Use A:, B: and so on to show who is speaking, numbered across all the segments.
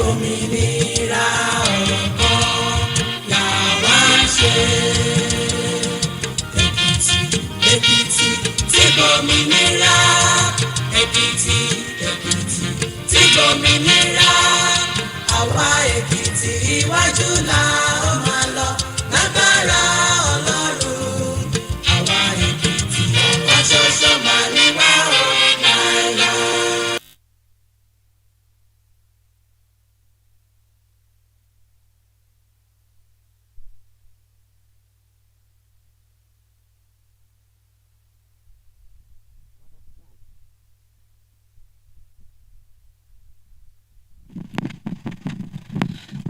A: òmìnira ọ̀kan làwa ṣe. Èkìtì tí gbòmìnira, Èkìtì tí gbòmìnira, àwa Èkìtì iwájú la ó máa lọ lágbára Ọlọ́run. Àwa Èkìtì ọ̀kan ṣoṣo máa ní wá ó láéláé.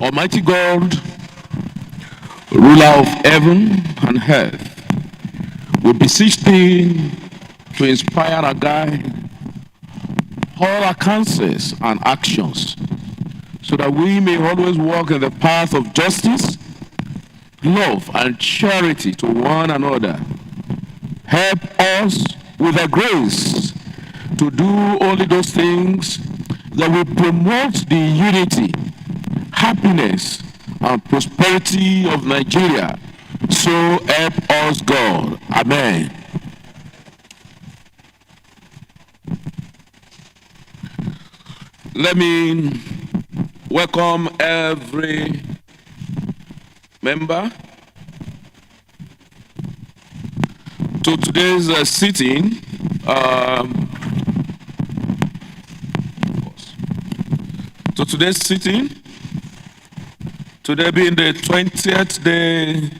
B: Almighty God, ruler of heaven and earth, we beseech thee to inspire and guide all our counsels and actions, so that we may always walk in the path of justice, love, and charity to one another. Help us with thy grace to do only those things that will promote the unity, happiness, and prosperity of Nigeria. So help us God. Amen. Let me welcome every member to today's sitting. Today being the 20th day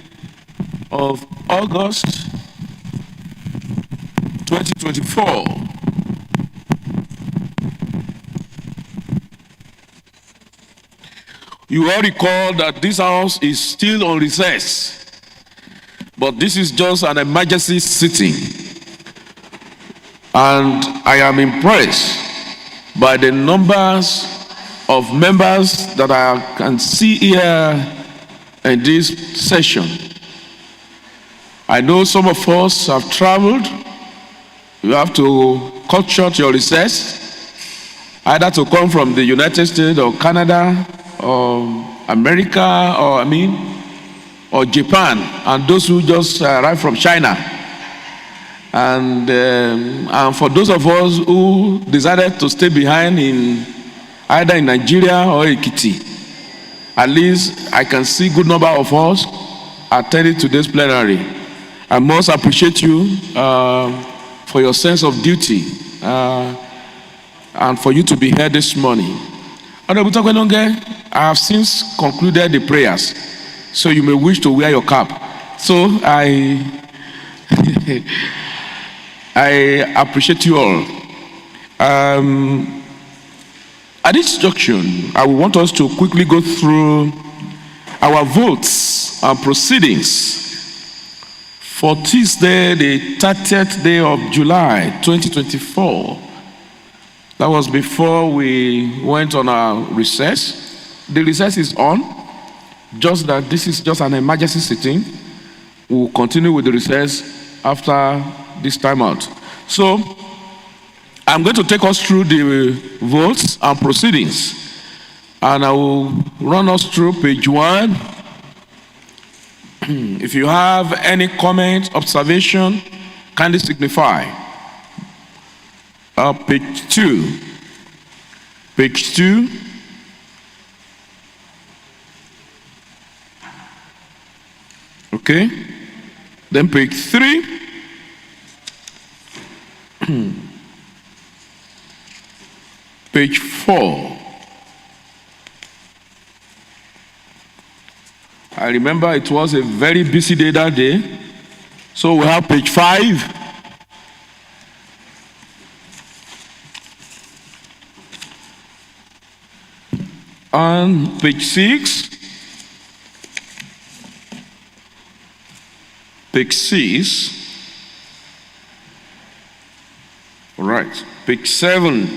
B: of August 2024. You all recall that this house is still on recess, but this is just an emergency sitting. And I am impressed by the numbers of members that I can see here in this session. I know some of us have traveled. You have to cut short your recess, either to come from the United States or Canada or America or Japan, and those who just arrived from China. And for those of us who decided to stay behind in either in Nigeria or Ekiti, at least I can see good number of us attending today's plenary. I must appreciate you for your sense of duty and for you to be here this morning. Honorable Tokwelonge, I have since concluded the prayers, so you may wish to wear your cap. So I appreciate you all. At this junction, I want us to quickly go through our votes and proceedings for Tuesday, the 30th day of July, 2024. That was before we went on our recess. The recess is on, just that this is just an emergency sitting. We'll continue with the recess after this time out. So, I'm going to take us through the votes and proceedings. And I will run us through page 1. If you have any comment, observation, kindly signify. Page 2. Page 2. Okay. Then page 3. Page 4. I remember it was a very busy day that day. So we have page 5. And page 6. Page 6. All right. Page 7.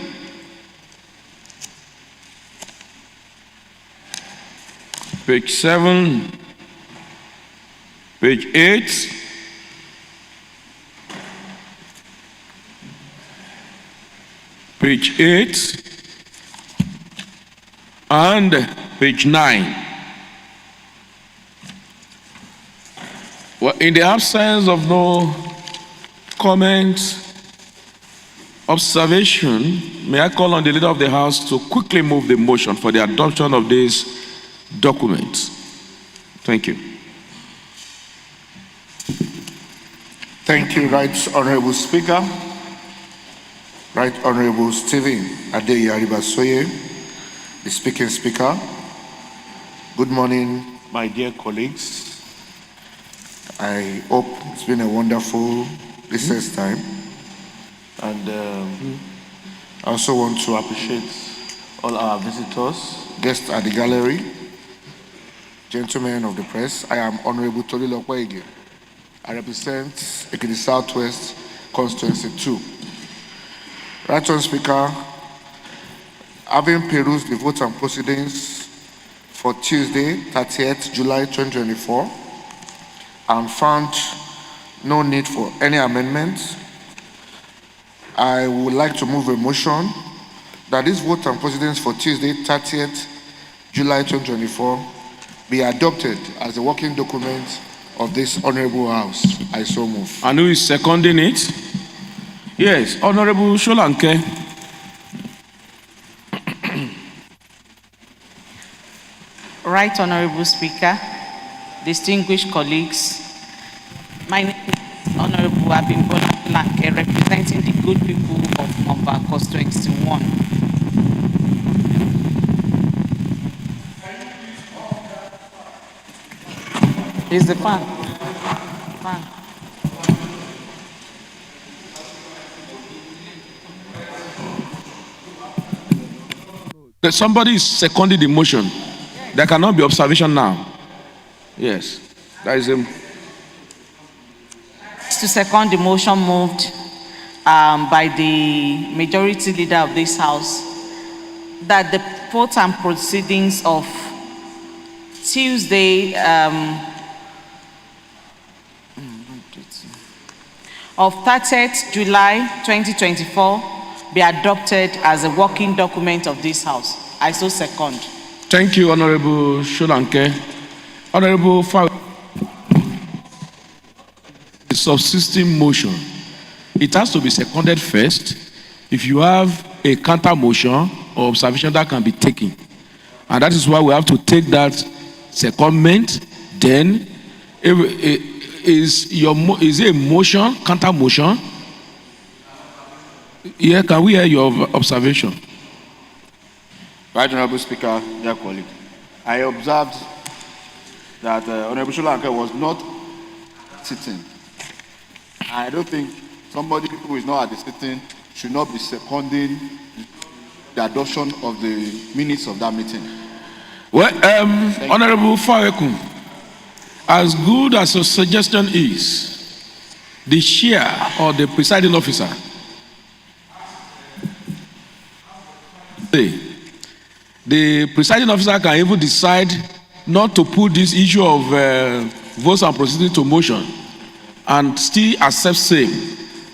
B: Page 7, page 8, page 8, and page 9. Well, in the absence of no comment, observation, may I call on the leader of the House to quickly move the motion for the adoption of this document. Thank you.
C: Thank you, Right Honorable Speaker. Right Honorable Stephen Adeyaribasoye, the speaking speaker. Good morning, my dear colleagues. I hope it's been a wonderful recess time. And I also want to appreciate all our visitors, guests at the gallery, gentlemen of the press. I am Honorable Tolilo Kwege. I represent Ekiti Southwest Constituency 2. Right Honorable Speaker, having perused the votes and proceedings for Tuesday, 30th July 2024, and found no need for any amendments, I would like to move a motion that this vote and proceedings for Tuesday, 30th July 2024 be adopted as a working document of this Honorable House. I so move.
B: And who is seconding it? Yes, Honorable Sholanke.
D: Right Honorable Speaker, distinguished colleagues, my name is Honorable Abimbola Lanke, representing the good people of Mumba Constituency 1. Is the fan? Fan.
B: Somebody is seconding the motion. There cannot be observation now. Yes, that is him.
D: To second the motion moved by the majority leader of this House, that the vote and proceedings of Tuesday of 30th July 2024 be adopted as a working document of this House. I so second.
B: Thank you, Honorable Sholanke. Honorable Fawe. The subsisting motion, it has to be seconded first. If you have a counter motion or observation that can be taken, and that is why we have to take that secondment. Then, is it a motion, counter motion? Yeah, can we hear your observation?
E: Right Honorable Speaker, dear colleague, I observed that Honorable Sholanke was not sitting. I don't think somebody who is not at the sitting should not be seconding the adoption of the minutes of that meeting.
B: Well, Honorable Faweku, as good as your suggestion is, the chair or the presiding officer, the presiding officer can even decide not to put this issue of votes and proceedings to motion and still accept same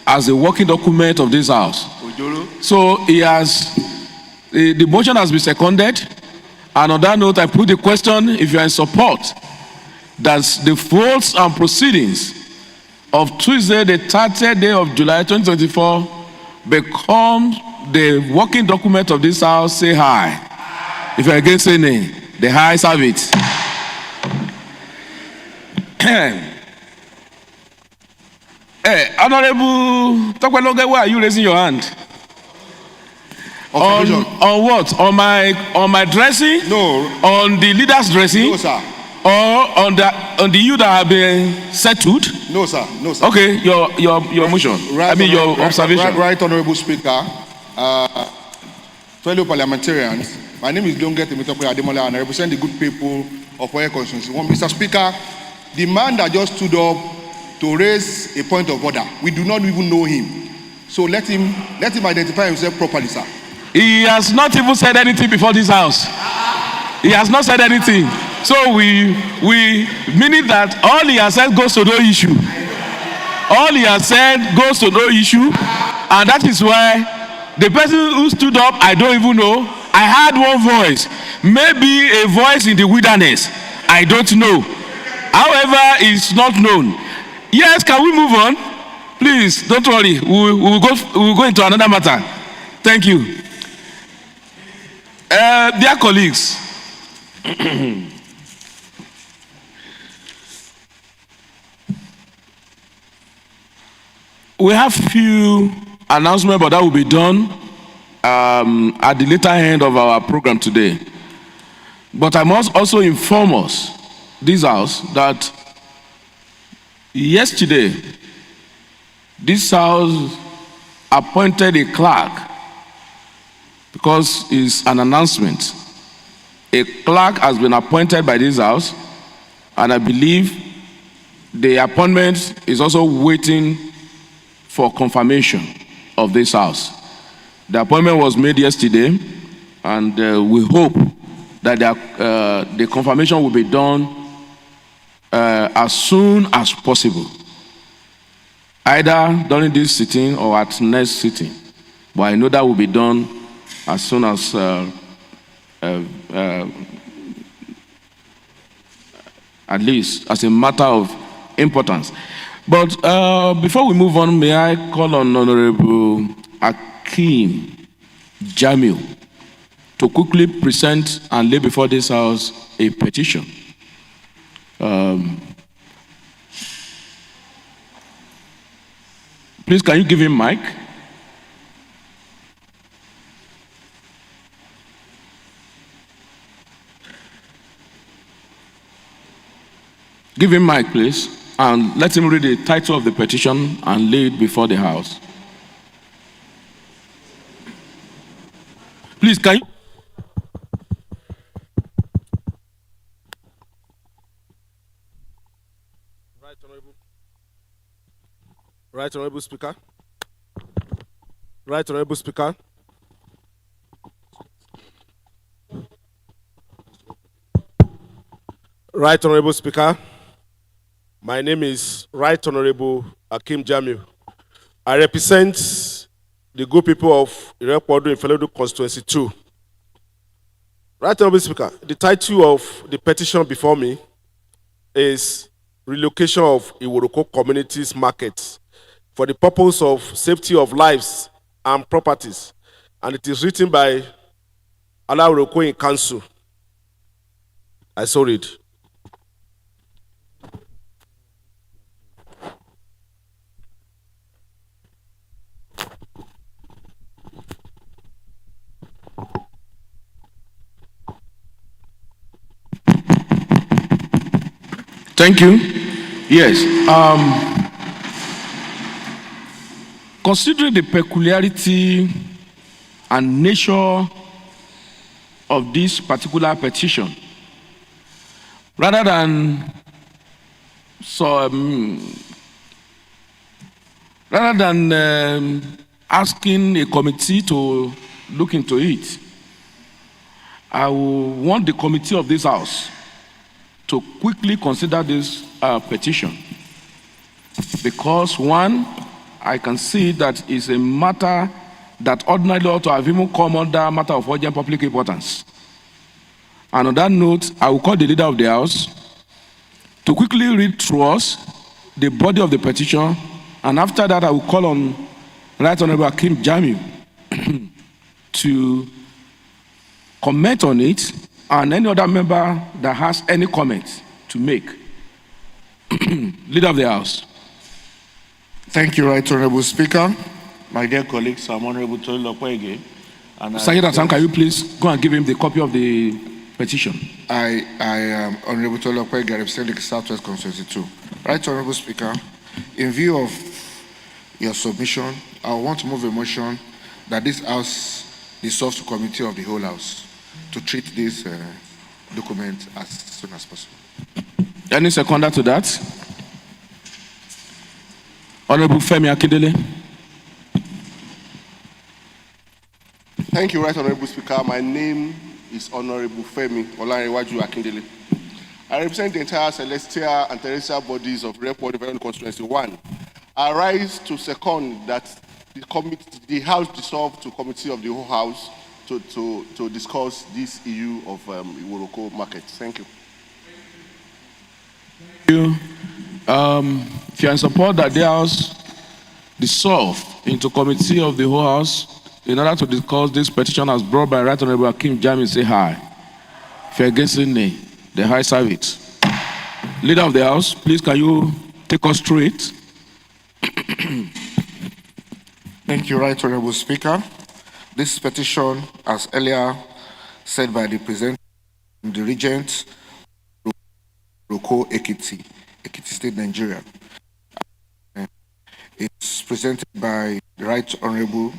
B: as a working document of this House. So he has, the motion has been seconded, and on that note I put the question, if you are in support, that the votes and proceedings of Tuesday, the 30th day of July 2024 become the working document of this House, say aye. If you are against, say nay. The ayes have it. Honorable Tokwaloge, why are you raising your hand? On what? On my dressing?
E: No.
B: On the leader's dressing?
E: No, sir.
B: Or on the you that have been settled?
E: No, sir. No, sir.
B: Okay, your motion.
E: Right,
B: I mean your observation.
E: Right, Honorable Speaker, fellow parliamentarians, my name is Longet Temitope Ademola, and I represent the good people of Oyo Constituency. Mr. Speaker, the man that just stood up to raise a point of order, we do not even know him. So let him identify himself properly, sir.
B: He has not even said anything before this House. He has not said anything. So we meaning that all he has said goes to no issue. All he has said goes to no issue, and that is why the person who stood up, I don't even know. I heard one voice, maybe a voice in the wilderness. I don't know. However, it's not known. Yes, can we move on? Please, don't worry. We'll go into another matter. Thank you. Dear colleagues, we have few announcements, but that will be done at the later end of our program today. But I must also inform us, this House, that yesterday, this House appointed a clerk, because it's an announcement. A clerk has been appointed by this House, and I believe the appointment is also waiting for confirmation of this House. The appointment was made yesterday, and we hope that the confirmation will be done as soon as possible, either during this sitting or at next sitting. But I know that will be done as soon as at least as a matter of importance. But before we move on, may I call on Honorable Akim Jamil to quickly present and lay before this House a petition. Please, can you give him mic? Give him mic, please, and let him read the title of the petition and lay it before the House. Please, can you?
F: Right, Honorable Speaker. Right, Honorable Speaker. Right, Honorable Speaker. My name is Right Honorable Akim Jamiu. I represent the good people of Irepodu Ifelodu Constituency 2. Right, Honorable Speaker, the title of the petition before me is Relocation of Iworoko Communities Market for the purpose of safety of lives and properties, and it is written by Ioroko in Council. I so read.
B: Thank you. Yes. Considering the peculiarity and nature of this particular petition, rather than asking a committee to look into it, I will want the committee of this House to quickly consider this petition, because one, I can see that it's a matter that ordinarily ought to have even come under matter of urgent public importance. And on that note, I will call the leader of the House to quickly read through us the body of the petition, and after that I will call on Right Honorable Akim Jamiu to comment on it, and any other member that has any comment to make. Leader of the House.
C: Thank you, Right Honorable Speaker.
E: My dear colleagues, I'm Honorable Tolilokwe.
B: Secretary Sam, can you please go and give him the copy of the petition?
C: I am Honorable Tolilokwe, representing the Southwest Constituency 2. Right Honorable Speaker, in view of your submission, I want to move a motion that this House dissolves the committee of the whole House to treat this document as soon as possible.
B: Any seconder to that? Honorable Femi Akindele.
G: Thank you, Right Honorable Speaker. My name is Honorable Femi Olanrewaju Akindele. I represent the entire celestial and terrestrial bodies of Irepodu Constituency 1. I rise to second that the House dissolve to committee of the whole House to discuss this issue of Iworoko market. Thank you.
B: Thank you. If you are in support that the House dissolve into committee of the whole House in order to discuss this petition as brought by Right Honorable Akim Jamiu, say aye. If you are against it, nay. The high service. Leader of the House, please can you take us through it?
C: Thank you, Right Honorable Speaker. This petition, as earlier said by the presenter, the regent, Roko Ekiti State, Nigeria. It's presented by the Right Honorable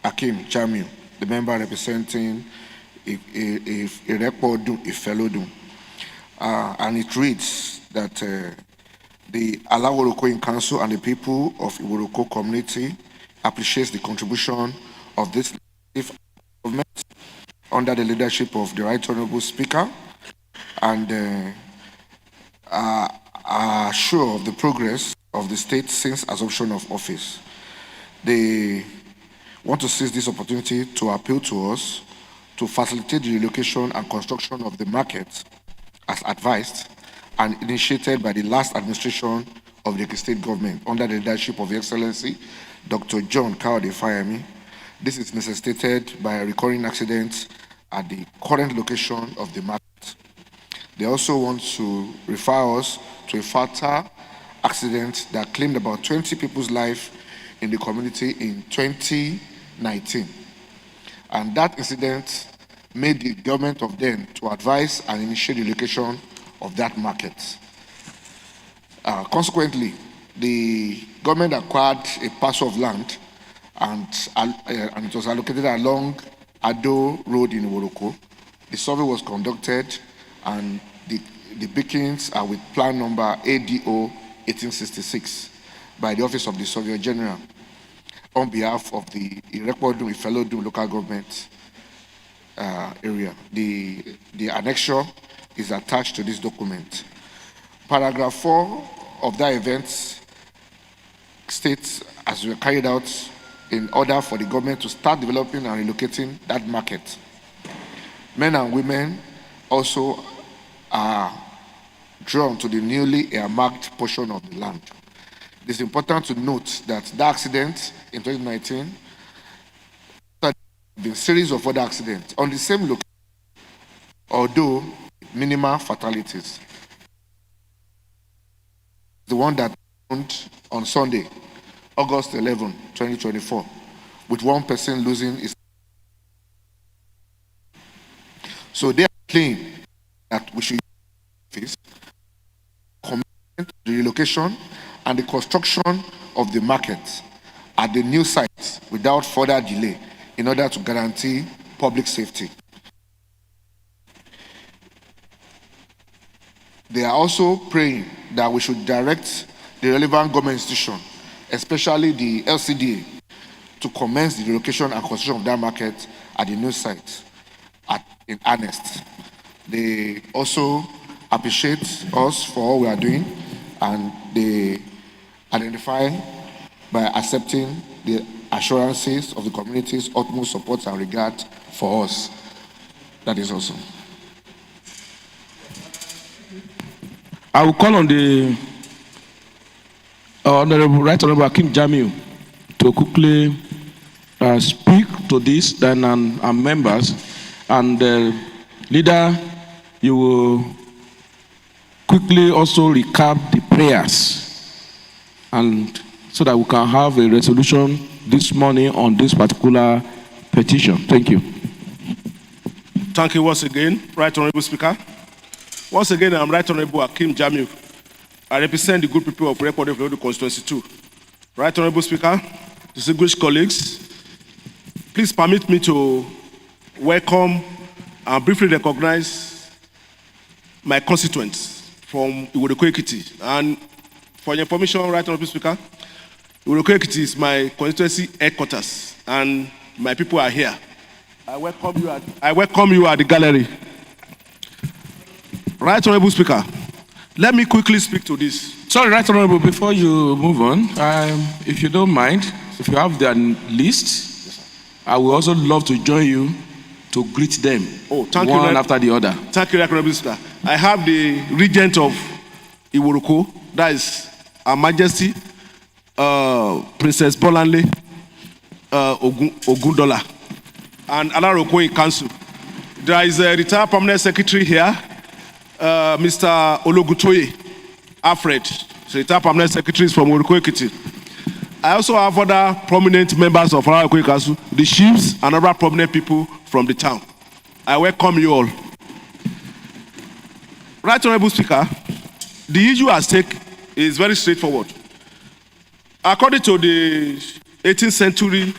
C: Akim Jamiu, the member representing Irepodu Ifelodu. And it reads that the Ioroko in Council and the people of Iworoko community appreciates the contribution of this government under the leadership of the Right Honorable Speaker, and are sure of the progress of the state since assumption of office. They want to seize this opportunity to appeal to us to facilitate the relocation and construction of the market as advised and initiated by the last administration of the state government under the leadership of His Excellency Dr. John Kawade Fayemi. This is necessitated by recurring accidents at the current location of the market. They also want to refer us to a fatal accident that claimed about 20 people's life in the community in 2019. And that incident made the government of then to advise and initiate the relocation of that market. Consequently, the government acquired a parcel of land and it was allocated along Ado Road in Ioro. The survey was conducted and the beacons are with plan number ADO 1866 by the Office of the Surveyor General on behalf of the Irekpodun Ifelodun local government area. The annexure is attached to this document. Paragraph 4 of that event states, as we were carried out in order for the government to start developing and relocating that market. Men and women also are drawn to the newly earmarked portion of the land. It is important to note that the accident in 2019, there have been a series of other accidents on the same location, although minimal fatalities. The one that happened on Sunday, August 11, 2024, with one person losing his. So they claim that we should use the relocation and the construction of the market at the new site without further delay in order to guarantee public safety. They are also praying that we should direct the relevant government institution, especially the LCDA, to commence the relocation and construction of that market at the new site in earnest. They also appreciate us for all we are doing, and they identify by accepting the assurances of the community's utmost support and regard for us. That is also.
B: I will call on the Right Honorable Akim Jamiu to quickly speak to this, then our members, and leader, you will quickly also recap the prayers, and so that we can have a resolution this morning on this particular petition. Thank you.
F: Thank you once again, Right Honorable Speaker. Once again, I'm Right Honorable Akim Jamiu. I represent the good people of Record of the Constituency 2. Right Honorable Speaker, distinguished colleagues, please permit me to welcome and briefly recognize my constituents from Ioro. And for your information, Right Honorable Speaker, Ioro is my constituency headquarters, and my people are here. I welcome you at the gallery. Right Honorable Speaker, let me quickly speak to this.
B: Sorry, Right Honorable, before you move on, if you don't mind, if you have their list, I would also love to join you to greet them, one after the other.
F: Thank you, Right Honorable Speaker. I have the regent of Ioro, that is Her Majesty Princess Bolanle Ogundola, and Alaroko in Council. There is a retired permanent secretary here, Mr. Ologutoye Alfred, retired permanent secretaries from Ioro. I also have other prominent members of Alaroko Council, the chiefs, and other prominent people from the town. I welcome you all. Right Honorable Speaker, the issue at stake is very straightforward. According to the 18th century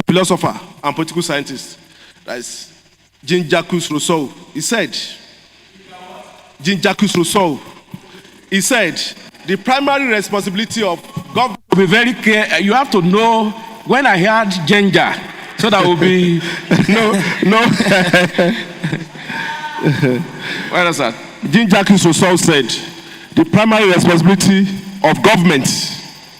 F: philosopher and political scientist, that is Jean-Jacques Rousseau, he said, the primary responsibility of government.
B: Be very clear. You have to know when I heard ginger, so that will be no. Where is that?
F: Jean-Jacques Rousseau said, the primary responsibility of government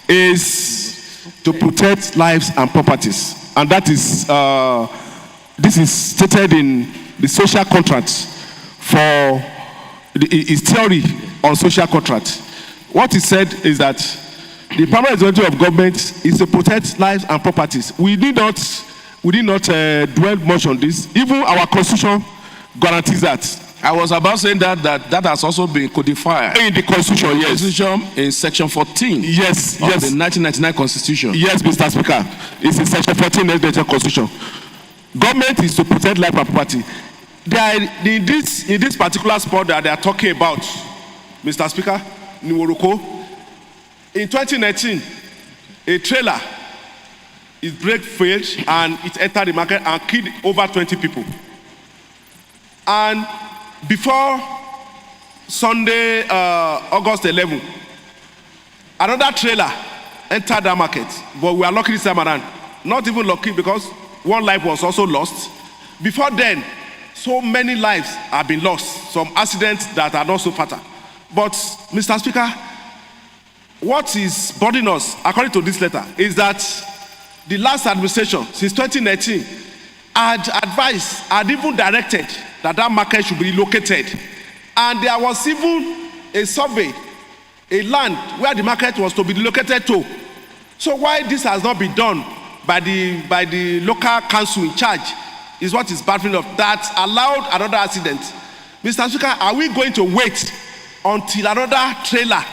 F: is to protect lives and properties, and that is this is stated in the social contract for his theory on social contract. What he said is that the primary responsibility of government is to protect lives and properties. We need not we did not dwell much on this. Even our constitution guarantees that.
B: I was about saying that has also been codified
F: In the constitution, yes.
B: Constitution in section 14
F: Yes,
B: of
F: yes.
B: the 1999 Constitution.
F: Yes, Mr. Speaker. It's in section 14 of the Constitution. Government is to protect life and property. In this particular spot that they are talking about, Mr. Speaker, Niworoko, in 2019, a trailer, its brake failed and it entered the market and killed over 20 people. And before Sunday, August 11, another trailer entered that market, but we are lucky this time around. Not even lucky because one life was also lost. Before then, so many lives have been lost, some accidents that are not so fatal. But, Mr. Speaker, what is bothering us, according to this letter, is that the last administration, since 2019, had advised, had even directed that market should be relocated. And there was even a survey, a land where the market was to be relocated to. So why this has not been done by the local council in charge is what is baffling of that allowed another accident. Mr. Speaker, are we going to wait until another trailer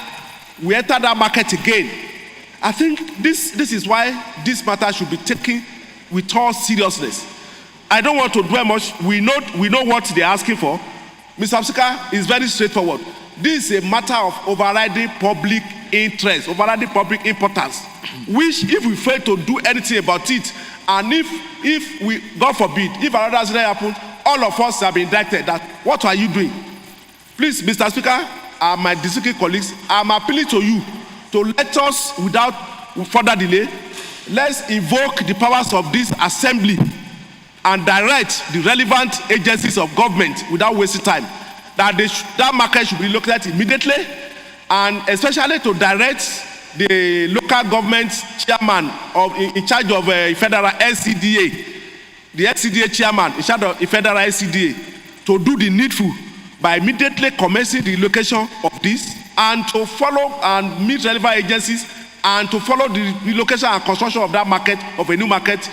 F: will enter that market again? I think this is why this matter should be taken with all seriousness. I don't want to dwell much. We know what they're asking for. Mr. Speaker, is very straightforward. This is a matter of overriding public interest, overriding public importance, which if we fail to do anything about it, and if we, God forbid, if another accident happens, all of us have been indicted that, what are you doing? Please, Mr. Speaker, and my district colleagues, I'm appealing to you to let us, without further delay, let's invoke the powers of this assembly and direct the relevant agencies of government without wasting time that that market should be relocated immediately, and especially to direct the local government chairman in charge of federal LCDA, the LCDA chairman in charge of the federal LCDA, to do the needful by immediately commencing the relocation of this, and to follow and meet relevant agencies and to follow the relocation and construction of that market, of a new market,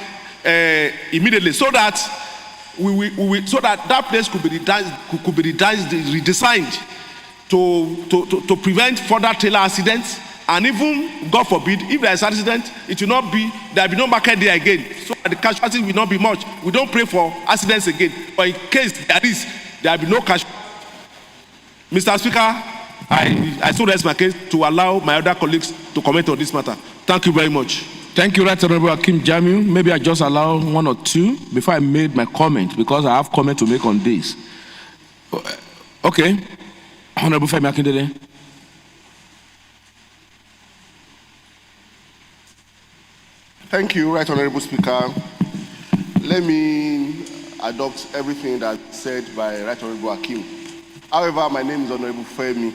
F: immediately, so that that place could be redesigned to prevent further trailer accidents, and even, God forbid, if there is an accident, it will not be, there will be no market there again, so that the casualties will not be much. We don't pray for accidents again, but in case there will be no casualties. Mr. Speaker, I still raise my case to allow my other colleagues to comment on this matter. Thank you very much.
B: Thank you, Right Honorable Akim Jamiu. Maybe I just allow one or two before I made my comment, because I have comment to make on this. Okay. Honorable Femi Akindele.
G: Thank you, Right Honorable Speaker. Let me adopt everything that's said by Right Honorable Akim. However, my name is Honorable Femi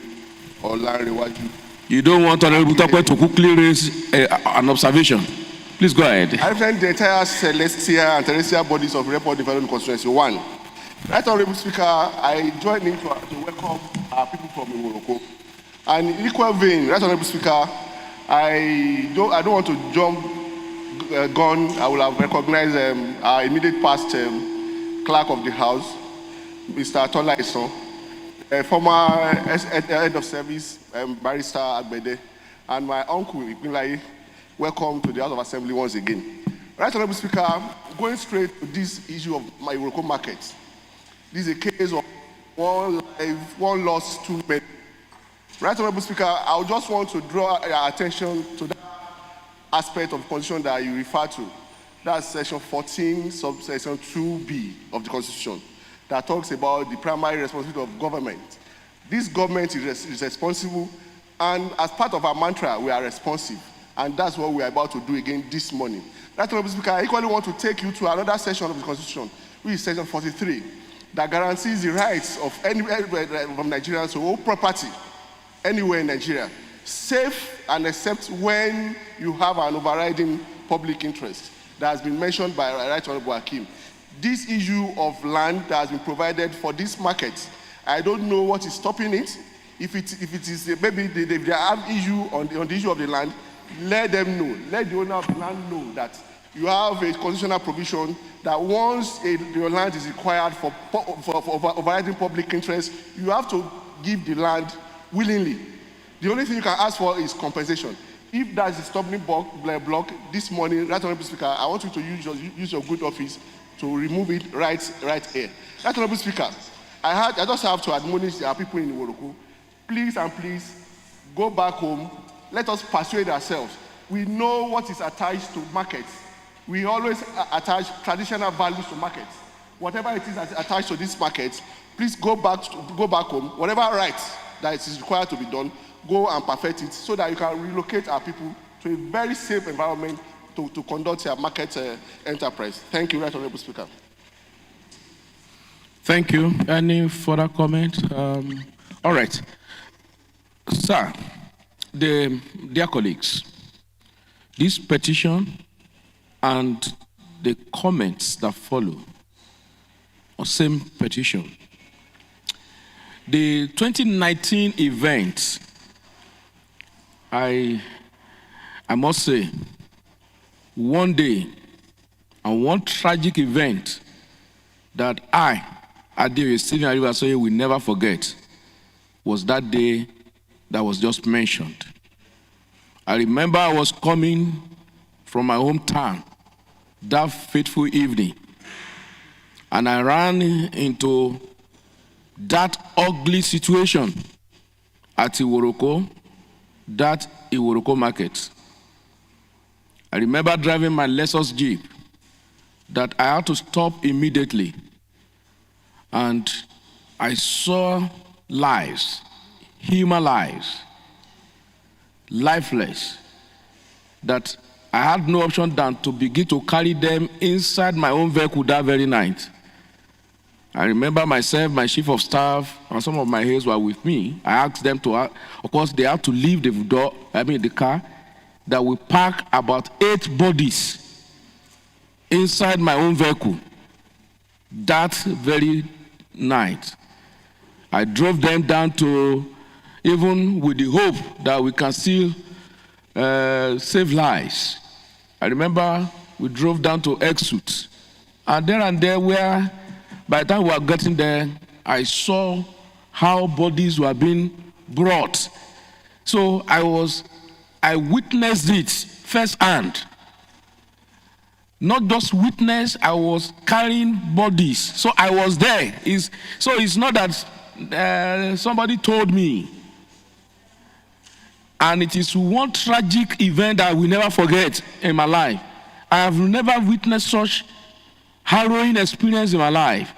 G: Olanrewaju.
B: You don't want Honorable Tokwe to quickly raise an observation. Please go ahead.
G: I represent the entire celestial and terrestrial bodies of Report Development Constituency 1. Right Honorable Speaker, I join in to welcome our people from Ioro. And in equal vein, Right Honorable Speaker, I don't want to jump gun. I will have recognized our immediate past clerk of the House, Mr. Tola Ison, former head of service, Barrister Agbede, and my uncle Ipinlai. Welcome to the House of Assembly once again. Right Honorable Speaker, going straight to this issue of my Ioro market. This is a case of one life, one loss, too many. Right Honorable Speaker, I just want to draw your attention to that aspect of the Constitution that you refer to. That's section 14, subsection 2B of the Constitution, that talks about the primary responsibility of government. This government is responsible, and as part of our mantra, we are responsive. And that's what we are about to do again this morning. Right Honorable Speaker, I equally want to take you to another section of the Constitution, which is section 43, that guarantees the rights of any Nigerians to own property anywhere in Nigeria, safe and except when you have an overriding public interest that has been mentioned by Right Honorable Akim. This issue of land that has been provided for this market, I don't know what is stopping it. If it is maybe they have issue on the issue of the land, let them know. Let the owner of the land know that you have a constitutional provision that once your land is required for overriding public interest, you have to give the land willingly. The only thing you can ask for is compensation. If that is a stumbling block this morning, Right Honorable Speaker, I want you to use your good office to remove it right here. Right Honorable Speaker, I just have to admonish our people in Ioro. Please and please go back home. Let us persuade ourselves. We know what is attached to markets. We always attach traditional values to markets. Whatever it is that's attached to these markets, please go back home. Whatever rights that is required to be done, go and perfect it so that you can relocate our people to a very safe environment to conduct your market enterprise. Thank you, Right Honorable Speaker.
B: Thank you. Any further comment? All right. Sir, dear colleagues, this petition and the comments that follow on same petition. The 2019 event, I must say, one day and one tragic event that I, Adiri Stephen Ariwasoye, will never forget was that day that was just mentioned. I remember I was coming from my hometown that fateful evening, and I ran into that ugly situation at Ioro, that Ioro market. I remember driving my Lexus Jeep that I had to stop immediately, and I saw lives, human lives, lifeless, that I had no option than to begin to carry them inside my own vehicle that very night. I remember myself, my chief of staff, and some of my heirs were with me. I asked them to, of course, they had to leave the car, that we park about 8 bodies inside my own vehicle that very night. I drove them down to, even with the hope that we can still save lives. I remember we drove down to Exut, and there where, by the time we were getting there, I saw how bodies were being brought. So I witnessed it firsthand. Not just witness, I was carrying bodies. So I was there. So it's not that somebody told me. And it is one tragic event that I will never forget in my life. I have never witnessed such harrowing experience in my life.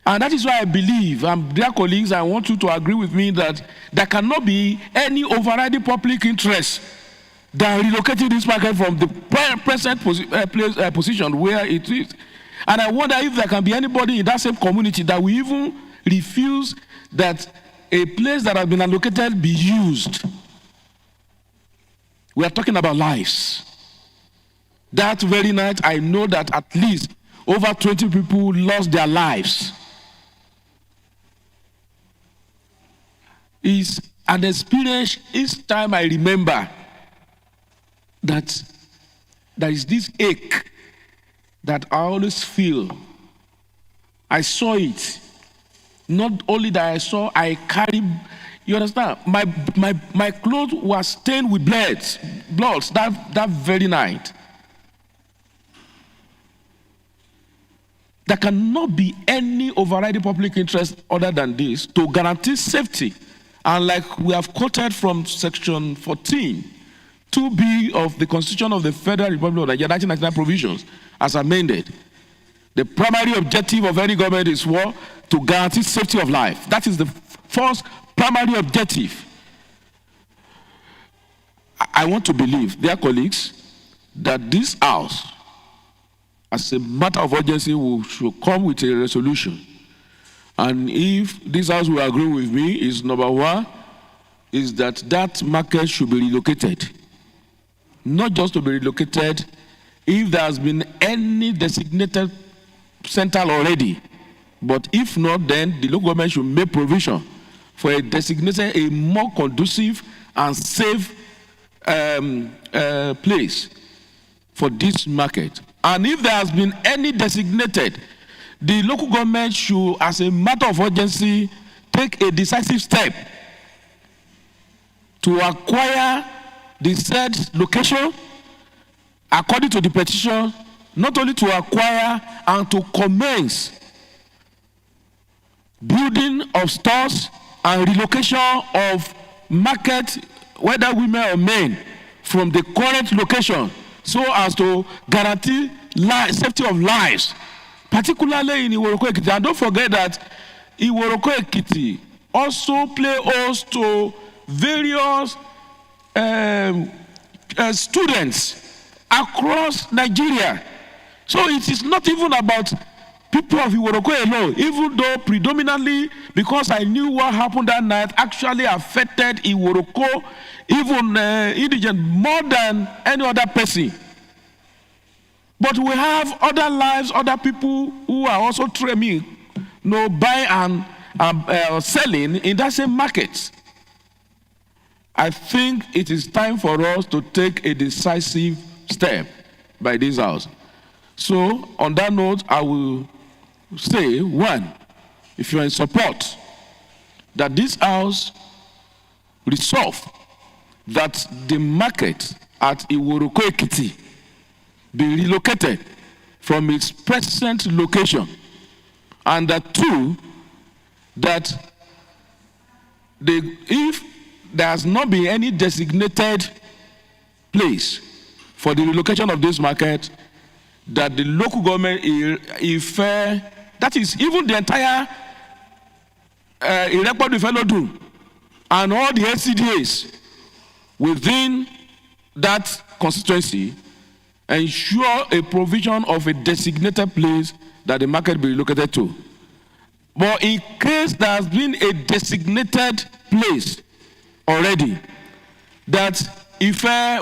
B: And that is why I believe, dear colleagues, I want you to agree with me that there cannot be any overriding public interest that relocating this market from the present position where it is. And I wonder if there can be anybody in that same community that will even refuse that a place that has been allocated be used. We are talking about lives. That very night, I know that at least over 20 people lost their lives. It's an experience each time I remember that there is this ache that I always feel. I saw it. Not only that I saw, I carried, you understand? My clothes were stained with blood that very night. There cannot be any overriding public interest other than this to guarantee safety. And like we have quoted from section 14, 2B of the Constitution of the Federal Republic of Nigeria, 1999 provisions, as amended, the primary objective of any government is what? To guarantee safety of life. That is the first primary objective. I want to believe, dear colleagues, that this House, as a matter of urgency, should come with a resolution. And if this House will agree with me, is number one, is that market should be relocated. Not just to be relocated, if there has been any designated center already, but if not, then the local government should make provision for a designated, a more conducive and safe place for this market. And if there has been any designated, the local government should, as a matter of urgency, take a decisive step to acquire the said location according to the petition, not only to acquire and to commence building of stores and relocation of market, whether women or men, from the current location, so as to guarantee safety of lives, particularly in Iworoko Ekiti. And don't forget that Iworoko Ekiti also play host to various students across Nigeria. So it is not even about people of Iworoko alone, even though predominantly, because I knew what happened that night actually affected Iworoko, even indigent, more than any other person. But we have other lives, other people who are also buying and selling in that same market. I think it is time for us to take a decisive step by this house. So, on that note, I will say, one, if you are in support, that this house resolve that the market at Iworoko Ekiti be relocated from its present location, and that two, that if there has not been any designated place for the relocation of this market, that the local government, that is even the entire Irekpodu Felodun and all the SCDAs within that constituency, ensure a provision of a designated place that the market be relocated to. But in case there has been a designated place already, that Ifedara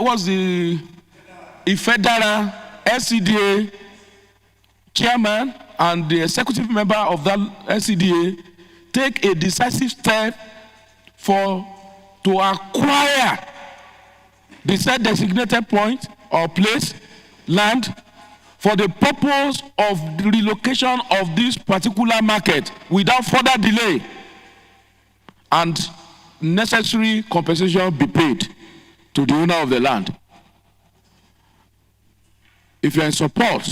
B: SCDA chairman and the executive member of that SCDA take a decisive step to acquire the said designated point or place, land, for the purpose of the relocation of this particular market without further delay, and necessary compensation be paid to the owner of the land. If you are in support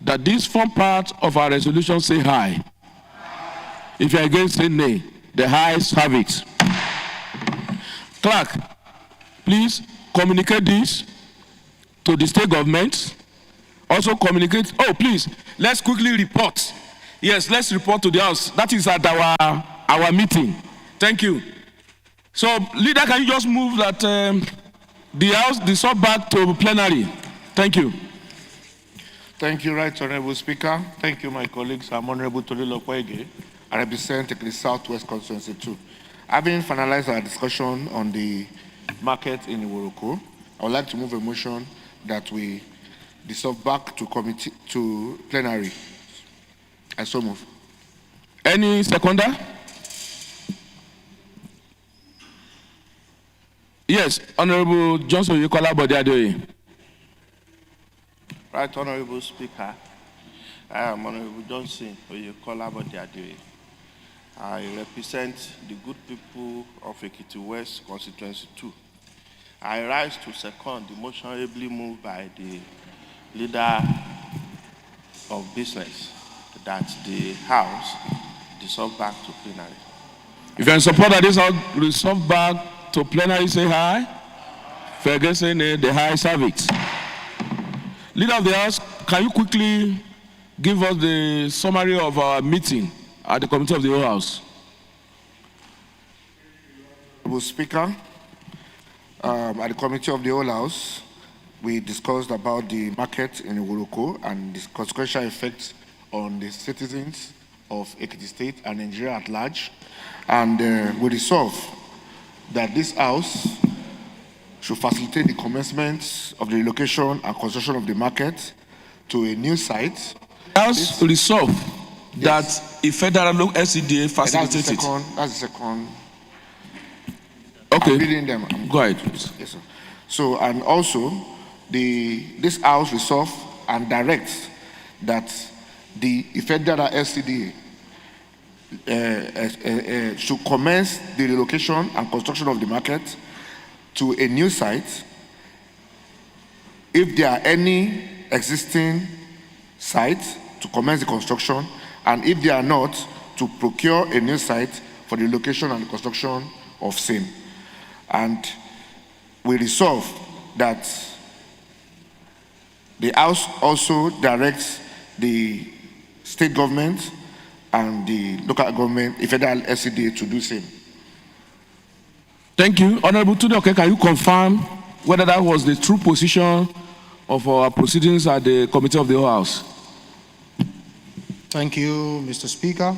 B: that this form part of our resolution, say aye. If you are against, say nay. The ayes have it. Clerk, please communicate this to the state government. Also communicate, please, let's quickly report. Yes, let's report to the house. That is at our meeting. Thank you. So, leader, can you just move that the house, the sub back to plenary? Thank you.
C: Thank you, Right Honorable Speaker. Thank you, my colleagues. I'm Honorable Tolilo Kwege. I represent the Southwest Constituency 2. Having finalized our discussion on the market in Iworoko, I would like to move a motion that we dissolve back to committee to plenary. I so move.
B: Any seconder? Yes, Honorable Johnson Yukola Bodiadoye.
H: Right Honorable Speaker, I am Honorable Johnson Yukola Bodiadoye. I represent the good people of Ekiti West Constituency 2. I rise to second the motion ably moved by the leader of business that the House dissolve back to plenary.
B: If you're in support of this House resolve back to plenary, say aye. If you're against, say nay. The ayes have it. Leader of the House, can you quickly give us the summary of our meeting at the committee of the whole House?
C: Honorable Speaker, at the committee of the whole House, we discussed about the market in Iworoko and the consequential effects on the citizens of Ekiti State and Nigeria at large. And we resolved that this House should facilitate the commencement of the relocation and construction of the market to a new site.
B: House resolve that a federal SCDA facilitates it.
C: That's the second.
B: Okay.
C: I'm reading them.
B: Go ahead, please.
C: Yes, sir. So, and also, this House resolve and directs that the federal SCDA should commence the relocation and construction of the market to a new site if there are any existing sites to commence the construction, and if they are not, to procure a new site for the location and the construction of same. And we resolve that the House also directs the state government and the local government, the federal SCDA, to do same.
B: Thank you. Honorable Tudeoke, can you confirm whether that was the true position of our proceedings at the Committee of the Whole House?
I: Thank you, Mr. Speaker.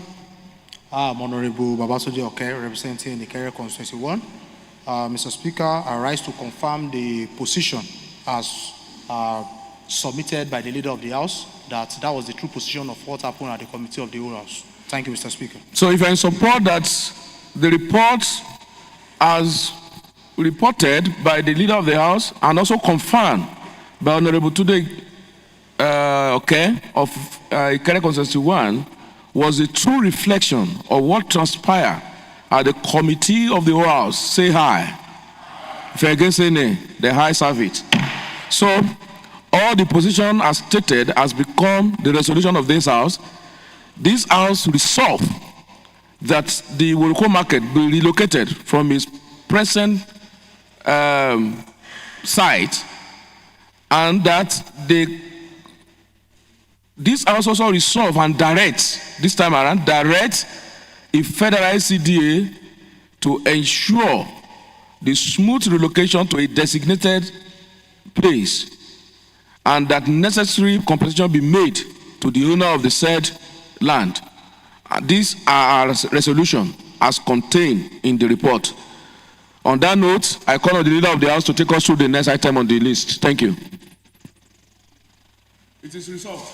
I: I'm Honorable Babasoji Oke, representing the Clerk Constituency 1. Mr. Speaker, I rise to confirm the position as submitted by the Leader of the House, that was the true position of what happened at the Committee of the Whole House. Thank you, Mr. Speaker.
B: So if I support that the report as reported by the Leader of the House and also confirmed by Honorable Tudeoke of Clerk Constituency 1 was a true reflection of what transpired at the Committee of the Whole House. Say hi. If you're against say nay, the ayes have it. So all the position as stated has become the resolution of this House. This House resolved that the Ioro market be relocated from its present site, and that this House also resolve and direct, this time around, direct a federal CDA to ensure the smooth relocation to a designated place, and that necessary compensation be made to the owner of the said land. These are resolution as contained in the report. On that note, I call on the Leader of the House to take us through the next item on the list. Thank you.
F: It is resolved.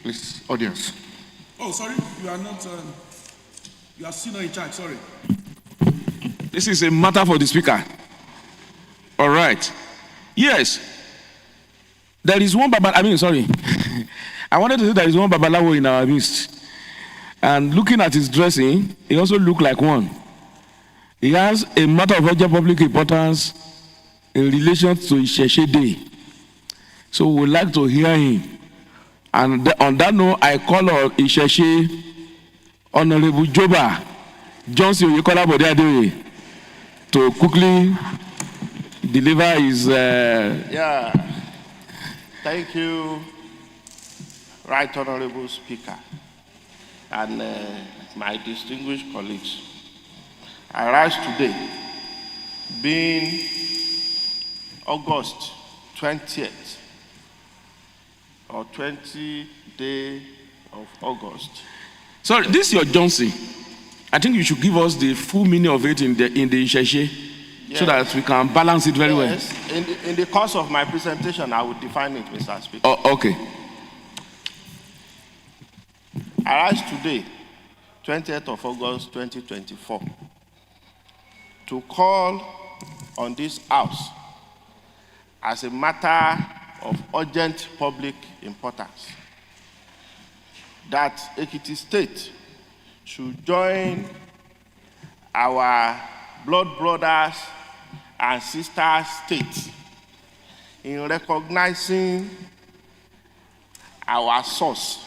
C: Please, audience.
F: Oh, sorry, you are not, you are still not in charge, sorry.
B: This is a matter for the Speaker. All right. Yes. There is one I wanted to say there is one Babalawo in our midst. And looking at his dressing, he also looked like one. He has a matter of urgent public importance in relation to Isheshe Day. So we would like to hear him. And on that note, I call on Isheshe Honorable Joba Johnson Oyekola Bode to quickly deliver his...
H: Thank you, Right Honorable Speaker, and my distinguished colleagues. I rise today, being August 20th, or 20th day of August.
B: Sorry, this is your Johnson. I think you should give us the full meaning of it in the Isheshe, yes, so that we can balance it very well.
H: In the course of my presentation, I will define it, Mr. Speaker.
B: Oh, okay.
H: I rise today, 20th of August 2024, to call on this House as a matter of urgent public importance that Ekiti State should join our blood brothers and sister states in recognizing our source,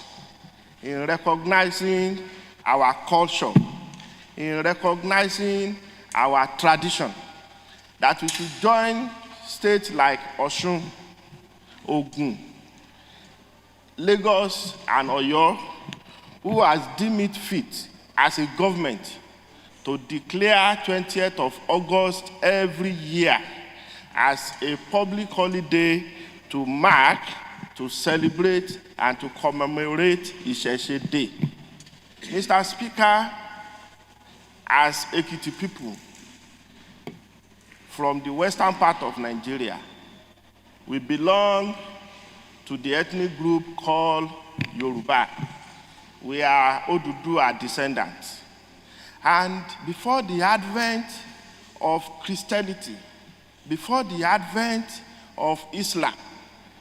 H: in recognizing our culture, in recognizing our tradition, that we should join states like Osun, Ogun, Lagos, and Ioro, who has deemed it fit as a government to declare 20th of August every year as a public holiday to mark, to celebrate, and to commemorate Isheshe Day. Mr. Speaker, as Ekiti people from the western part of Nigeria, we belong to the ethnic group called Yoruba. We are Oduduwa descendants. And before the advent of Christianity, before the advent of Islam,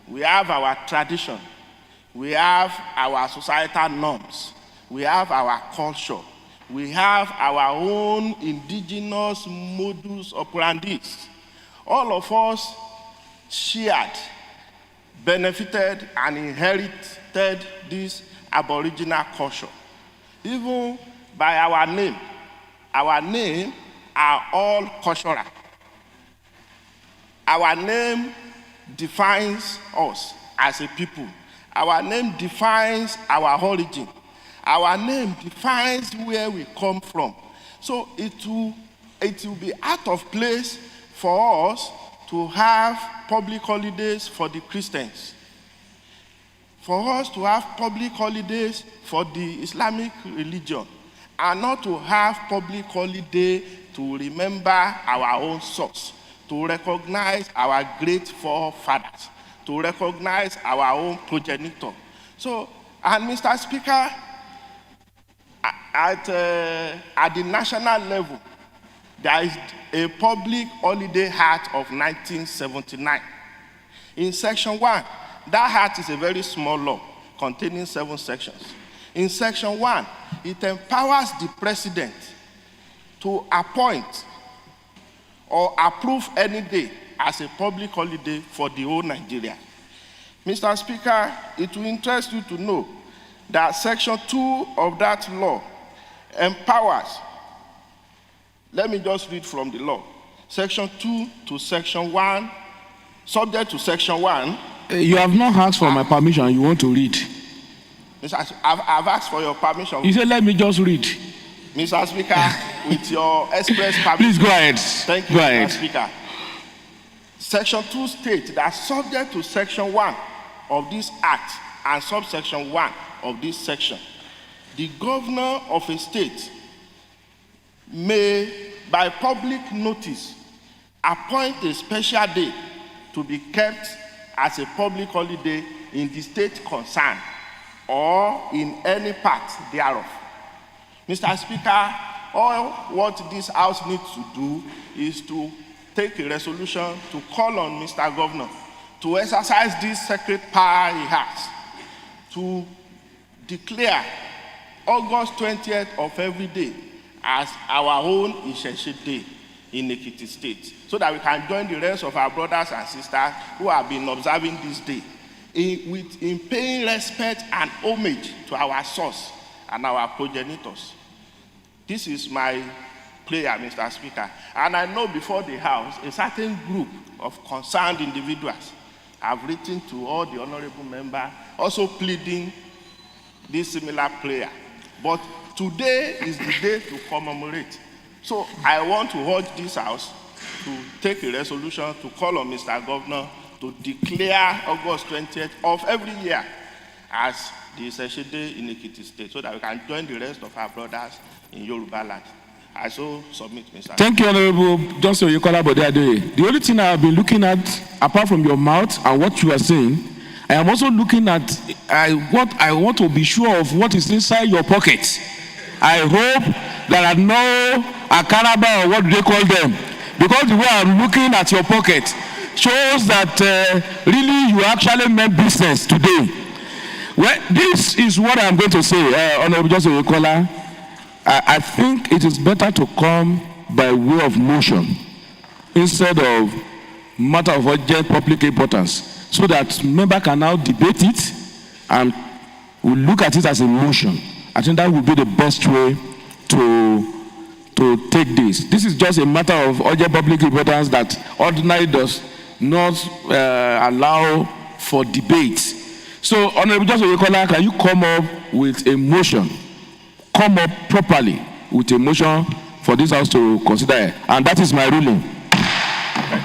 H: we have our tradition, we have our societal norms, we have our culture, we have our own indigenous modus operandi. All of us shared, benefited, and inherited this Aboriginal culture. Even by our name are all cultural. Our name defines us as a people. Our name defines our origin. Our name defines where we come from. So it will be out of place for us to have public holidays for the Christians, for us to have public holidays for the Islamic religion, and not to have public holiday to remember our own source, to recognize our great forefathers, to recognize our own progenitor. So, and Mr. Speaker, at the national level, there is a public holiday act of 1979. In section 1, that act is a very small law containing 7 sections. In section 1, it empowers the president to appoint or approve any day as a public holiday for the whole Nigeria. Mr. Speaker, it will interest you to know that section 2 of that law empowers, let me just read from the law. Section 2 to section 1, subject to section 1.
B: You have not asked for my permission, you want to read.
H: I've asked for your permission.
B: You said, let me just read.
H: Mr. Speaker, with your express permission.
B: Please go ahead.
H: Thank you,
B: go
H: Mr.
B: ahead.
H: Speaker. Section 2 states that subject to section 1 of this act and subsection 1 of this section, the governor of a state may, by public notice, appoint a special day to be kept as a public holiday in the state concerned or in any part thereof. Mr. Speaker, all what this House needs to do is to take a resolution to call on Mr. Governor to exercise this sacred power he has to declare August 20th of every day as our own Isheshe Day in Ekiti State, so that we can join the rest of our brothers and sisters who have been observing this day in paying respect and homage to our source and our progenitors. This is my prayer, Mr. Speaker. And I know before the House, a certain group of concerned individuals have written to all the honorable members, also pleading this similar prayer. But today is the day to commemorate. So I want to urge this House to take a resolution to call on Mr. Governor to declare August 20th of every year as the Isheshe Day in Ekiti State, so that we can join the rest of our brothers in Yoruba land. I so submit, Mr.
B: Thank you, Honorable Johnson Oyekola Bode. The only thing I have been looking at, apart from your mouth and what you are saying, I am also looking at what I want to be sure of what is inside your pocket. I hope there are no akaraba or what do they call them, because the way I'm looking at your pocket shows that really you actually meant business today. Well, this is what I'm going to say, Honorable Johnson Oyekola. I think it is better to come by way of motion instead of matter of urgent public importance, so that member can now debate it and we look at it as a motion. I think that would be the best way to take this. This is just a matter of urgent public importance that ordinarily does not allow for debate. So, Honorable Johnson Oyekola, can you come up with a motion? Come up properly with a motion for this House to consider, and that is my ruling.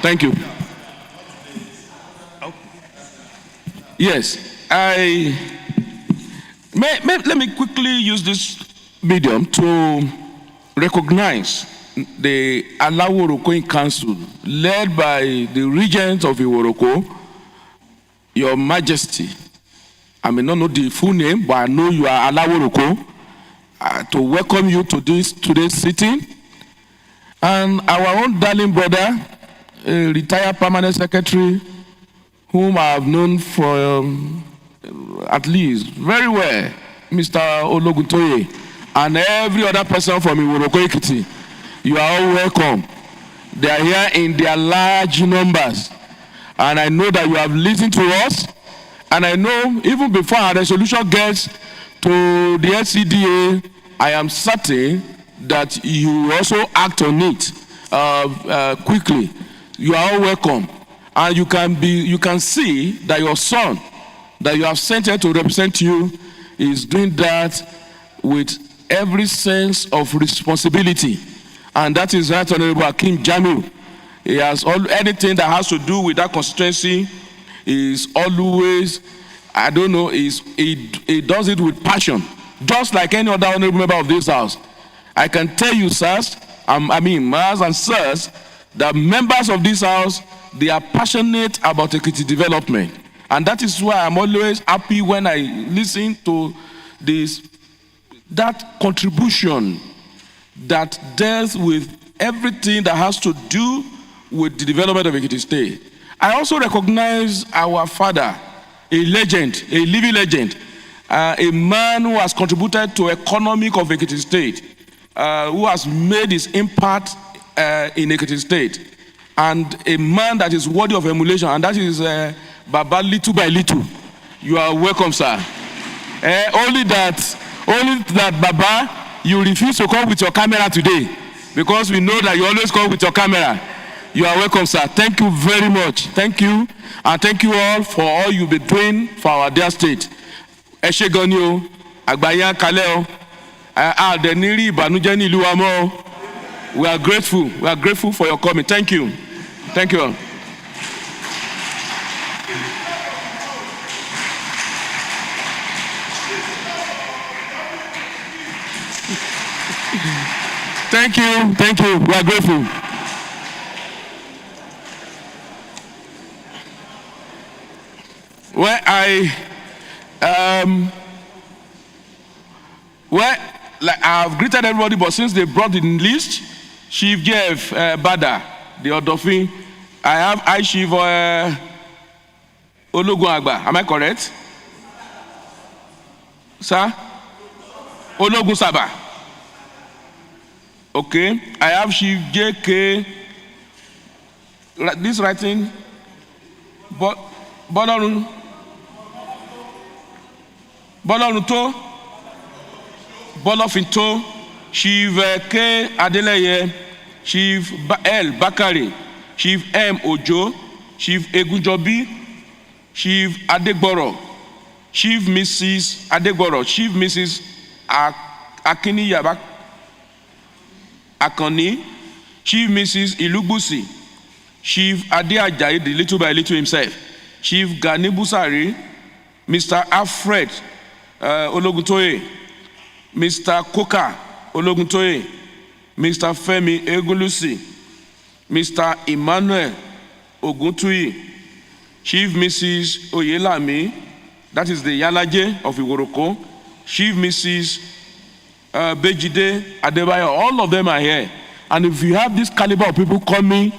B: Thank you. Yes, let me quickly use this medium to recognize the Alaworoko Council, led by the regent of Iworoko, Your Majesty. I may not know the full name, but I know you are Alaworoko. To welcome you to today's sitting. And our own darling brother, a retired permanent secretary, whom I have known for at least very well, Mr. Ologuntoye, and every other person from Iworoko Ekiti. You are all welcome. They are here in their large numbers. And I know that you have listened to us. And I know even before our resolution gets to the SCDA, I am certain that you also act on it quickly. You are all welcome. And you can see that your son that you have sent here to represent you is doing that with every sense of responsibility. And that is Right Honorable Akim Jamiu. He has anything that has to do with that constituency is always, I don't know, he does it with passion, just like any other honorable member of this house. I can tell you, sirs, ma'ams and sirs, that members of this house, they are passionate about Ekiti development. And that is why I'm always happy when I listen to that contribution that deals with everything that has to do with the development of Ekiti State. I also recognize our father, a legend, a living legend, a man who has contributed to the economy of Ekiti State, who has made his impact in Ekiti State, and a man that is worthy of emulation, and that is Baba Little by Little. You are welcome, sir. Only that, Baba, you refuse to come with your camera today, because we know that you always come with your camera. You are welcome, sir. Thank you very much. Thank you. And thank you all for all you've been doing for our dear state. Eshe Gonyo, Agbaya Kaleo, Adeniri Banujeni Luamo. We are grateful. We are grateful for your coming. Thank you. Thank you all. Thank you. Thank you. We are grateful. Well, I've greeted everybody, but since they brought the list, Chief Jeff Bada, the Odofin, I have Chief Ologun Agba. Am I correct? Sir? Ologun Saba. Okay. I have Chief JK. This writing, but Bolorun to Bolofinto, Chief K Adeleye, Chief L Bakari, Chief M Ojo, Chief Egunjobi, Chief Adegboro, Chief Mrs. Adegboro, Chief Mrs. Akini Yabak Akoni, Chief Mrs. Ilugbusi, Chief Ade Ajayi, the little by little himself, Chief Gani Busari, Mr. Alfred Ologuntoye, Mr. Koka Ologuntoye, Mr. Femi Egulusi, Mr. Emmanuel Oguntuyi, Chief Mrs. Oyelami, that is the Yalaje of Iworoko, Chief Mrs. Bejide Adebayo, all of them are here. And if you have this caliber of people coming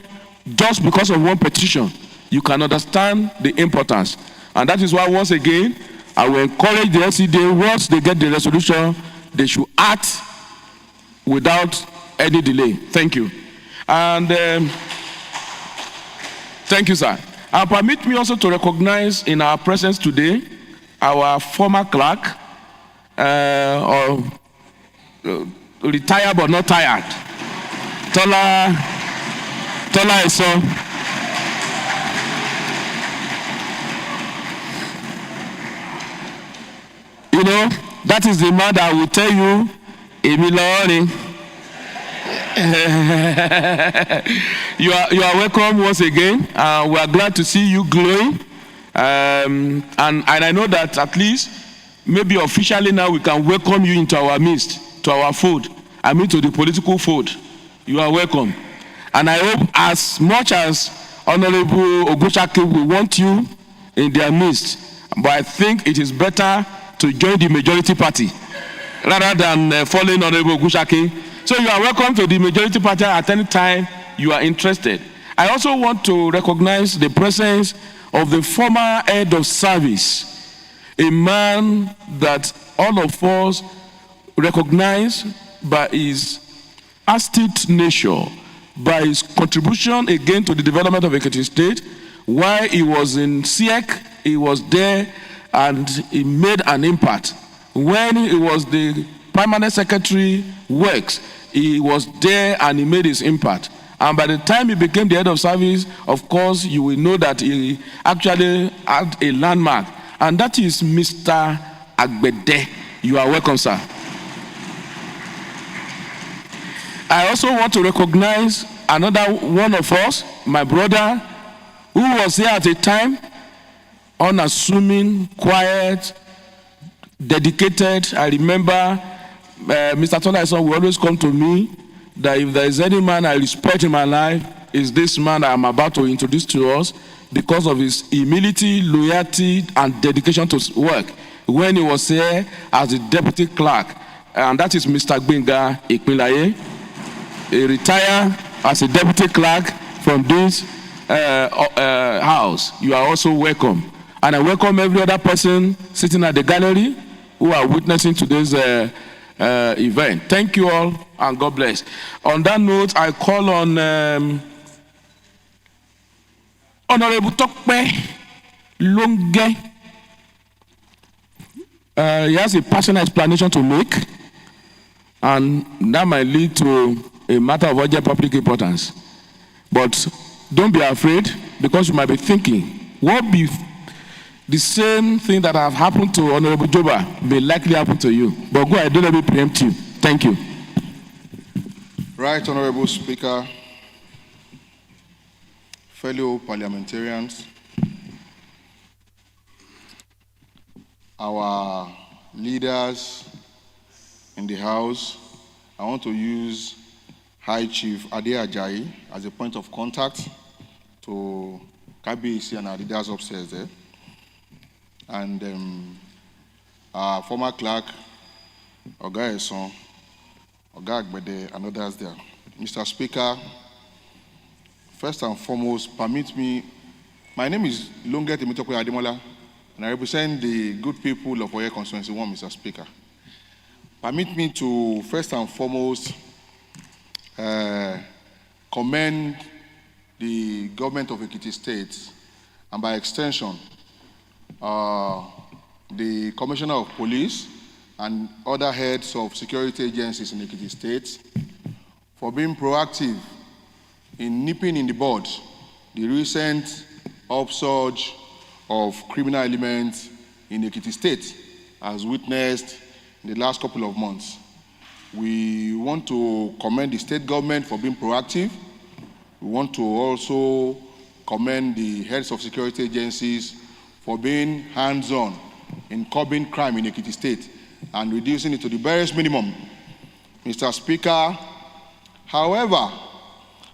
B: just because of one petition, you can understand the importance. And that is why, once again, I will encourage the SCDA, once they get the resolution, they should act without any delay. Thank you. And thank you, sir. And permit me also to recognize in our presence today our former clerk, or retired but not tired, Tola Eso. You know, that is the man that will tell you, Emilori. You are welcome once again. We are glad to see you glowing. And I know that at least, maybe officially now, we can welcome you into our midst, to our fold. I mean, to the political fold. You are welcome. And I hope, as much as Honorable Ogushake will want you in their midst, but I think it is better to join the majority party rather than following Honorable Ogushake. So you are welcome to the majority party at any time you are interested. I also want to recognize the presence of the former head of service, a man that all of us recognize by his astute nature, by his contribution again to the development of Ekiti State. While he was in SIEC, he was there and he made an impact. When he was the Permanent Secretary Works, he was there and he made his impact. And by the time he became the head of service, of course, you will know that he actually had a landmark. And that is Mr. Agbede. You are welcome, sir. I also want to recognize another one of us, my brother, who was here at a time, unassuming, quiet, dedicated. I remember Mr. Tolaison will always come to me that if there is any man I respect in my life, is this man that I'm about to introduce to us because of his humility, loyalty, and dedication to work. When he was here as the deputy clerk, and that is Mr. Gbenga Ipinlaye. He retired as a deputy clerk from this house. You are also welcome. And I welcome every other person sitting at the gallery who are witnessing today's event. Thank you all, and God bless. On that note, I call on Honorable Tokpe Longe. He has a personal explanation to make, and that might lead to a matter of urgent public importance. But don't be afraid, because you might be thinking, what be the same thing that have happened to Honorable Joba may likely happen to you. But go ahead, don't let me preempt you. Thank you.
C: Right, Honorable Speaker, fellow parliamentarians, our leaders in the House, I want to use High Chief Ade Ajayi as a point of contact to KBC and our leaders upstairs there. And our former clerk, Oga Eson, Oga Agbede, and others there. Mr. Speaker, first and foremost, permit me, my name is Longe Temitope Ademola, and I represent the good people of Oye Constituency 1, Mr. Speaker. Permit me to, first and foremost, commend the government of Ekiti State, and by extension, the Commissioner of Police and other heads of security agencies in Ekiti State for being proactive in nipping in the bud the recent upsurge of criminal elements in Ekiti State, as witnessed in the last couple of months. We want to commend the state government for being proactive. We want to also commend the heads of security agencies for being hands-on in curbing crime in Ekiti State and reducing it to the barest minimum. Mr. Speaker, however,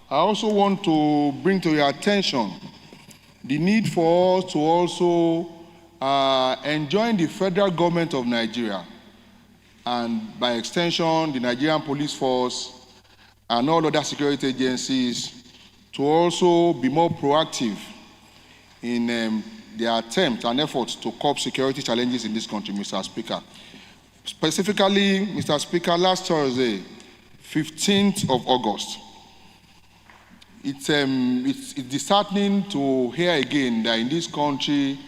C: I also want to bring to your attention the need for us to also enjoin the federal government of Nigeria, and by extension, the Nigerian Police Force and all other security agencies to also be more proactive in their attempt and efforts to curb security challenges in this country, Mr. Speaker. Specifically, Mr. Speaker, last Thursday, 15th of August, it's disheartening to hear again that in this country,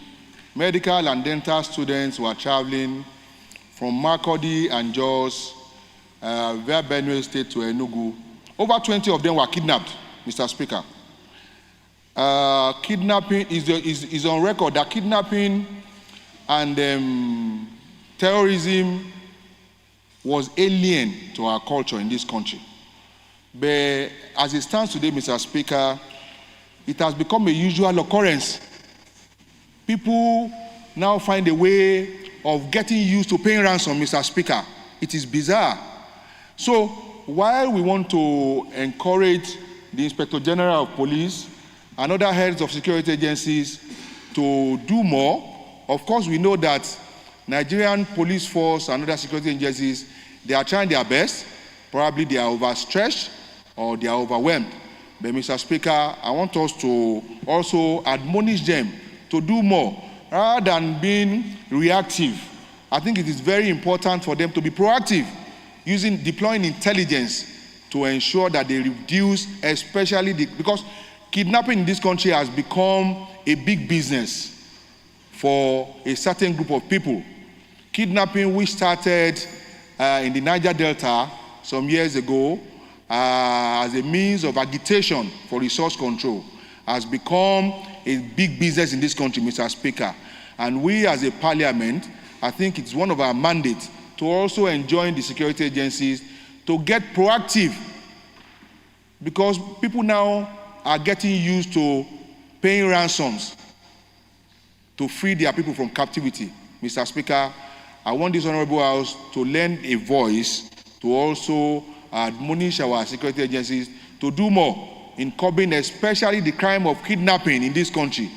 C: medical and dental students were traveling from Makurdi and Jos via Benue State to Enugu. Over 20 of them were kidnapped, Mr. Speaker. Kidnapping is on record that kidnapping and terrorism was alien to our culture in this country. But as it stands today, Mr. Speaker, it has become a usual occurrence. People now find a way of getting used to paying ransom, Mr. Speaker. It is bizarre. So while we want to encourage the Inspector General of Police and other heads of security agencies to do more, of course we know that Nigerian police force and other security agencies, they are trying their best, Probably they are overstretched or they are overwhelmed. But Mr. Speaker, I want us to also admonish them to do more rather than being reactive. I think it is very important for them to be proactive, deploying intelligence to ensure that they reduce, especially because kidnapping in this country has become a big business for a certain group of people. Kidnapping, which started in the Niger Delta some years ago as a means of agitation for resource control, has become a big business in this country, Mr. Speaker. And we as a parliament, I think it's one of our mandates to also enjoin the security agencies to get proactive, because people now are getting used to paying ransoms to free their people from captivity. Mr. Speaker, I want this honorable house to lend a voice to also admonish our security agencies to do more in curbing especially the crime of kidnapping in this country.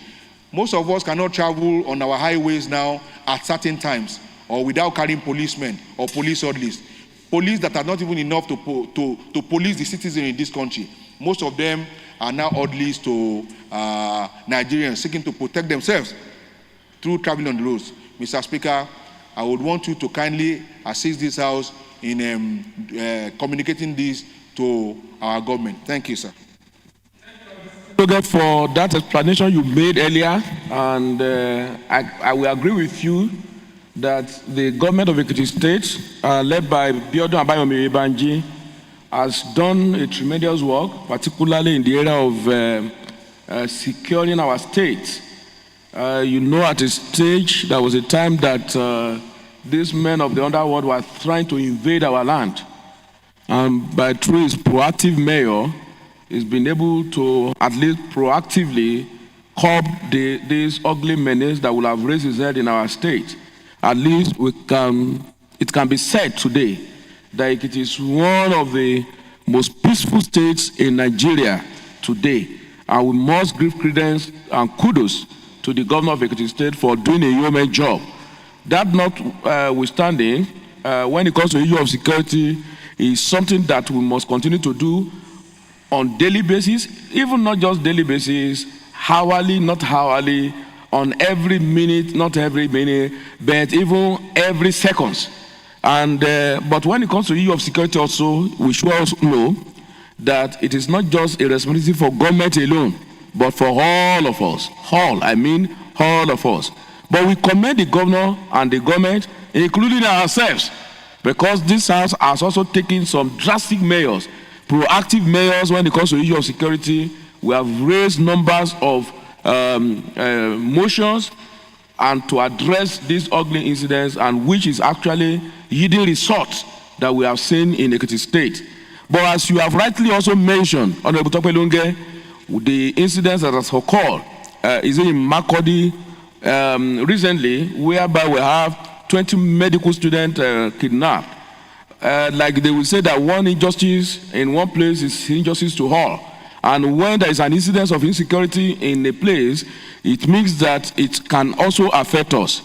C: Most of us cannot travel on our highways now at certain times or without carrying policemen or police orderlies. Police that are not even enough to police the citizens in this country. Most of them are now orderlies to Nigerians seeking to protect themselves through traveling on the roads. Mr. Speaker, I would want you to kindly assist this House in communicating this to our government. Thank you, sir.
B: Thank you for that explanation you made earlier, and I will agree with you that the government of Ekiti State, led by Biodun Abayomi Banji, has done a tremendous work, particularly in the area of securing our state. You know, at a stage, there was a time that these men of the underworld were trying to invade our land. And by through his proactive mayor, he's been able to at least proactively curb these ugly menace that will have raised his head in our state. At least it can be said today that it is one of the most peaceful states in Nigeria today. And we must give credence and kudos to the governor of Ekiti State for doing a yeoman job. That notwithstanding, when it comes to the issue of security, is something that we must continue to do on daily basis, even not just daily basis, hourly, not hourly, on every minute, not every minute, but even every seconds. And but when it comes to the issue of security also, we should also know that it is not just a responsibility for government alone, but for all of us. All of us. But we commend the governor and the government, including ourselves, because this House has also taken some drastic measures, proactive measures when it comes to the issue of security. We have raised numbers of motions and to address these ugly incidents, and which is actually yielding results that we have seen in Ekiti State. But as you have rightly also mentioned, Honorable Topelunge, the incidents that has occurred is in Makurdi recently, whereby we have 20 medical students kidnapped. Like they will say that one injustice in one place is injustice to all. And when there is an incidence of insecurity in a place, it means that it can also affect us.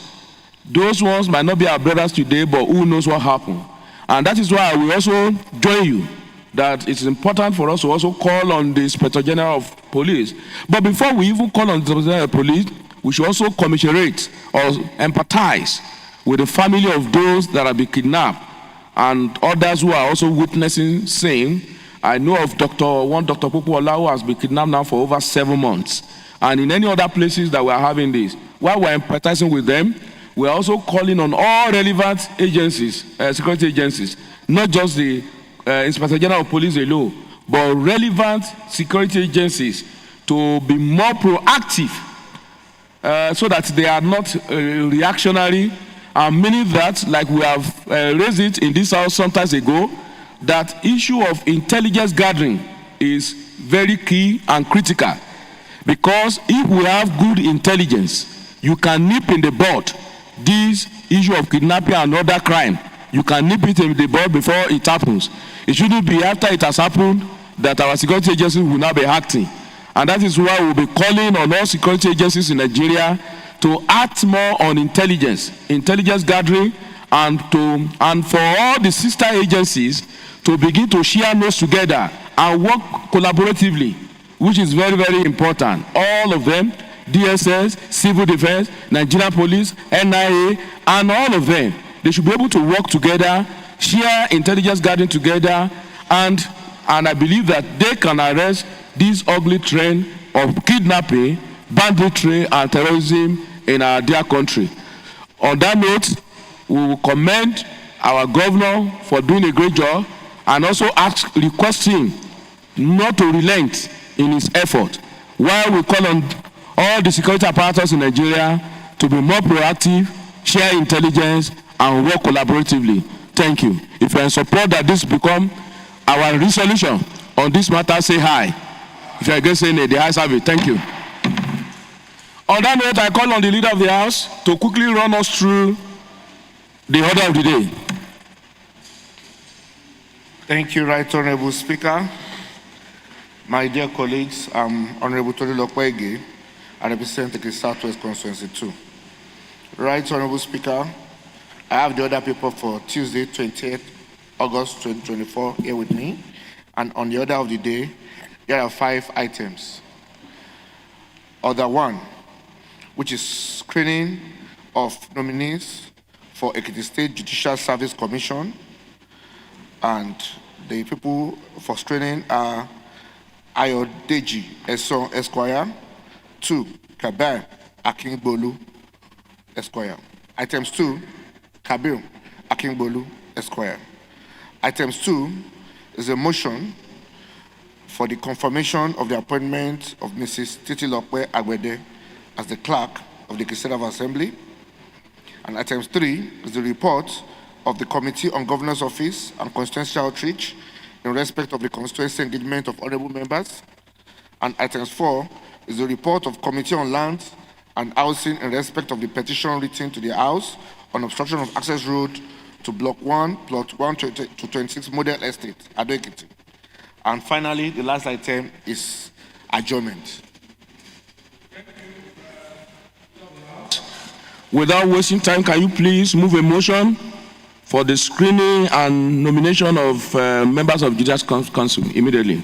B: Those ones might not be our brothers today, but who knows what happened. And that is why I will also join you that it is important for us to also call on the Inspector General of Police. But before we even call on the Inspector General of Police, we should also commiserate or empathize with the family of those that have been kidnapped and others who are also witnessing same. I know of one Dr. Popola, who has been kidnapped now for over 7 months. And in any other places that we are having this, while we're empathizing with them, we're also calling on all relevant agencies, security agencies, not just the Inspector General of Police alone, but relevant security agencies to be more proactive so that they are not reactionary, meaning that, like we have raised it in this House some time ago, that issue of intelligence gathering is very key and critical. Because if we have good intelligence, you can nip in the bud this issue of kidnapping and other crime. You can nip it in the bud before it happens. It shouldn't be after it has happened that our security agencies will now be acting. And that is why we'll be calling on all security agencies in Nigeria to act more on intelligence gathering, and for all the sister agencies to begin to share notes together and work collaboratively, which is very, very important. All of them, DSS, Civil Defense, Nigerian Police, NIA, and all of them, they should be able to work together, share intelligence gathering together, and I believe that they can arrest this ugly trend of kidnapping, banditry, and terrorism in our dear country. On that note, we will commend our governor for doing a great job and also request him not to relent in his effort, while we call on all the security apparatus in Nigeria to be more proactive, share intelligence, and work collaboratively. Thank you. If you're in support that this become our resolution on this matter, say hi. If you're against saying it, the ayes have it. Thank you. On that note, I call on the leader of the House to quickly run us through the order of the day.
C: Thank you, Right Honorable Speaker. My dear colleagues, I'm Honorable Torilokwe. I represent the Southwest Constituency 2. Right Honorable Speaker, I have the order paper for Tuesday, 28th August 2024 here with me. And on the order of the day, there are 5 items. Order 1, which is screening of nominees for Ekiti State Judicial Service Commission. And the people for screening are Ayodeji Eso Esquire, 2, Kabir Akingbolu Esquire. Items 2, Kabir Akingbolu Esquire. Items 2 is a motion for the confirmation of the appointment of Mrs. Titilope Agwede as the clerk of the Legislative Assembly. And items 3 is the report of the Committee on Governor's Office and Constituency Outreach in respect of the constituency engagement of honorable members. And items 4 is the report of Committee on Land and Housing in respect of the petition written to the House on obstruction of access road to Block 1, Plot 1 to 26 Model Estate, Ado-Ekiti. And finally, the last item is adjournment.
B: Without wasting time, can you please move a motion for the screening and nomination of members of Judicial Council immediately?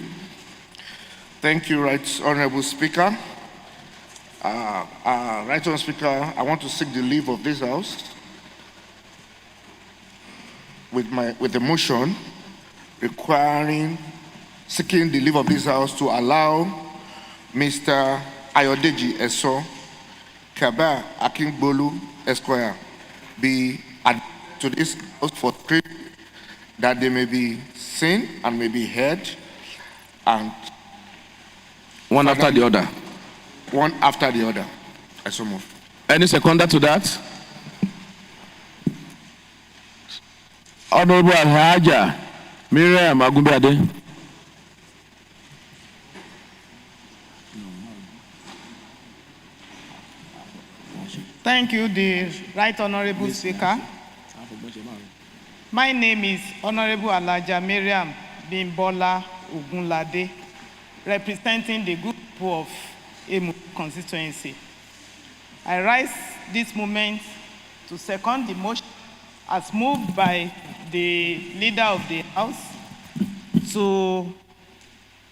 C: Thank you, Right Honorable Speaker. Right Honorable Speaker, I want to seek the leave of this House with the motion seeking the leave of this House to allow Mr. Ayodeji Eso Kabir Akingbolu Esquire be added to this House for trip that they may be seen and may be heard, and
B: one after the other.
C: One after the other. I so move.
B: Any seconder to that? Honorable Alhaja Miriam Agunbiade.
J: Thank you, the Right Honorable Speaker. My name is Honorable Alhaja Miriam Bimbola Ogunlade, representing the group of Emu Constituency. I rise this moment to second the motion as moved by the leader of the House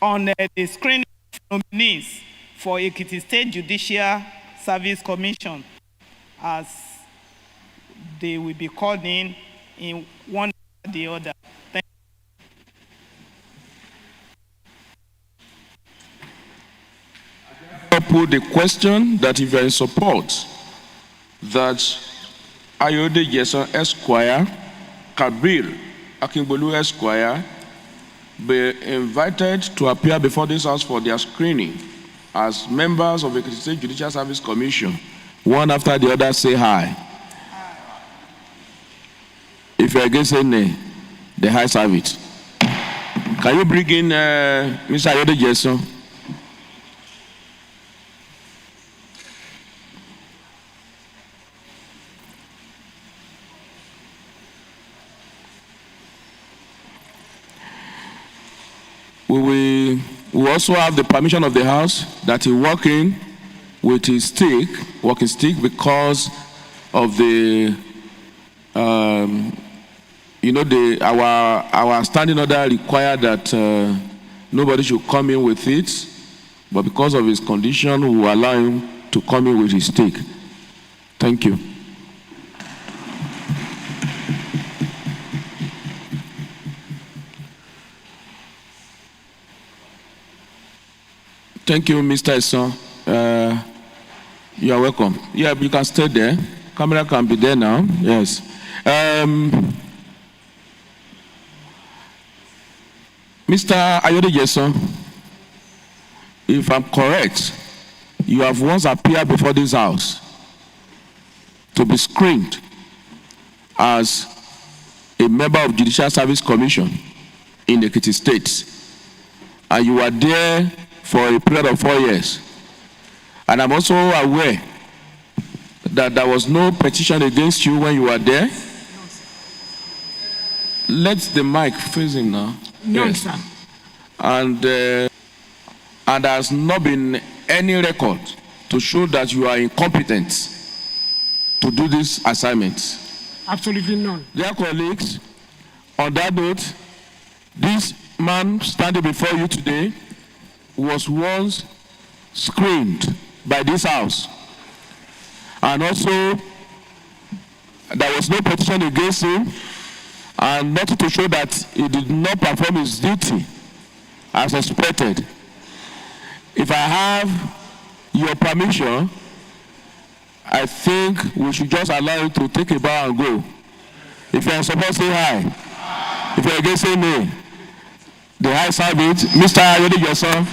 J: on the screening of nominees for Ekiti State Judicial Service Commission, as they will be called in one after the other. Thank
B: I put the question that if you are in support that Ayodeji Eso Esquire, Kabir Akingbolu Esquire be invited to appear before this House for their screening as members of the Ekiti State Judicial Service Commission, one after the other, say hi. If you are against saying nay, the ayes have it. Can you bring in Mr. Ayodeji Eso? We also have the permission of the House that he walk in with his walking stick, because of the You know, our standing order required that nobody should come in with it, but because of his condition, we will allow him to come in with his stake. Thank you. Thank you, Mr. Eson. You are welcome. Yeah, you can stay there. Camera can be there now. Yes. Mr. Ayode Jason, if I'm correct, you have once appeared before this house to be screened as a member of Judicial Service Commission in Ekiti State. And you were there for a period of 4 years. And I'm also aware that there was no petition against you when you were there. Let the mic face him now.
K: No, yes. Sir.
B: And there has not been any record to show that you are incompetent to do this assignment.
K: Absolutely none.
B: Dear colleagues, on that note, this man standing before you today was once screened by this house. And also, there was no petition against him, and nothing to show that he did not perform his duty as expected. If I have your permission, I think we should just allow you to take a bow and go. If you are supposed to say hi. If you are against, say no. The high serve it. Mr. Ayode Jason,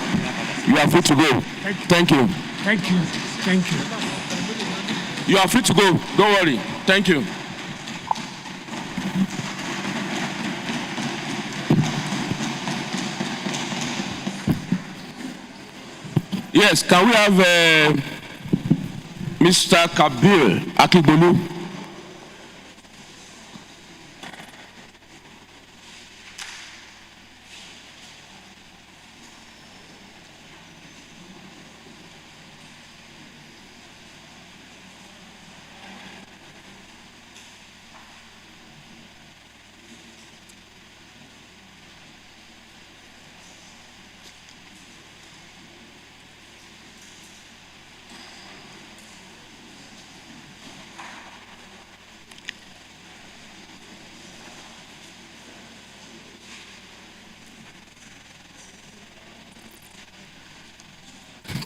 B: you are free to go. Thank you.
K: Thank you. Thank you.
B: You are free to go. Don't worry. Thank you. Yes, can we have Mr. Kabir Akibolu?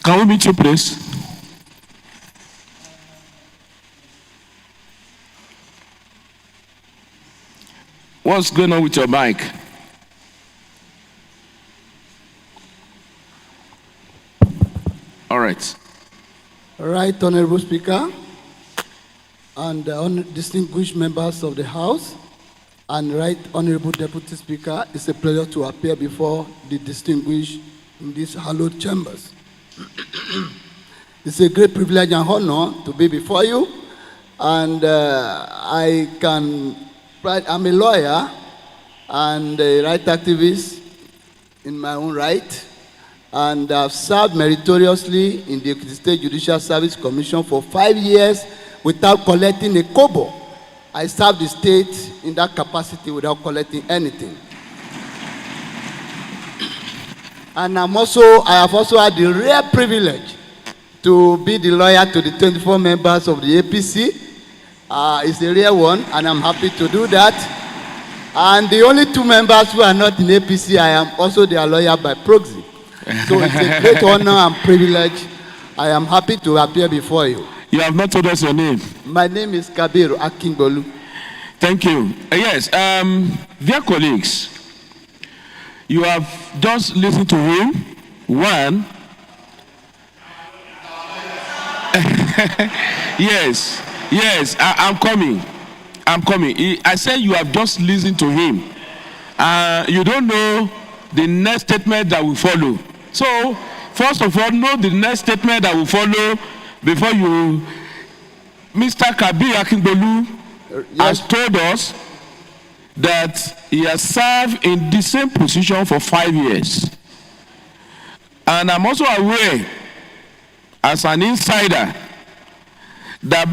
B: Can we meet you, please? What's going on with your mic? All right.
L: Right, Honorable Speaker, and distinguished members of the House, and Right Honorable Deputy Speaker, it's a pleasure to appear before the distinguished in these hallowed chambers. It's a great privilege and honor to be before you, and I'm a lawyer and a right activist in my own right, and I've served meritoriously in the State Judicial Service Commission for 5 years without collecting a kobo. I served the state in that capacity without collecting anything. And I have also had the rare privilege to be the lawyer to the 24 members of the APC. It's a rare one, and I'm happy to do that. And the only 2 members who are not in APC, I am also their lawyer by proxy. So it's a great honor and privilege. I am happy to appear before you.
B: You have not told us your name.
L: My name is Kabir Akingolu.
B: Thank you. Yes, dear colleagues, you have just listened to him. One, yes, I'm coming. I said you have just listened to him. You don't know the next statement that will follow. So, first of all, know the next statement that will follow before you. Mr. Kabir Akingbolu has told us that he has served in the same position for 5 years. And I'm also aware, as an insider, that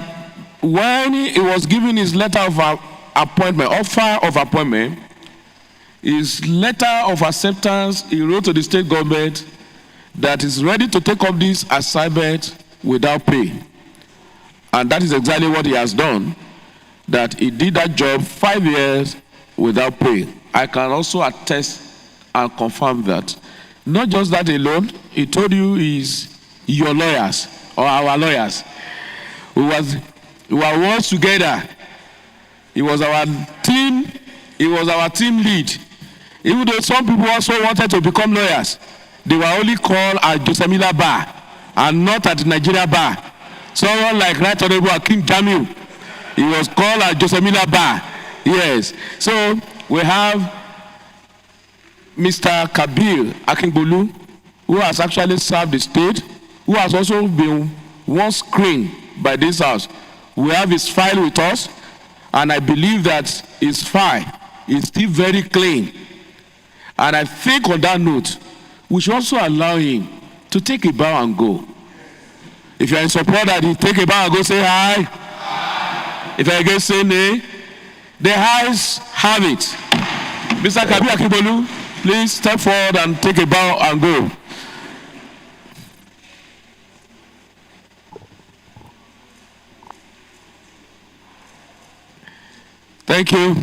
B: when he was given his letter of appointment, offer of appointment, is letter of acceptance he wrote to the state government that is ready to take up this assignment without pay. And that is exactly what he has done, that he did that job 5 years without pay. I can also attest and confirm that. Not just that alone, he told you he's your lawyers or our lawyers. We were once together. He was our team lead. Even though some people also wanted to become lawyers, they were only called at Josemila Bar and not at the Nigeria Bar. Someone like Right Honorable Akim Jamiu, he was called at Josemila Bar. Yes. So we have Mr. Kabir Akingbolu, who has actually served the state, who has also been once screened by this house. We have his file with us, and I believe that his file is still very clean. And I think on that note, we should also allow him to take a bow and go. If you are in support that he take a bow and go, say hi. Hi. If you are against, say nay. The ayes have it. Mr. Kabir Akingbolu, please step forward and take a bow and go. Thank you.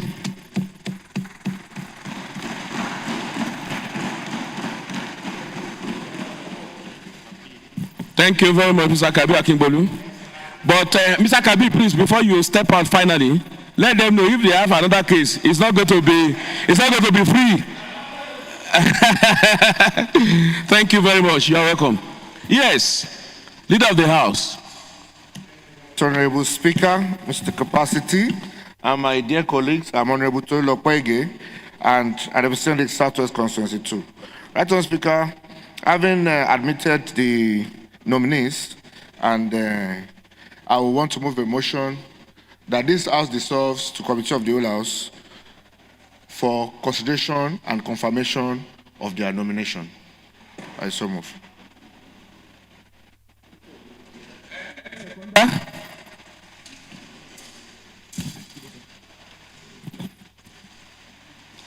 B: Thank you very much, Mr. Kabir Akingbolu. But Mr. Kabir, please, before you step out finally, let them know if they have another case, it's not going to be free. Thank you very much. You are welcome. Yes, Leader of the House.
C: Honorable Speaker, Mr. Capacity, and my dear colleagues, I'm Honorable Tolu Lopoege, and I represent the Southwest Constituency 2. Right, Honorable Speaker, having admitted the nominees, and I will want to move a motion that this House dissolves to Committee of the Whole House for consideration and confirmation of their nomination. I so move.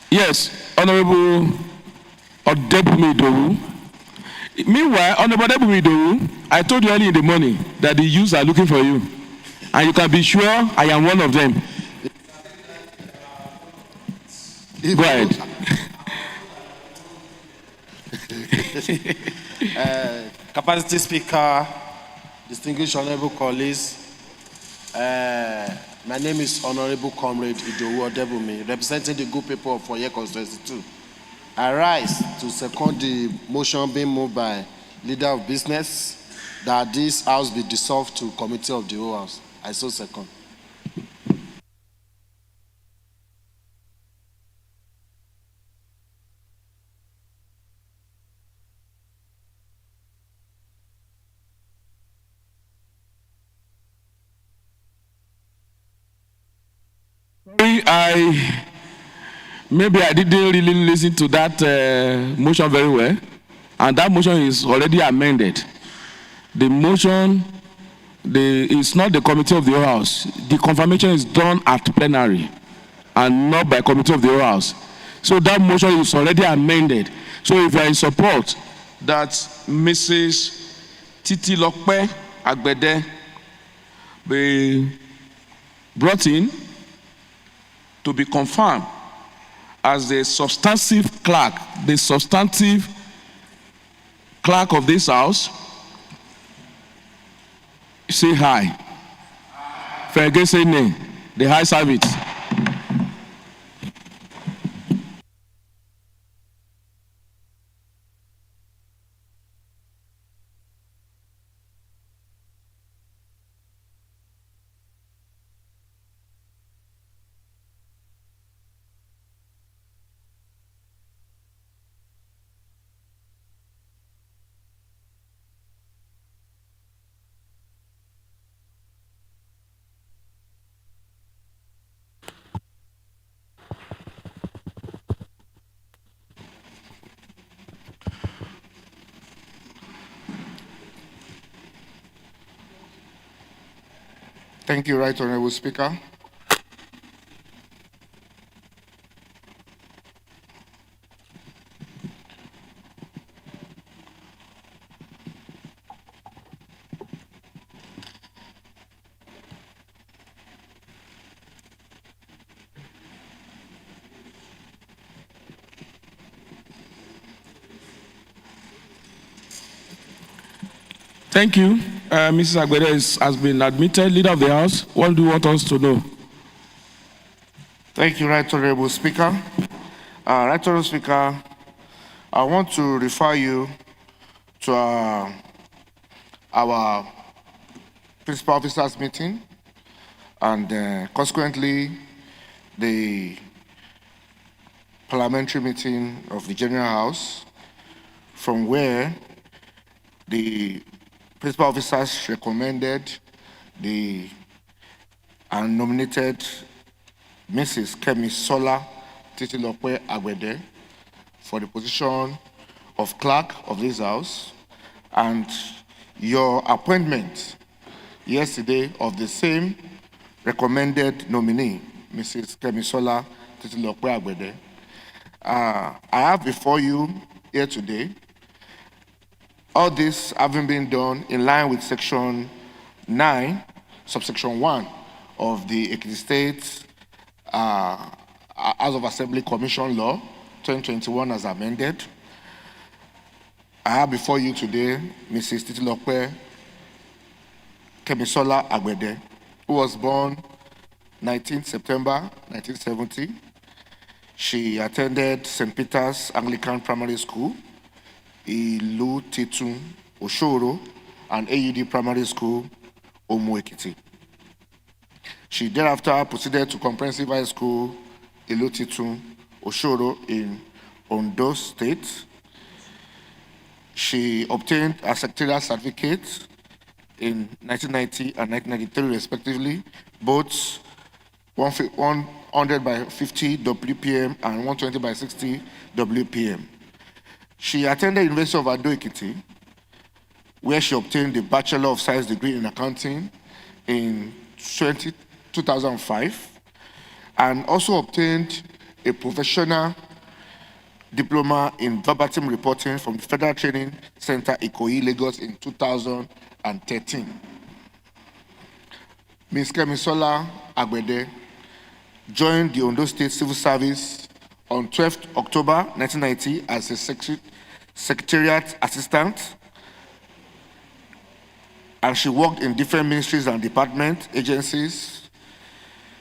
B: Yes, Honorable Odebumi Idowu. Meanwhile, Honorable Odebumi Idowu, I told you early in the morning that the youths are looking for you. And you can be sure I am one of them. Go ahead.
M: Capacity Speaker, distinguished honorable colleagues, my name is Honorable Comrade Idowu Odebumi, representing the good people of Oye Constituency 2. I rise to second the motion being moved by Leader of Business that this House be dissolved to Committee of the Whole House. I so second.
B: Maybe I didn't really listen to that motion very well, and that motion is already amended. The motion is not the Committee of the Whole House. The confirmation is done at plenary and not by Committee of the Whole House. So that motion is already amended. So if you are in support that Mrs. Titi Lokpe Agbede be brought in to be confirmed as the substantive clerk of this House, say hi. If you again say nay, the ayes have it.
C: Thank you, Right Honorable Speaker.
B: Thank you. Mrs. Agbede has been admitted, Leader of the House. What do you want us to know?
C: Thank you, Right Honorable Speaker. Right Honorable Speaker, I want to refer you to our principal officers meeting and consequently the parliamentary meeting of the General House, from where the principal officers recommended and nominated Mrs. Kemisola Titilope Agbede for the position of clerk of this house, and your appointment yesterday of the same recommended nominee, Mrs. Kemisola Titilope Agbede. I have before you here today all this having been done in line with Section 9, subsection 1 of the Ekiti State House of Assembly Commission Law 2021 as amended. I have before you today Mrs. Titilope Kemisola Agbede, who was born 19 September 1970. She attended St. Peter's Anglican Primary School, Ilu Titun, Oshoro, and AUD Primary School, Omu Ekiti. She thereafter proceeded to Comprehensive High School, Ilu Titun, Oshoro in Ondo State. She obtained a secretarial certificate in 1990 and 1993 respectively, both 100 by 50 WPM and 120 by 60 WPM. She attended University of Ado Ekiti, where she obtained the Bachelor of Science degree in accounting in 2005, and also obtained a professional diploma in verbatim reporting from the Federal Training Center, Ikoyi, Lagos in 2013. Ms. Kemisola Agbede joined the Ondo State Civil Service on 12th October 1990 as a secretariat assistant, and she worked in different ministries and department agencies.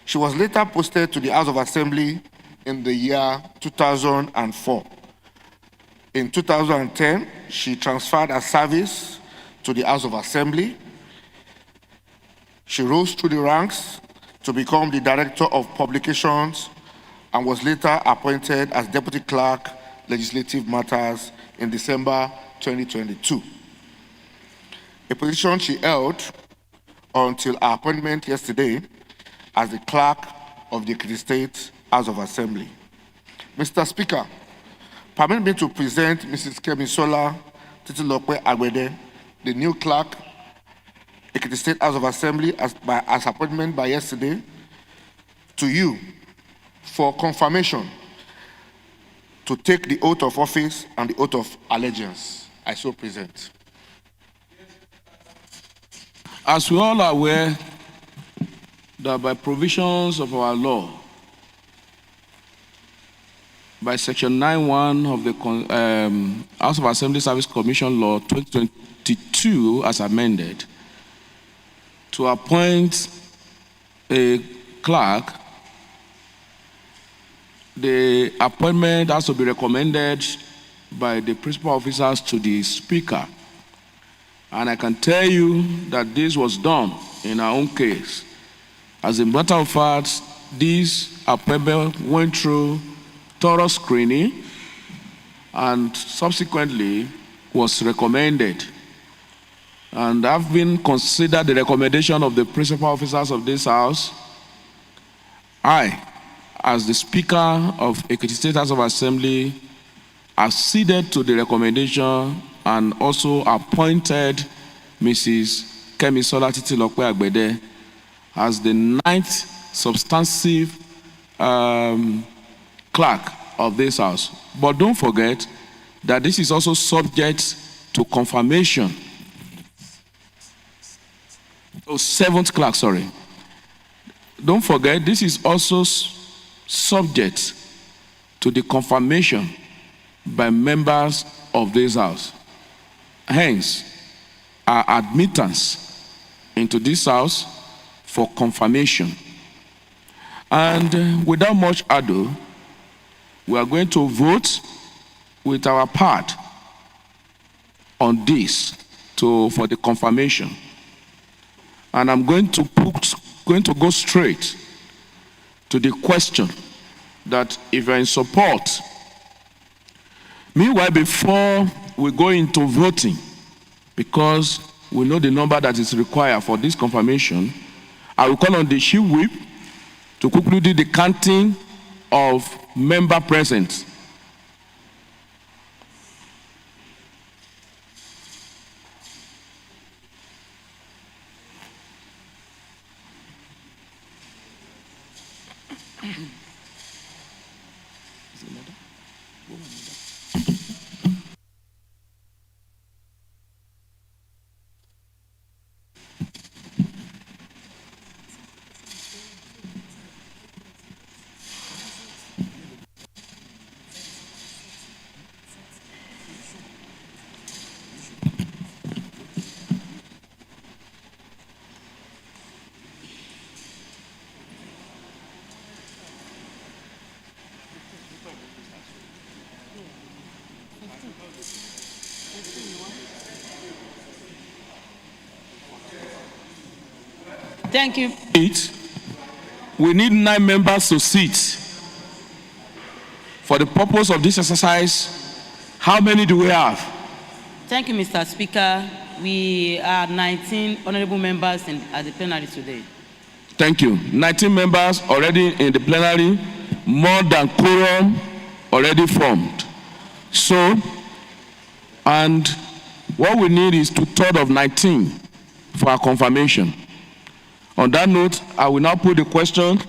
C: She was later posted to the House of Assembly in the year 2004. In 2010, she transferred her service to the House of Assembly. She rose through the ranks to become the Director of Publications and was later appointed as Deputy Clerk, Legislative Matters in December 2022. A position she held until her appointment yesterday as the Clerk of the Ekiti State House of Assembly. Mr. Speaker, permit me to present Mrs. Kemisola Titilope Agbede, the new Clerk, Ekiti State House of Assembly, as appointment by yesterday, to you for confirmation to take the oath of office and the oath of allegiance. I so present.
B: As we all are aware that by provisions of our law, by Section 9.1 of the House of Assembly Service Commission Law 2022 as amended, to appoint a clerk, the appointment has to be recommended by the principal officers to the Speaker. And I can tell you that this was done in our own case. As a matter of fact, this appointment went through thorough screening and subsequently was recommended. And having considered the recommendation of the principal officers of this House, I, as the Speaker of Ekiti State House of Assembly, acceded to the recommendation and also appointed Mrs. Kemisola Titilope Agbede as the 9th substantive clerk of this House. But don't forget that this is also subject to confirmation. Oh, 7th clerk, sorry. Don't forget, this is also subject to the confirmation by members of this House. Hence, our admittance into this house for confirmation. And without much ado, we are going to vote with our part on this for the confirmation. And I'm going to go straight to the question that if you're in support. Meanwhile, before we go into voting, because we know the number that is required for this confirmation, I will call on the chief whip to quickly do the counting of member present.
D: Thank you.
B: We need 9 members to sit. For the purpose of this exercise, how many do we have?
D: Thank you, Mr. Speaker. We are 19 honorable members at the plenary today.
B: Thank you. 19 members already in the plenary, more than quorum already formed. So, and what we need is 2/3 of 19 for our confirmation. On that note, I will now put the question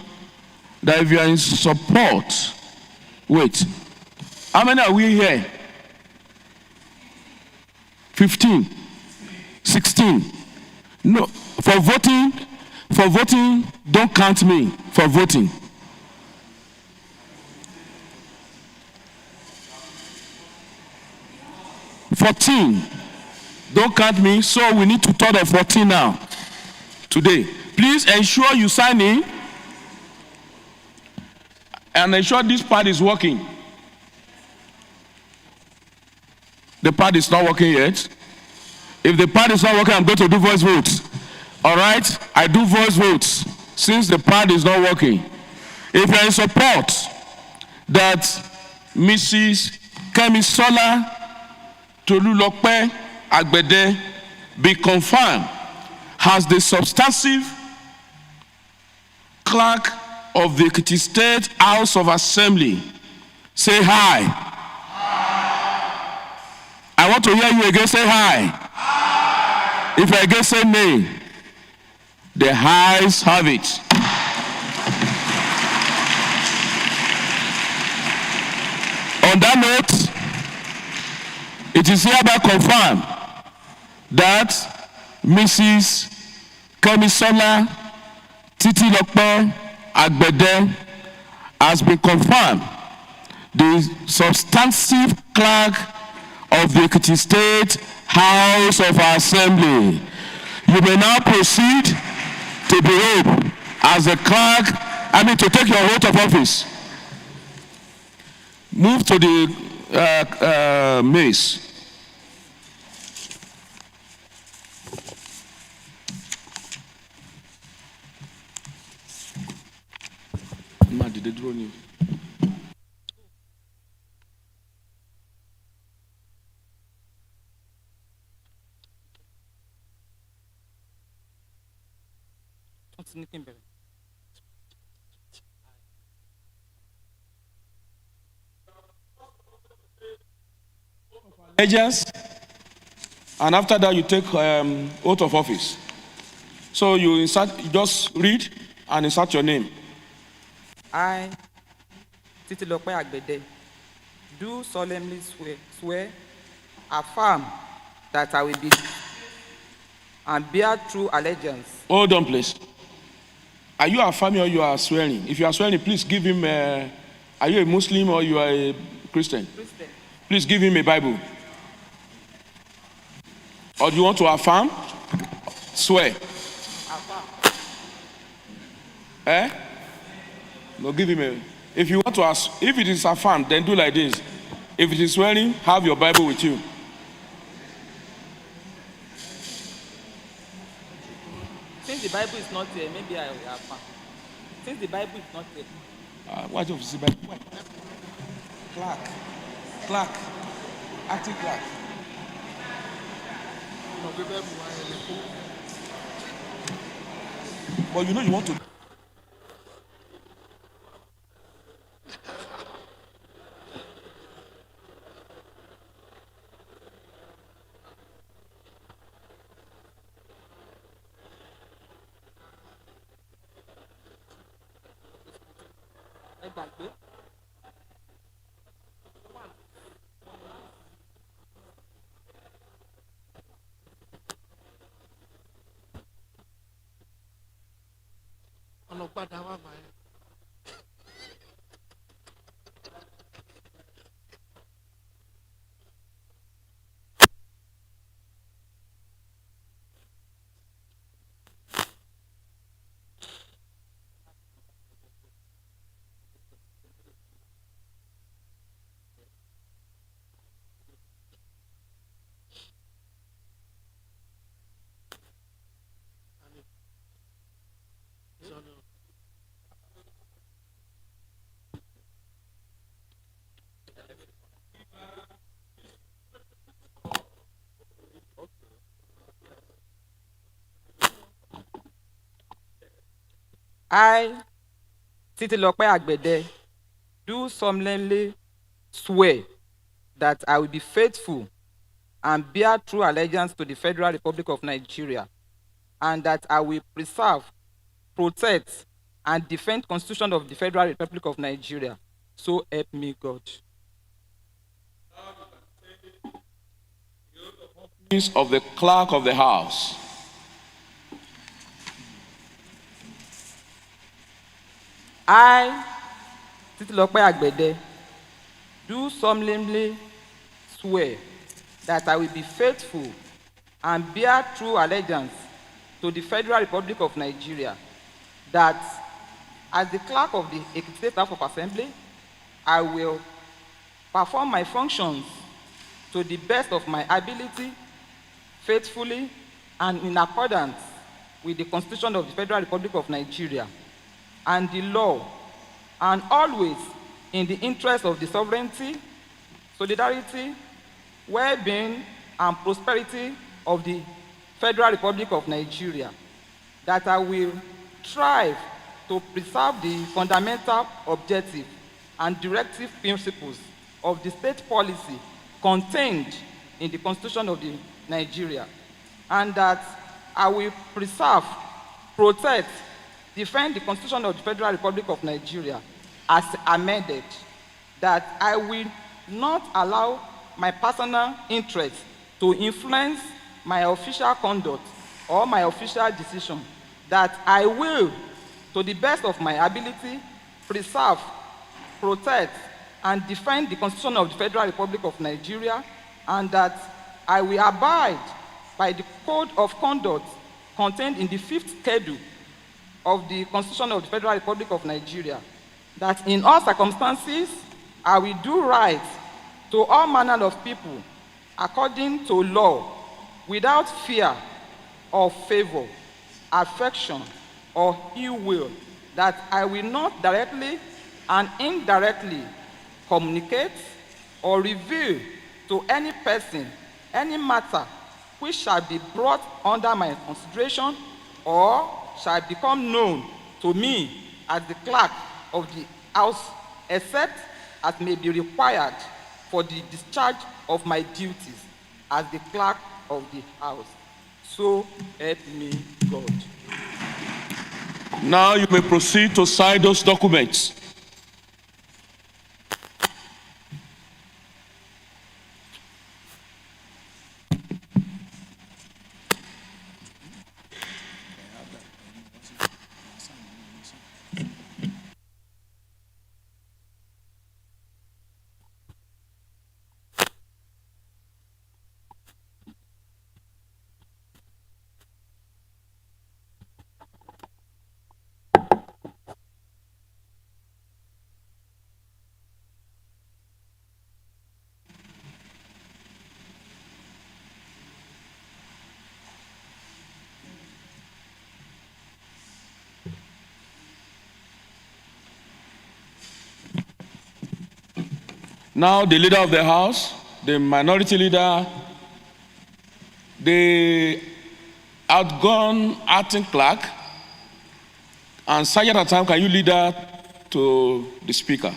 B: that if you are in support, wait, how many are we here? 15, 16. No, for voting, don't count me for voting. $14, don't count me, so we need 2/3 of 14 now, today. Please ensure you sign in and ensure this pad is working. The pad is not working yet. If the pad is not working, I'm going to do voice votes. All right? I do voice votes since the pad is not working. If you're in support that Mrs. Kemisola Tolulope Agbede be confirmed as the substantive clerk of the Ekiti State House of Assembly, say hi. I want to hear you again, say hi. If you again say nay, the ayes have it. On that note, it is hereby confirmed that Mrs. Kemisola Titilope Agbede has been confirmed the substantive clerk of the Ekiti State House of Assembly. You may now proceed to be oath as the clerk, to take your oath of office. Move to the mace. Agents, and after that you take oath of office. So you just read and insert your name.
N: I, Titilope Agbede, do solemnly swear, affirm that I will be and bear true allegiance.
B: Hold on, please. Are you affirming or you are swearing? If you are swearing, please give him. Are you a Muslim or you are a Christian?
N: Christian.
B: Please give him a Bible. Or do you want to affirm? Swear. Eh? No, give him a. If you want to ask, if it is affirmed, then do like this. If it is swearing, have your Bible with you.
N: Since the Bible is not here, maybe I will affirm. Since the Bible is not here.
B: Watch your Bible.
O: Clerk, acting clerk.
B: But you know you want to.
N: Ẹ gbàgbé. I, Titilope Agbede, do solemnly swear that I will be faithful and bear true allegiance to the Federal Republic of Nigeria, and that I will preserve, protect, and defend the Constitution of the Federal Republic of Nigeria. So help me God.
B: Of the clerk of the house.
N: I, Titilope Agbede, do solemnly swear that I will be faithful and bear true allegiance to the Federal Republic of Nigeria, that as the clerk of the Ekiti State House of Assembly, I will perform my functions to the best of my ability, faithfully and in accordance with the Constitution of the Federal Republic of Nigeria and the law, and always in the interest of the sovereignty, solidarity, well-being, and prosperity of the Federal Republic of Nigeria, that I will strive to preserve the fundamental objective and directive principles of the state policy contained in the Constitution of the Nigeria, and that I will preserve, protect, defend the Constitution of the Federal Republic of Nigeria as amended, that I will not allow my personal interests to influence my official conduct or my official decision, that I will, to the best of my ability, preserve, protect, and defend the Constitution of the Federal Republic of Nigeria, and that I will abide by the Code of Conduct contained in the 5th schedule of the Constitution of the Federal Republic of Nigeria, that in all circumstances, I will do right to all manner of people according to law, without fear or favor, affection, or ill will, that I will not directly and indirectly communicate or reveal to any person any matter which shall be brought under my consideration or shall become known to me as the clerk of the house, except as may be required for the discharge of my duties as the clerk of the house. So help me God.
B: Now you may proceed to sign those documents. Now the leader of the House, the minority leader, the outgone acting clerk, and Sergeant at time, can you lead that to the Speaker?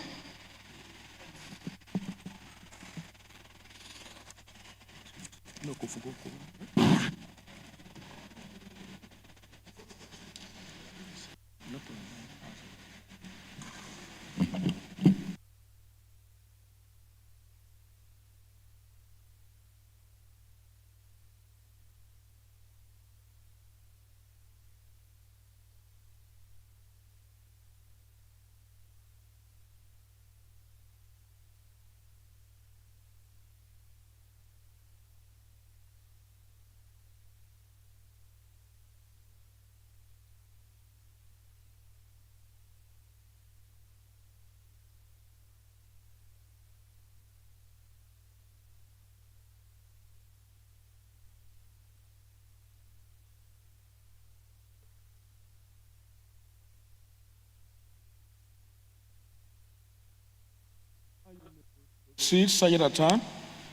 B: See, Sergeant at time,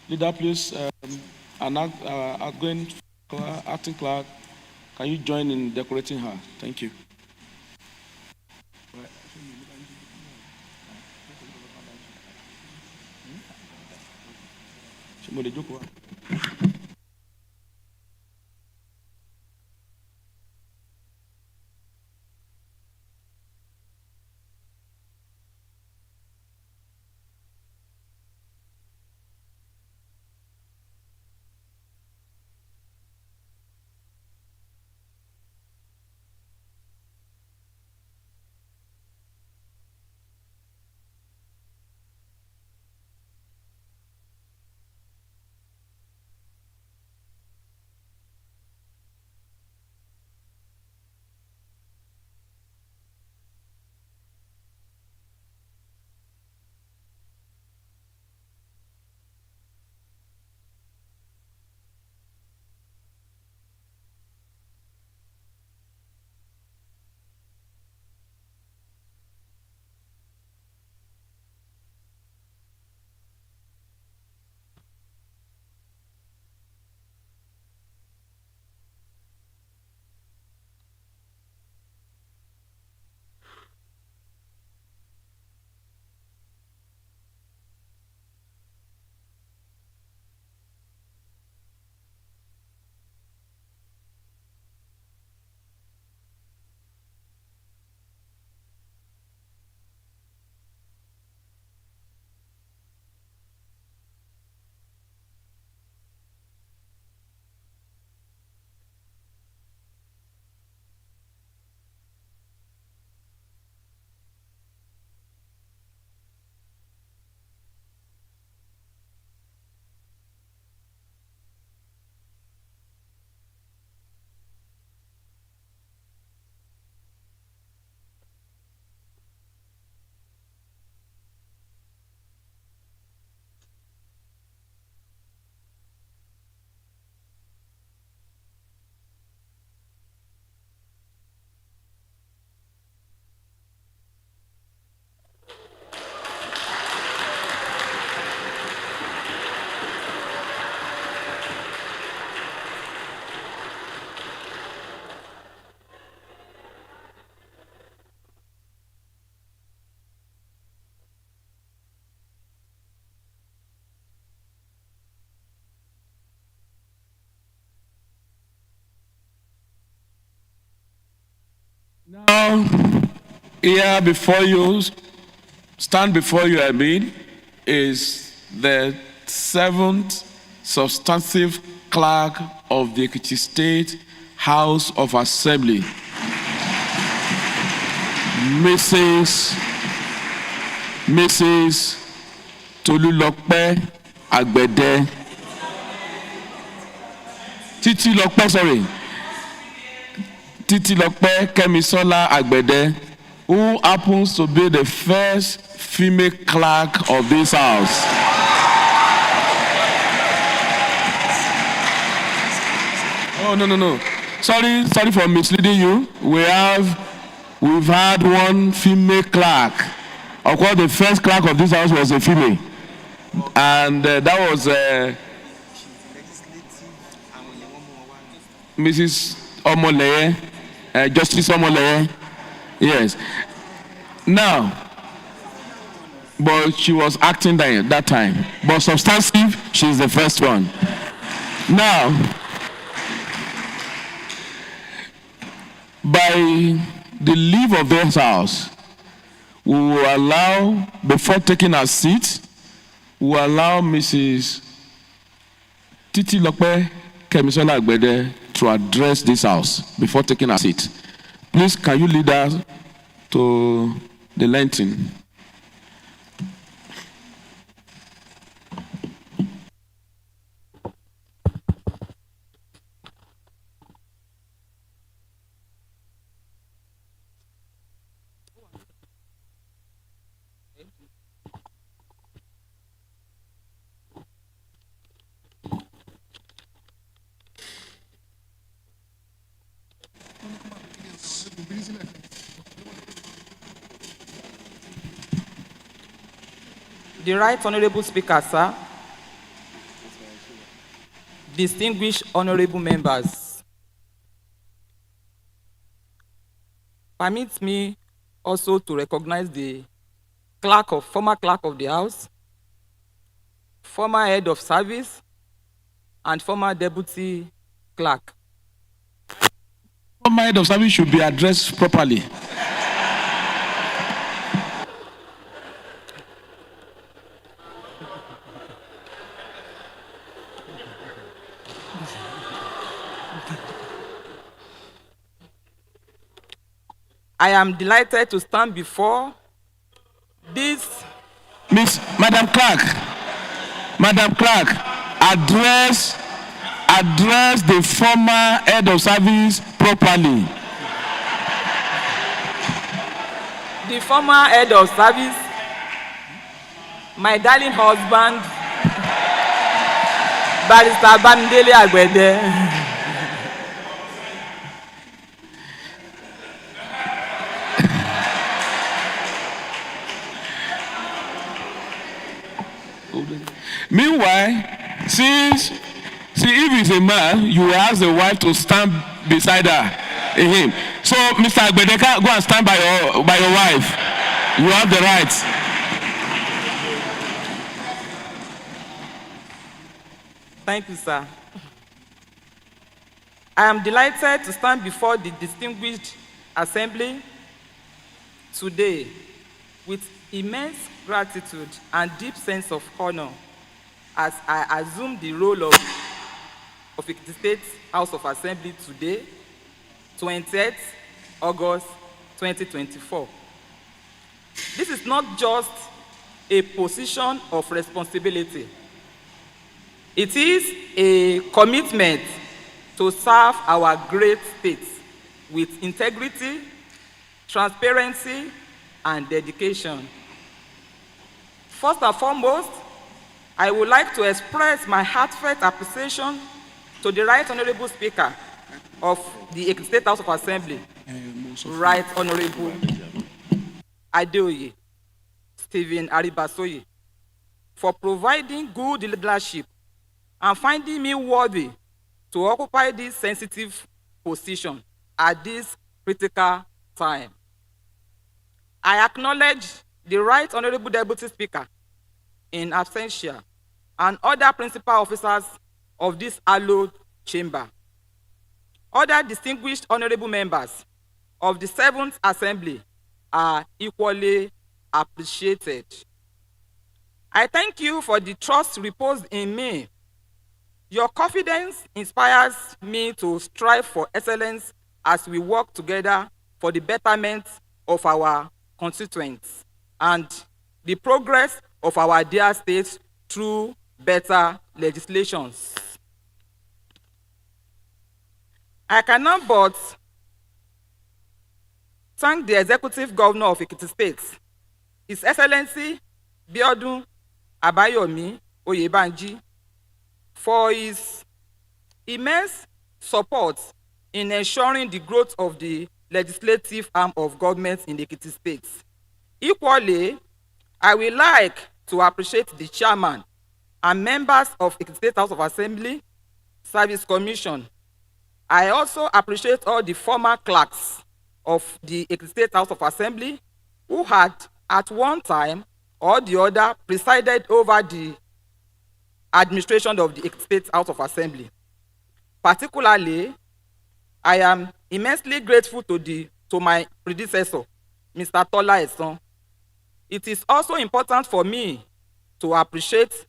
B: leader, please, outgoing acting clerk, can you join in decorating her? Thank you. Now, here before you, stand before you, I mean, is the seventh substantive clerk of the Ekiti State House of Assembly, Mrs. Tolulope Agbede. Titilope Kemisola Agbede, who happens to be the first female clerk of this house. Oh, no. Sorry for misleading you. We've had one female clerk. Of course, the first clerk of this house was a female. And that was Mrs. Omoleye, Justice Omoleye. Yes. Now, but she was acting that time. But substantive, she's the first one. Now, by the leave of this house, we will allow, before taking our seat, we will allow Mrs. Titi Lope Kemisola Agbede to address this house before taking her seat. Please, can you lead us to the lantern?
N: The Right Honorable Speaker, sir. Distinguished honorable members. Permit me also to recognize the former clerk of the House, former head of service, and former deputy clerk.
B: Former head of service should be addressed properly.
N: I am delighted to stand before this.
B: Madam Clerk, address the former head of service properly.
N: The former head of service, my darling husband, Barrister Bamidele Agbede.
B: Meanwhile, if he's a man, you will ask the wife to stand beside him. So, Mr. Agbedeka, go and stand by your wife. You have the right.
N: Thank you, sir. I am delighted to stand before the distinguished assembly today with immense gratitude and deep sense of honor as I assume the role of Ekiti State House of Assembly today, 20th August 2024. This is not just a position of responsibility. It is a commitment to serve our great state with integrity, transparency, and dedication. First and foremost, I would like to express my heartfelt appreciation to the Right Honorable Speaker of the Ekiti State House of Assembly, Right Honorable Adeoye Stephen Aribasoye, for providing good leadership and finding me worthy to occupy this sensitive position at this critical time. I acknowledge the Right Honorable Deputy Speaker in absentia and other principal officers of this hallowed chamber. Other distinguished honorable members of the 7th Assembly are equally appreciated. I thank you for the trust reposed in me. Your confidence inspires me to strive for excellence as we work together for the betterment of our constituents and the progress of our dear state through better legislations. I cannot but thank the Executive Governor of Ekiti State, His Excellency Biodun Abayomi Oyebanji, for his immense support in ensuring the growth of the legislative arm of government in the Ekiti State. Equally, I would like to appreciate the chairman and members of the State House of Assembly Service Commission. I also appreciate all the former clerks of the State House of Assembly who had at one time or the other presided over the administration of the State House of Assembly. Particularly, I am immensely grateful to my predecessor, Mr. Tola Esan. It is also important for me to appreciate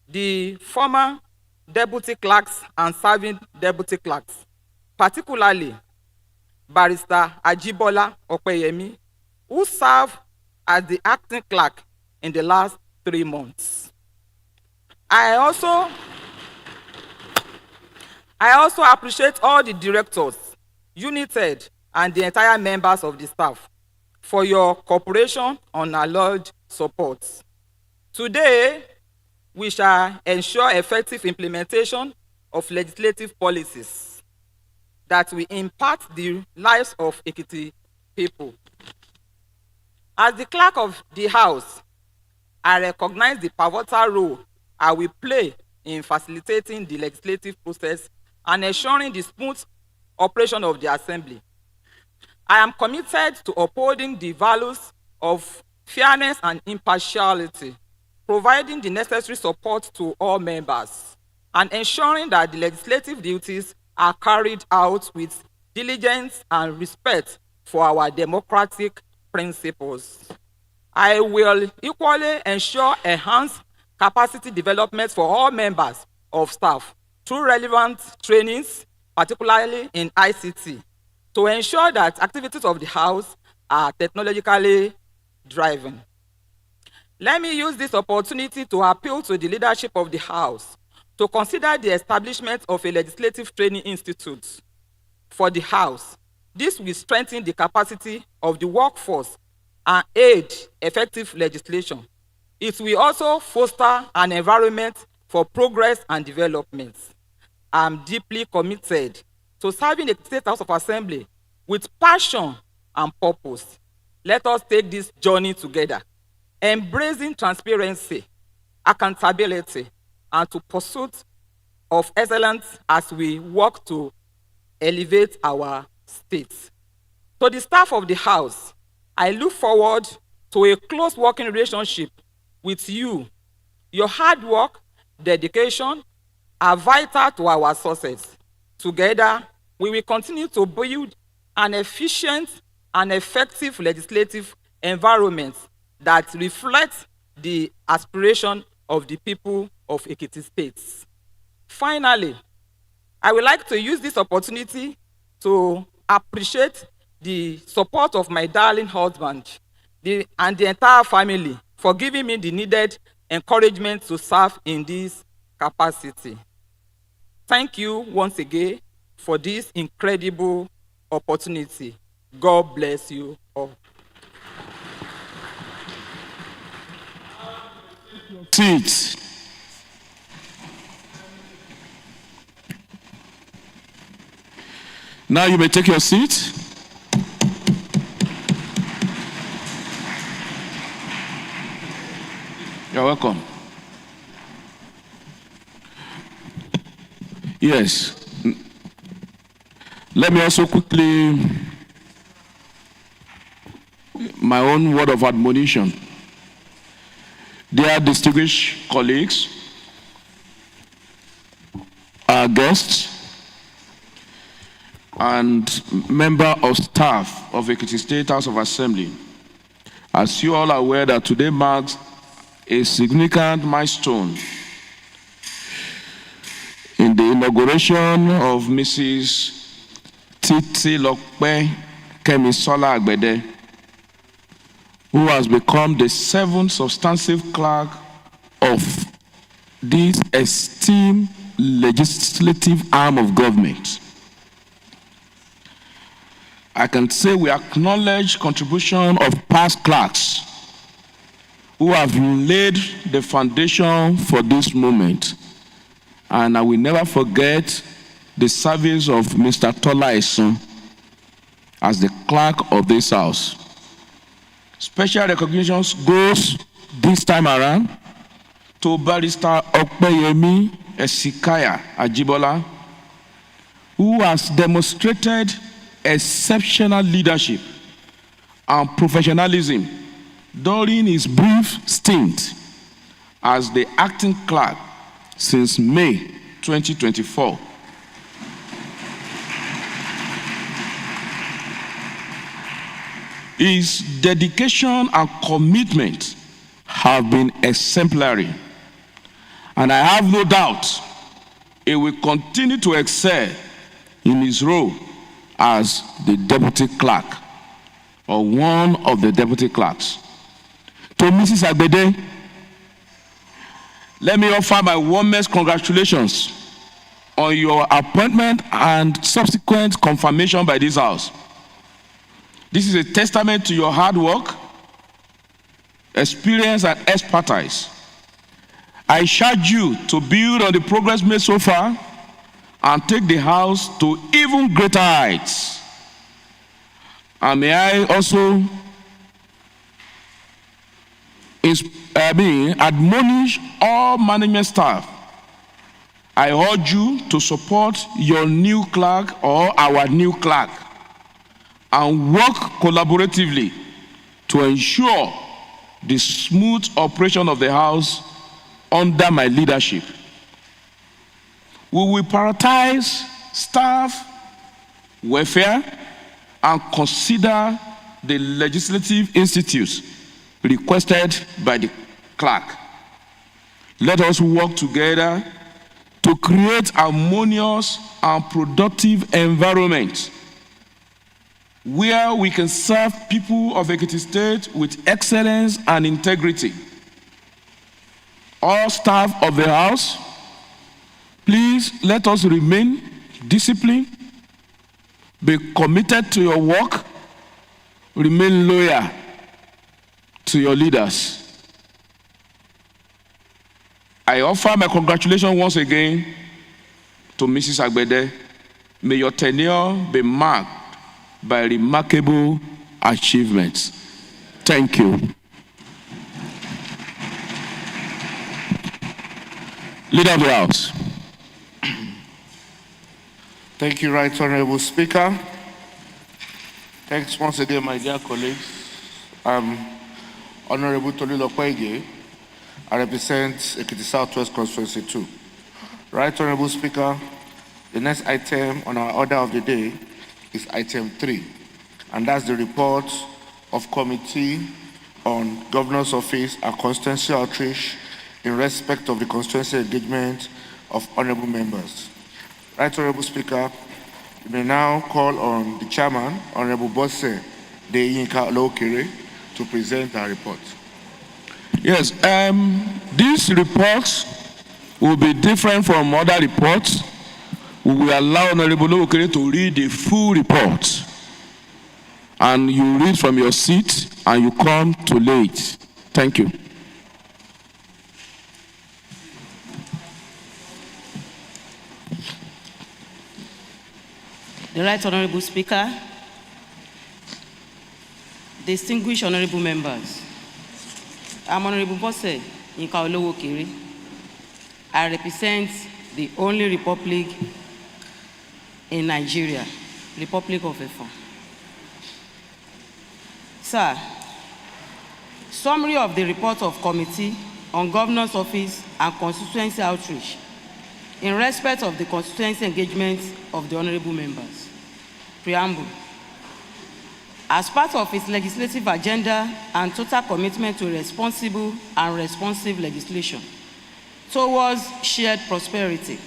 N: the former deputy clerks and serving deputy clerks, particularly Barrister Ajibola Opeyemi, who served as the acting clerk in the last 3 months. I also appreciate all the directors, united, and the entire members of the staff for your cooperation and allied support. Today, we shall ensure effective implementation of legislative policies that will impact the lives of Ekiti people. As the clerk of the House, I recognize the pivotal role I will play in facilitating the legislative process and ensuring the smooth operation of the Assembly. I am committed to upholding the values of fairness and impartiality, providing the necessary support to all members, and ensuring that the legislative duties are carried out with diligence and respect for our democratic principles. I will equally ensure enhanced capacity development for all members of staff through relevant trainings, particularly in ICT, to ensure that activities of the House are technologically driven. Let me use this opportunity to appeal to the leadership of the House to consider the establishment of a legislative training institute for the House. This will strengthen the capacity of the workforce and aid effective legislation. It will also foster an environment for progress and development. I'm deeply committed to serving the State House of Assembly with passion and purpose. Let us take this journey together, embracing transparency, accountability, and to pursuit of excellence as we work to elevate our state. To the staff of the House, I look forward to a close working relationship with you. Your hard work, dedication are vital to our success. Together, we will continue to build an efficient and effective legislative environment that reflects the aspiration of the people of Ekiti State. Finally, I would like to use this opportunity to appreciate the support of my darling husband and the entire family for giving me the needed encouragement to serve in this capacity. Thank you once again for this incredible opportunity. God bless you all.
B: Seats. Now you may take your seat. You're welcome. Yes. Let me also quickly, my own word of admonition. Dear distinguished colleagues, our guests, and member of staff of Ekiti State House of Assembly, as you all are aware that today marks a significant milestone in the inauguration of Mrs. Titi Lokpe Kemisola Agbede, who has become the 7th substantive clerk of this esteemed legislative arm of government. I can say we acknowledge contribution of past clerks who have laid the foundation for this moment. And I will never forget the service of Mr. Tola Esan as the clerk of this house. Special recognition goes this time around to Barrister Opeyemi Esikaya Ajibola, who has demonstrated exceptional leadership and professionalism during his brief stint as the acting clerk since May 2024. His dedication and commitment have been exemplary, and I have no doubt he will continue to excel in his role as the deputy clerk or one of the deputy clerks. To Mrs. Agbede, let me offer my warmest congratulations on your appointment and subsequent confirmation by this House. This is a testament to your hard work, experience, and expertise. I charge you to build on the progress made so far and take the House to even greater heights. And may I also admonish all management staff. I urge you to support your new clerk or our new clerk and work collaboratively to ensure the smooth operation of the House under my leadership. We will prioritize staff welfare and consider the legislative institutes requested by the clerk. Let us work together to create harmonious and productive environment where we can serve people of Ekiti State with excellence and integrity. All staff of the House, please let us remain disciplined, be committed to your work, remain loyal to your leaders. I offer my congratulations once again to Mrs. Agbede. May your tenure be marked by remarkable achievements. Thank you. Leader of the House.
C: Thank you, Right Honorable Speaker. Thanks once again, my dear colleagues. Honorable Tolilokwege. I represent Ekiti Southwest Constituency 2. Right Honorable Speaker, the next item on our order of the day is item 3, and that's the report of Committee on Governor's Office and Constituency Outreach in respect of the constituency engagement of honorable members. Right Honorable Speaker, you may now call on the Chairman, Honorable Bosse Deyinka Olokere, to present our report.
B: Yes, these reports will be different from other reports. We will allow Honorable Olokere to read the full report. And you read from your seat and you come to lay it. Thank you.
P: The Right Honorable Speaker, distinguished honorable members, I'm Honorable Bosse Deyinka Olokere. I represent the only republic in Nigeria, Republic of Efon. Sir, summary of the report of Committee on Governor's Office and Constituency Outreach in respect of the constituency engagement of the honorable members. Preamble. As part of its legislative agenda and total commitment to responsible and responsive legislation towards shared prosperity,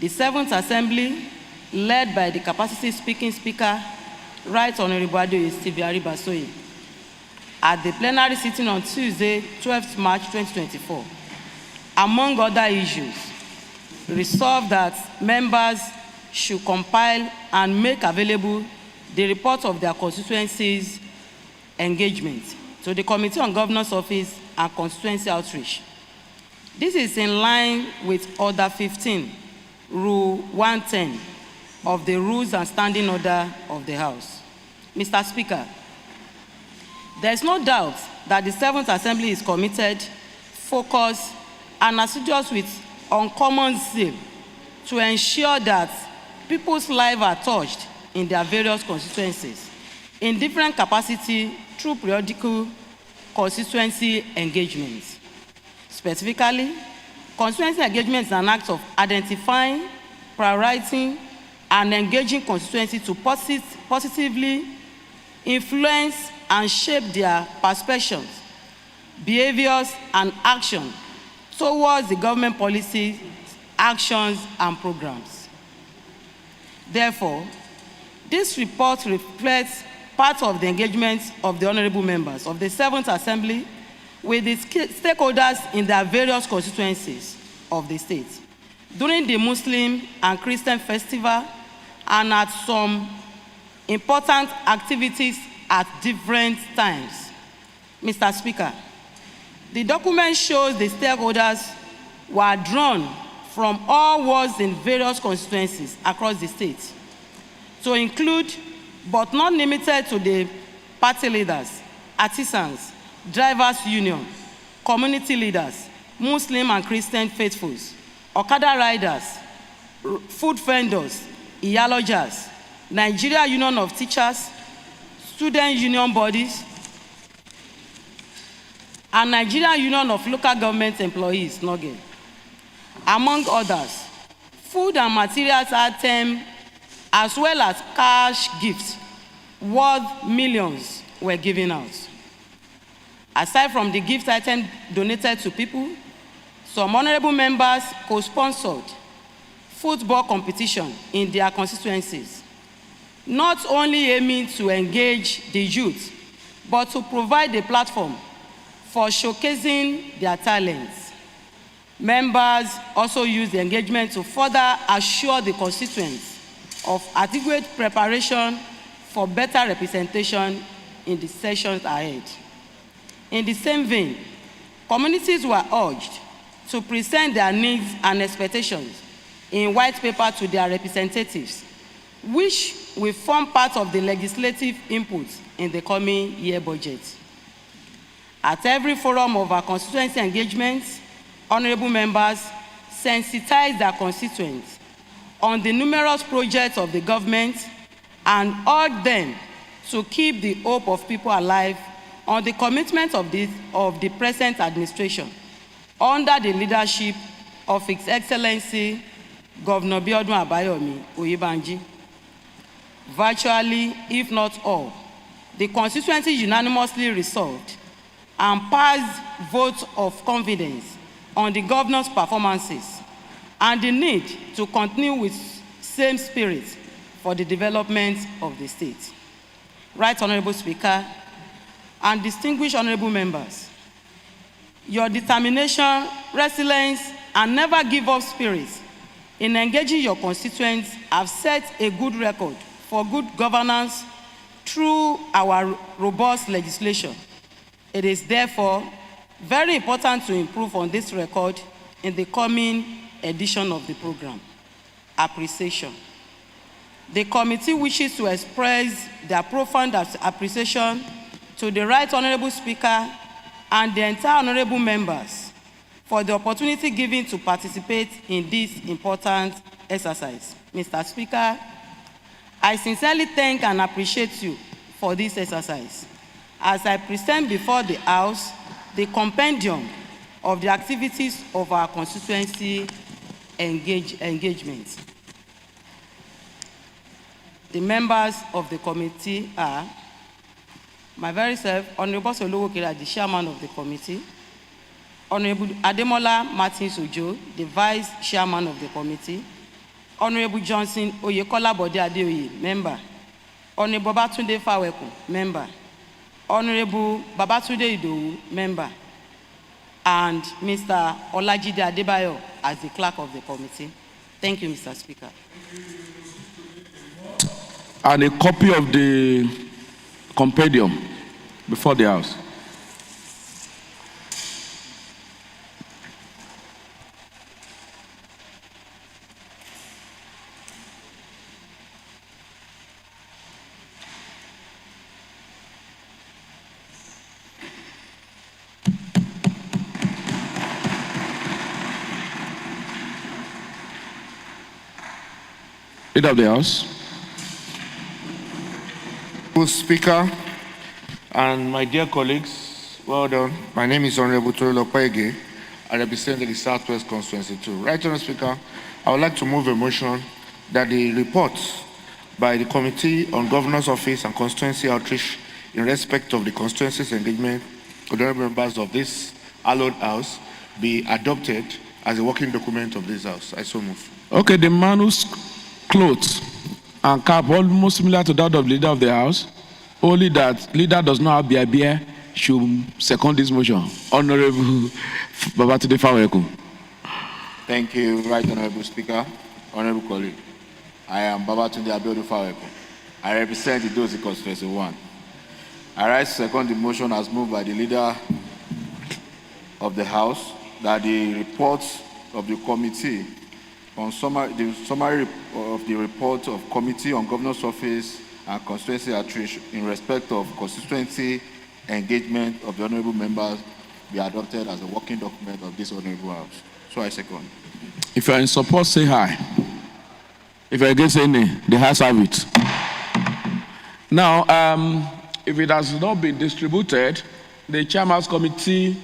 P: the 7th Assembly, led by the capacity-speaking Speaker, Right Honorable Adeoye Stephen Aribasoye, at the plenary sitting on Tuesday, 12th March 2024, among other issues, resolved that members should compile and make available the report of their constituency's engagement to the Committee on Governor's Office and Constituency Outreach. This is in line with Order 15, Rule 110 of the Rules and Standing Order of the House. Mr. Speaker, there is no doubt that the Seventh Assembly is committed, focused, and assiduous with uncommon zeal to ensure that people's lives are touched in their various constituencies in different capacity through periodical constituency engagements. Specifically, constituency engagement is an act of identifying, prioritizing, and engaging constituency to positively influence and shape their perceptions, behaviors, and action towards the government policies, actions, and programs. Therefore, this report reflects part of the engagement of the honorable members of the Seventh Assembly with the stakeholders in their various constituencies of the state during the Muslim and Christian festival and at some important activities at different times. Mr. Speaker, the document shows the stakeholders were drawn from all wards in various constituencies across the state to include, but not limited to, the party leaders, artisans, drivers' union, community leaders, Muslim and Christian faithfuls, Okada riders, food vendors, iyalojas, Nigeria Union of Teachers, student union bodies, and Nigeria Union of Local Government Employees, NOGE. Among others, food and materials items, as well as cash gifts worth millions were given out. Aside from the gift items donated to people, some honorable members co-sponsored football competition in their constituencies, not only aiming to engage the youth, but to provide a platform for showcasing their talents. Members also used the engagement to further assure the constituents of adequate preparation for better representation in the sessions ahead. In the same vein, communities were urged to present their needs and expectations in white paper to their representatives, which will form part of the legislative inputs in the coming year budget. At every forum of our constituency engagements, honorable members sensitize their constituents on the numerous projects of the government and urge them to keep the hope of people alive on the commitment of the present administration under the leadership of His Excellency Governor Biodun Abayomi Oyebanji. Virtually, if not all, the constituency unanimously resolved and passed votes of confidence on the governor's performances and the need to continue with same spirit for the development of the state. Right Honorable Speaker and distinguished honorable members, your determination, resilience, and never give up spirit in engaging your constituents have set a good record for good governance through our robust legislation. It is therefore very important to improve on this record in the coming edition of the program. Appreciation. The committee wishes to express their profound appreciation to the Right Honorable Speaker and the entire honorable members for the opportunity given to participate in this important exercise. Mr. Speaker, I sincerely thank and appreciate you for this exercise as I present before the House the compendium of the activities of our constituency engagement. The members of the committee are my very self, Honorable Solowo Kira, the chairman of the committee, Honorable Ademola Martins Ojo, the vice chairman of the committee, Honorable Johnson Oyekola Bode Adeoye, member, Honorable Babatunde Faweku, member, Honorable Babatunde Idowu, member, and Mr. Olajide Adebayo as the clerk of the committee. Thank you, Mr. Speaker.
B: And a copy of the compendium before the House. Leader of the House.
C: Speaker and my dear colleagues, well done. My name is Honorable Torilo Pege. I represent the Southwest Constituency 2. Right, Honorable Speaker, I would like to move a motion that the report by the Committee on Governor's Office and Constituency Outreach in respect of the constituency's engagement with the members of this hallowed house be adopted as a working document of this house. I so move.
B: Okay, the man whose clothes and cap almost similar to that of the leader of the house, only that leader does not have beer should second this motion. Honorable Babatunde Faweku.
E: Thank you, Right Honorable Speaker. Honorable colleague, I am Babatunde Abiodun Faweku. I represent the Dozi Constituency 1. I rise to second the motion as moved by the leader of the House that the reports of the committee on the summary of the report of Committee on Governor's Office and Constituency Outreach in respect of constituency engagement of the honorable members be adopted as a working document of this honorable House. So I second.
B: If you are in support, say aye. If you are against, say nay. The House have it. Now, if it has not been distributed, the Chairman's Committee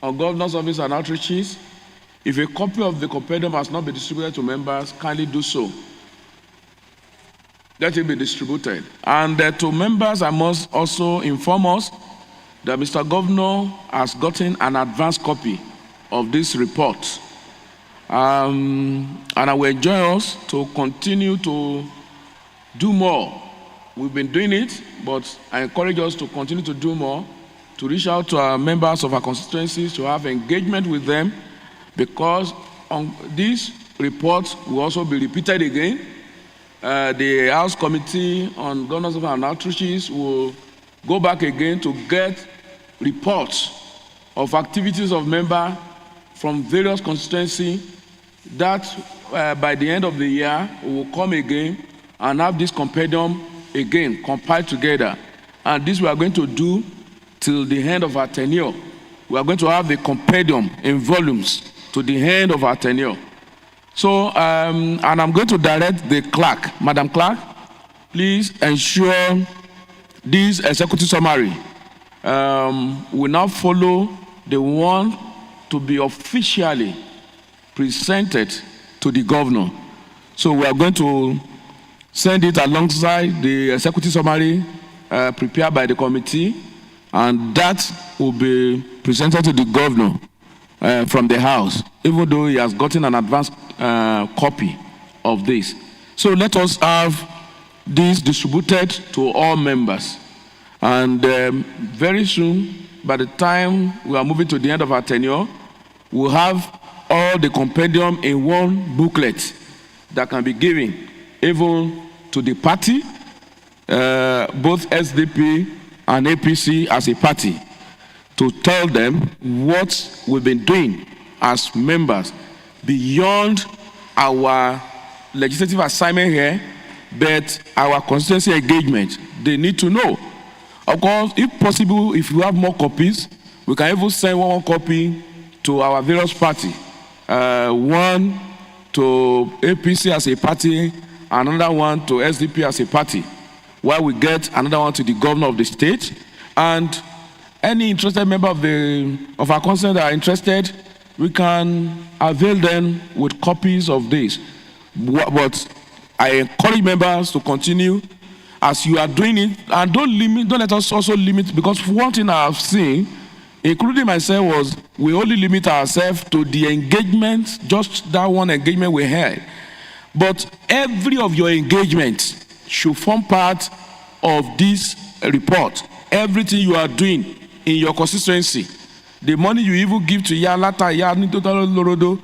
B: on Governor's Office and Outreaches, if a copy of the compendium has not been distributed to members, kindly do so. Let it be distributed. And to members, I must also inform us that Mr. Governor has gotten an advance copy of this report. And I will enjoin us to continue to do more. We've been doing it, but I encourage us to continue to do more, to reach out to our members of our constituencies, to have engagement with them, because on this report will also be repeated again. The House Committee on Governors and Outreaches will go back again to get reports of activities of members from various constituencies that by the end of the year we will come again and have this compendium again compiled together. And this we are going to do till the end of our tenure. We are going to have the compendium in volumes to the end of our tenure. So, and I'm going to direct the clerk. Madam Clerk, please ensure this executive summary will now follow the one to be officially presented to the governor. So we are going to send it alongside the executive summary prepared by the committee, and that will be presented to the governor from the House, even though he has gotten an advance copy of this. So let us have this distributed to all members. And very soon, by the time we are moving to the end of our tenure, we'll have all the compendium in one booklet that can be given even to the party, both SDP and APC as a party, to tell them what we've been doing as members beyond our legislative assignment here, but our constituency engagement. They need to know. Of course, if possible, if you have more copies, we can even send one copy to our various parties. One to APC as a party, another one to SDP as a party, while we get another one to the governor of the state. And any interested member of our constituency that are interested, we can avail them with copies of this. But I encourage members to continue as you are doing it, and don't let us also limit, because one thing I have seen, including myself, was we only limit ourselves to the engagement, just that one engagement we had. But every of your engagements should form part of this report. Everything you are doing in your constituency, the money you even give to Yalata, Lorodo,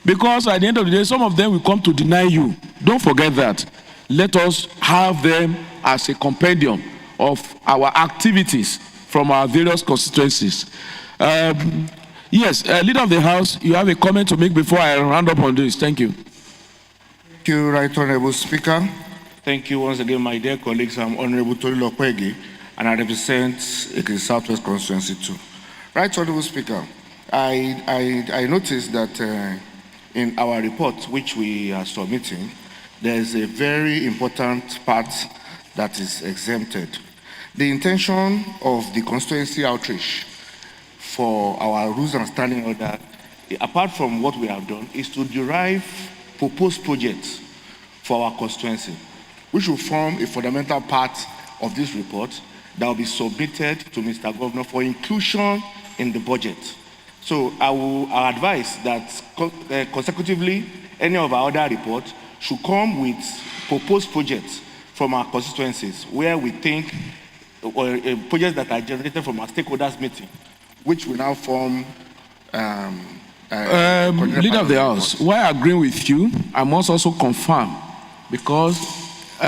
B: because at the end of the day, some of them will come to deny you. Don't forget that. Let us have them as a compendium of our activities from our various constituencies. Yes, Leader of the House, you have a comment to make before I round up on this. Thank you.
C: Thank you, Right Honorable Speaker. Thank you once again, my dear colleagues. I'm Honorable Torilo Kwege, and I represent the Southwest Constituency 2. Right Honorable Speaker, I noticed that in our report, which we are submitting, there is a very important part that is exempted. The intention of the constituency outreach for our rules and standing order, apart from what we have done, is to derive proposed projects for our constituency, which will form a fundamental part of this report that will be submitted to Mr. Governor for inclusion in the budget. So I will advise that consecutively, any of our other reports should come with proposed projects from our constituencies where we think, or projects that are generated from our stakeholders meeting, which will now form
B: Leader of the House, while agreeing with you, I must also confirm, because they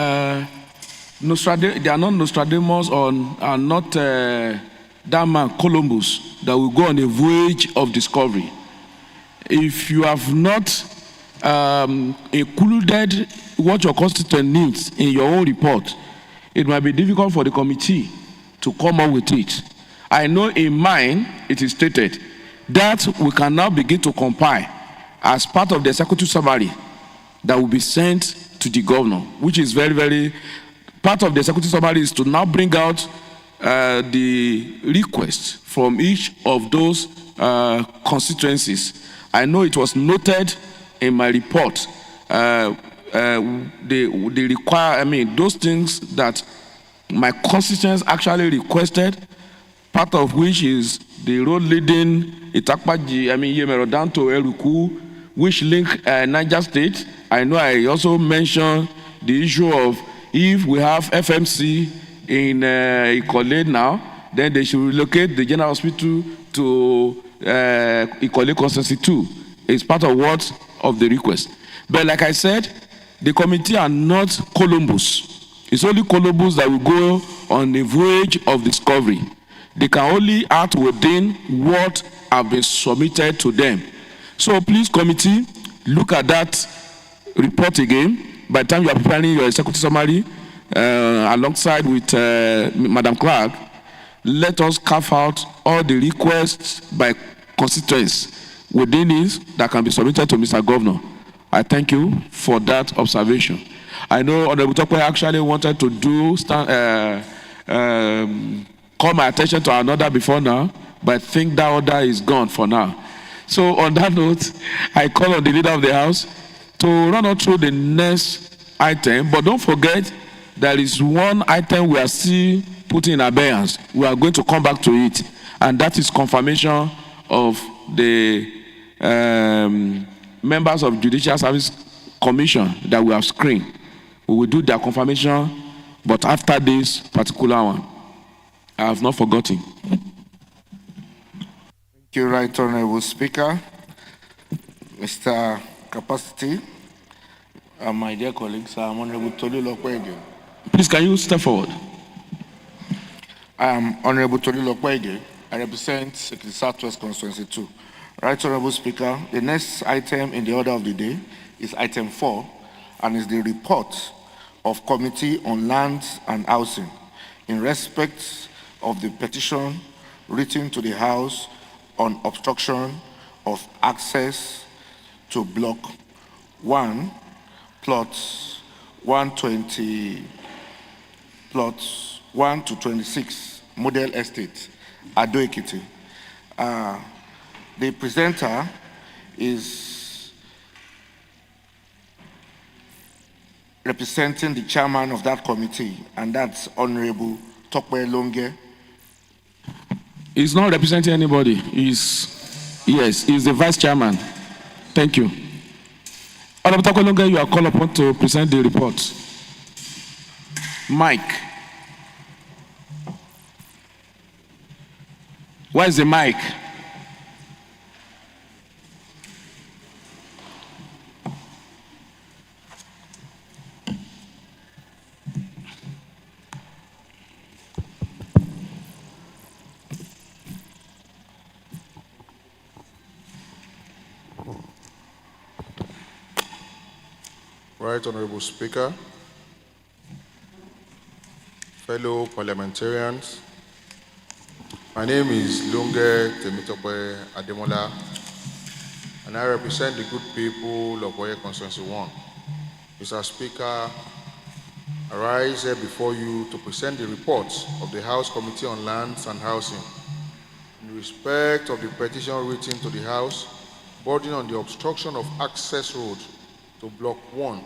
B: are not Nostradamus or are not that man Columbus that will go on a voyage of discovery. If you have not included what your constituent needs in your own report, it might be difficult for the committee to come up with it. I know in mine it is stated that we can now begin to compile as part of the executive summary that will be sent to the governor, which is very, very, part of the executive summary is to now bring out the requests from each of those constituencies. I know it was noted in my report, they require, those things that my constituents actually requested, part of which is the road leading Itakpaji, Yemero down to Eruku, which link Niger State. I know I also mentioned the issue of if we have FMC in Ikole now, then they should relocate the general hospital to Ikole Constituency 2. It's part of what of the request. But like I said, the committee are not Columbus. It's only Columbus that will go on a voyage of discovery. They can only act within what have been submitted to them. So please, committee, look at that report again. By the time you are preparing your executive summary, alongside with Madam Clerk, let us carve out all the requests by constituents within it that can be submitted to Mr. Governor. I thank you for that observation. I know Honorable Tokwe actually wanted to do call my attention to another before now, but I think that order is gone for now. So on that note, I call on the Leader of the House to run on through the next item, but don't forget there is one item we are still putting in abeyance. We are going to come back to it, and that is confirmation of the members of Judicial Service Commission that we have screened. We will do their confirmation, but after this particular one. I have not forgotten.
C: Thank you, Right Honorable Speaker. Mr. Capacity, my dear colleagues, I'm Honorable Tolu Lokwege.
B: Please, can you step forward?
C: I am Honorable Tolu Lokwege. I represent the Southwest Constituency 2. Right Honorable Speaker, the next item in the order of the day is item 4, and is the report of Committee on Lands and Housing in respect of the petition written to the House on obstruction of access to Block 1, Plots 120, Plots 1 to 26, Model Estate, Ado Ekiti. The presenter is representing the chairman of that committee, and that's Honorable Tokwe Longe.
B: He's not representing anybody. He's the vice chairman. Thank you. Honorable Tokwe Longe, you are called upon to present the report. Mike. Where is the mic?
Q: Right Honorable Speaker, fellow parliamentarians, my name is Lunge Temitope Ademola, and I represent the good people of Oye Constituency 1 Mr. Speaker, I rise here before you to present the report of the House Committee on Lands and Housing in respect of the petition written to the House bordering on the obstruction of access road to Block 1,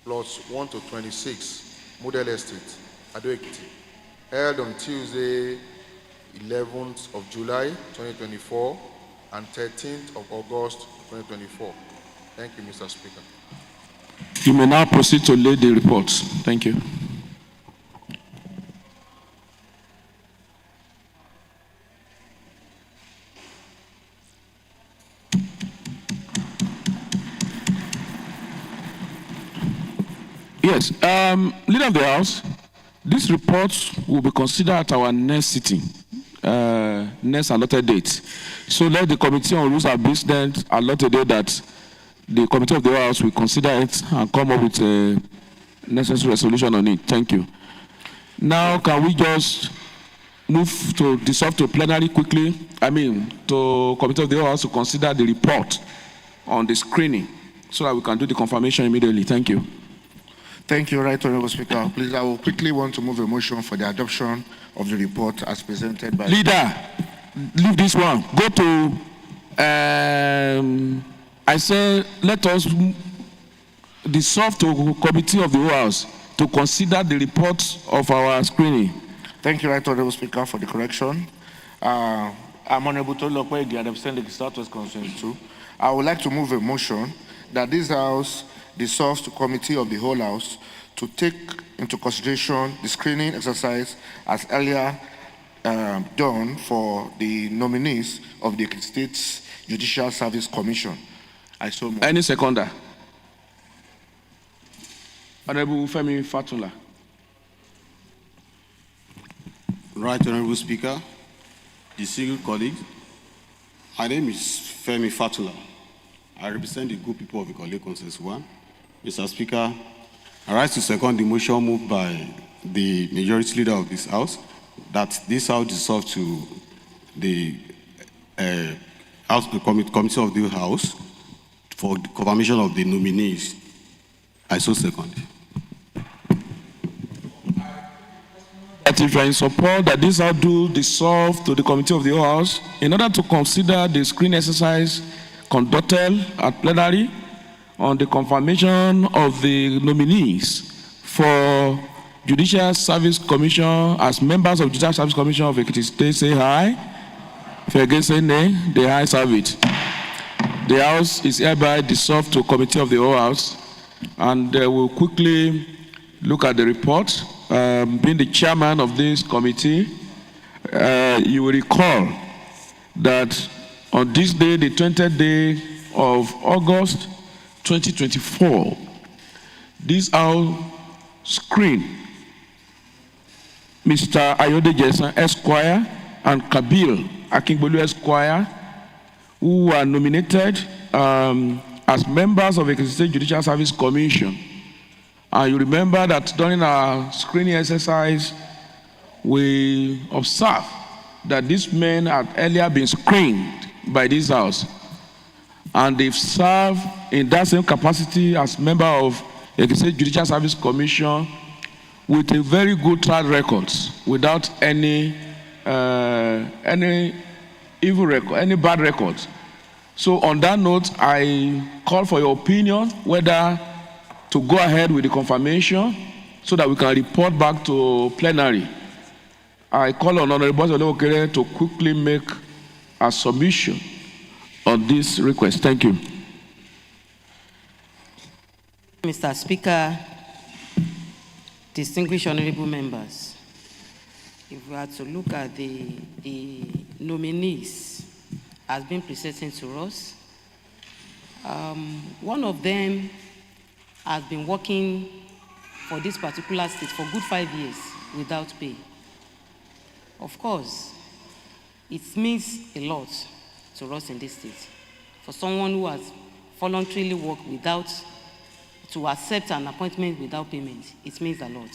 Q: plots 1 to 26, Model Estate, Ado-Ekiti, held on Tuesday, 11th of July 2024 and 13th of August 2024. Thank you, Mr. Speaker.
B: You may now proceed to lay the report. Thank you. Yes, Leader of the House, this report will be considered at our next sitting, next allotted date. So let the Committee on Rules of Business allot a date that the Committee of the House will consider it and come up with a necessary resolution on it. Thank you. Now, can we just move to dissolve to plenary quickly? To Committee of the House to consider the report on the screening so that we can do the confirmation immediately. Thank you.
C: Thank you, Right Honourable Speaker. Please, I will quickly want to move a motion for the adoption of the report as presented by...
B: Leader, leave this one. Go to... I say, let us dissolve to Committee of the House to consider the report of our screening.
C: Thank you, Right Honourable Speaker, for the correction. I'm Honourable Tolokwe, I represent the Southwest Constituency 2. I would like to move a motion that this House dissolves to Committee of the whole House to take into consideration the screening exercise as earlier done for the nominees of the State's Judicial Service Commission. I so move.
B: Any seconder? Honorable Femi Fatula.
R: Right Honorable Speaker, distinguished colleagues, my name is Femi Fatula. I represent the good people of the Constituency 1. Mr. Speaker, I rise to second the motion moved by the majority leader of this House that this House dissolve to the Committee of the House for the confirmation of the nominees. I so second.
B: That if you are in support that this House do dissolve to the Committee of the House in order to consider the screen exercise conducted at plenary on the confirmation of the nominees for Judicial Service Commission as members of Judicial Service Commission of Ekiti State, say aye. If you again say nay, the ayes have it. The House is hereby dissolved to Committee of the whole House, and we'll quickly look at the report. Being the chairman of this committee, you will recall that on this day, the 20th day of August 2024, this House screened Mr. Ayode Jason Esquire and Kabil Akingbolu Esquire, who were nominated as members of the State Judicial Service Commission. And you remember that during our screening exercise, we observed that these men had earlier been screened by this House. And they've served in that same capacity as member of the State Judicial Service Commission with a very good track record, without any evil record, any bad records. So on that note, I call for your opinion whether to go ahead with the confirmation so that we can report back to plenary. I call on Honorable Okere to quickly make a submission on this request. Thank you.
P: Mr. Speaker, distinguished honorable members, if we are to look at the nominees as being presented to us, one of them has been working for this particular state for good 5 years without pay. Of course, it means a lot to us in this state. For someone who has voluntarily worked to accept an appointment without payment, it means a lot.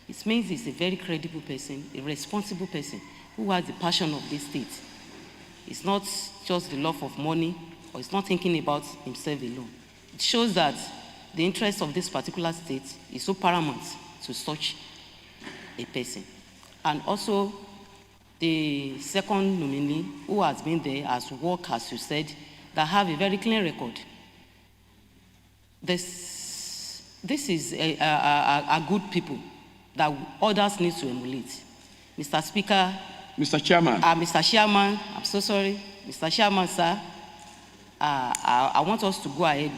P: It means he's a very credible person, a responsible person who has the passion of this state. It's not just the love of money, or it's not thinking about himself alone. It shows that the interest of this particular state is so paramount to such a person. And also, the second nominee who has been there has worked, as you said, that have a very clean record. This is a good people that others need to emulate. Mr. Speaker.
B: Mr. Chairman.
P: Mr. Chairman, I'm so sorry. Mr. Chairman, sir, I want us to go ahead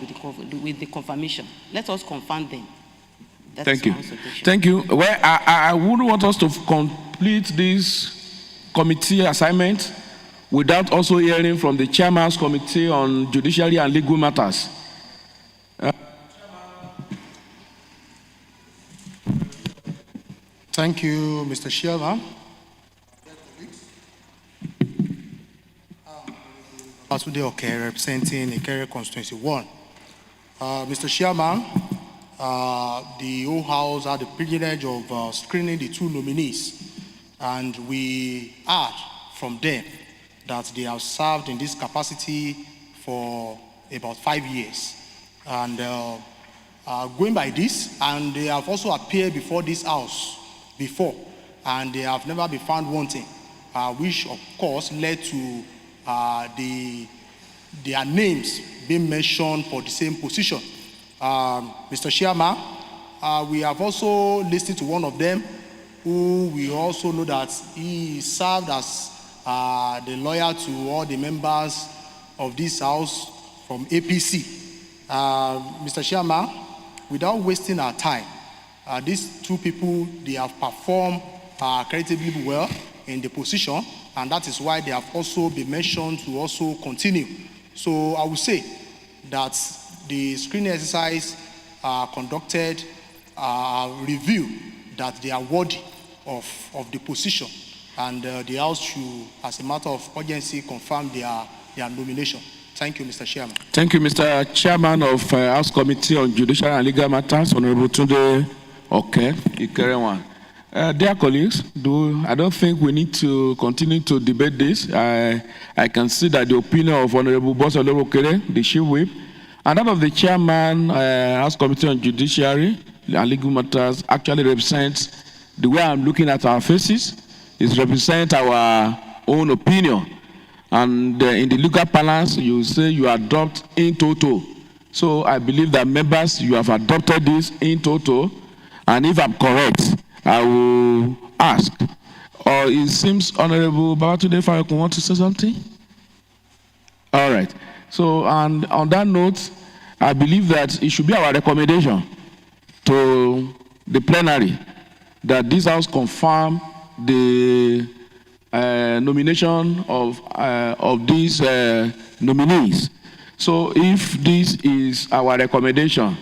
P: with the confirmation. Let us confirm them.
B: Thank you. Thank you. Well, I would want us to complete this committee assignment without also hearing from the Chairman's Committee on Judiciary and Legal Matters.
I: Thank you, Mr. Chairman. Asude Oke, representing Ikere Constituency 1. Mr. Chairman, the whole House had the privilege of screening the two nominees, and we heard from them that they have served in this capacity for about 5 years. And going by this, and they have also appeared before this House before, and they have never been found wanting, which of course led to their names being mentioned for the same position. Mr. Chairman, we have also listened to one of them, who we also know that he served as the lawyer to all the members of this House from APC. Mr. Chairman, without wasting our time, these two people, they have performed creditably well in the position, and that is why they have also been mentioned to also continue. So I would say that the screening exercise conducted review that they are worthy of the position, and the House should, as a matter of urgency, confirm their nomination. Thank you, Mr. Chairman.
B: Thank you, Mr. Chairman of House Committee on Judicial and Legal Matters, Honorable Tunde Oke, Ikere 1. Dear colleagues, I don't think we need to continue to debate this. I can see that the opinion of Honorable Bosolo Okere, the Chief Whip, and that of the Chairman, House Committee on Judiciary and Legal Matters actually represents the way I'm looking at our faces. It represents our own opinion. And in the legal balance, you say you adopt in toto. So I believe that members, you have adopted this in toto. And if I'm correct, I will ask. Or it seems Honorable Babatunde Fayokun want to say something? All right. So, and on that note, I believe that it should be our recommendation to the plenary that this House confirm the nomination of these nominees. So if this is our recommendation,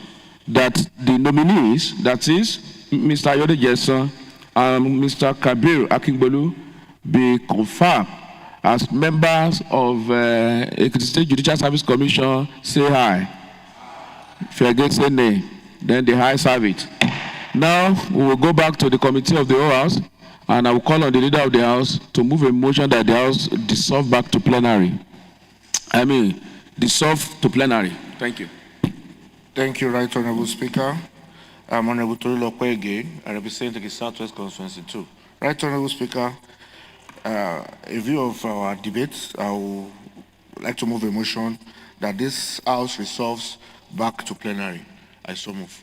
B: that the nominees, that is Mr. Ayode Jason and Mr. Kabir Akingbolu, be confirmed as members of Ekiti State Judicial Service Commission, say aye. If you again say nay, then the ayes have it. Now we will go back to the committee of the whole House, and I will call on the leader of the House to move a motion that the House dissolve back to plenary. Dissolve to plenary. Thank you.
C: Thank you, Right Honorable Speaker. I'm Honorable Torilo Kwege. I represent the Southwest Constituency 2. Right Honorable Speaker, in view of our debate, I would like to move a motion that this House resolves back to plenary. I so move.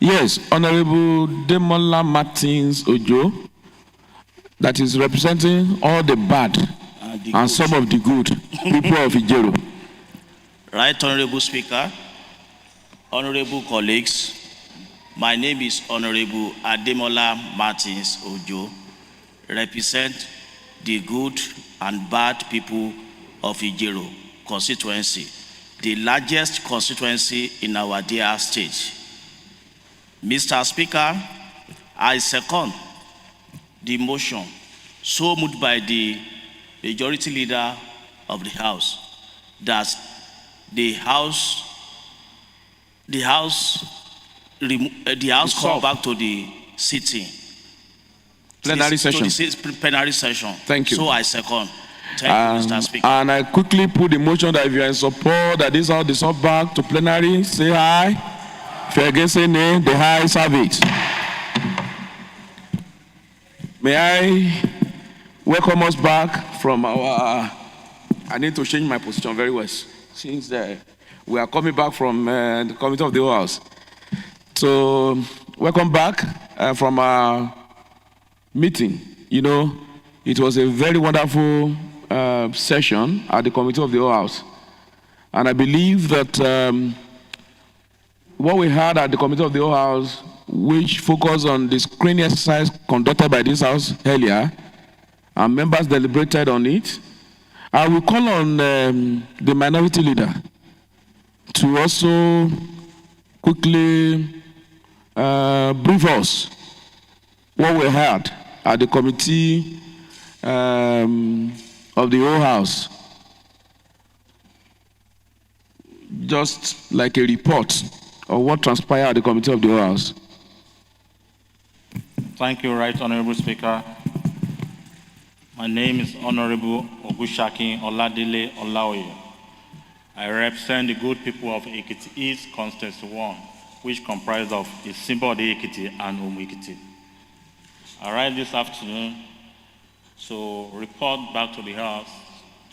B: Yes, Honorable Demola Martins Ojo, that is representing all the bad and some of the good people of Ijero.
S: Right Honorable Speaker, honorable colleagues, my name is Honorable Ademola Martins Ojo, represent the good and bad people of Ijero constituency, the largest constituency in our dear state. Mr. Speaker, I second the motion so moved by the majority leader of the House that the House come back to the sitting.
B: Plenary session.
S: To the plenary session.
B: Thank you.
S: So I second. Thank you, Mr. Speaker.
B: And I quickly put the motion that if you are in support, that this House dissolve back to plenary, say aye. If you are against, say nay. The ayes have it. May I welcome us back from our... I need to change my position very well, since we are coming back from the committee of the whole House. So, welcome back from our meeting. You know, it was a very wonderful session at the committee of the whole House. And I believe that what we had at the committee of the whole House, which focused on the screening exercise conducted by this House earlier, and members deliberated on it. I will call on the minority leader to also quickly brief us what we had at the committee of the whole House. Just like a report of what transpired at the committee of the whole House.
T: Thank you, Right Honorable Speaker. My name is Honorable Ogushaki Oladile Olaoye. I represent the good people of Ekiti East Constituency 1, which comprise of Isimbode Ekiti and Umu Ekiti. I arrived this afternoon to report back to the House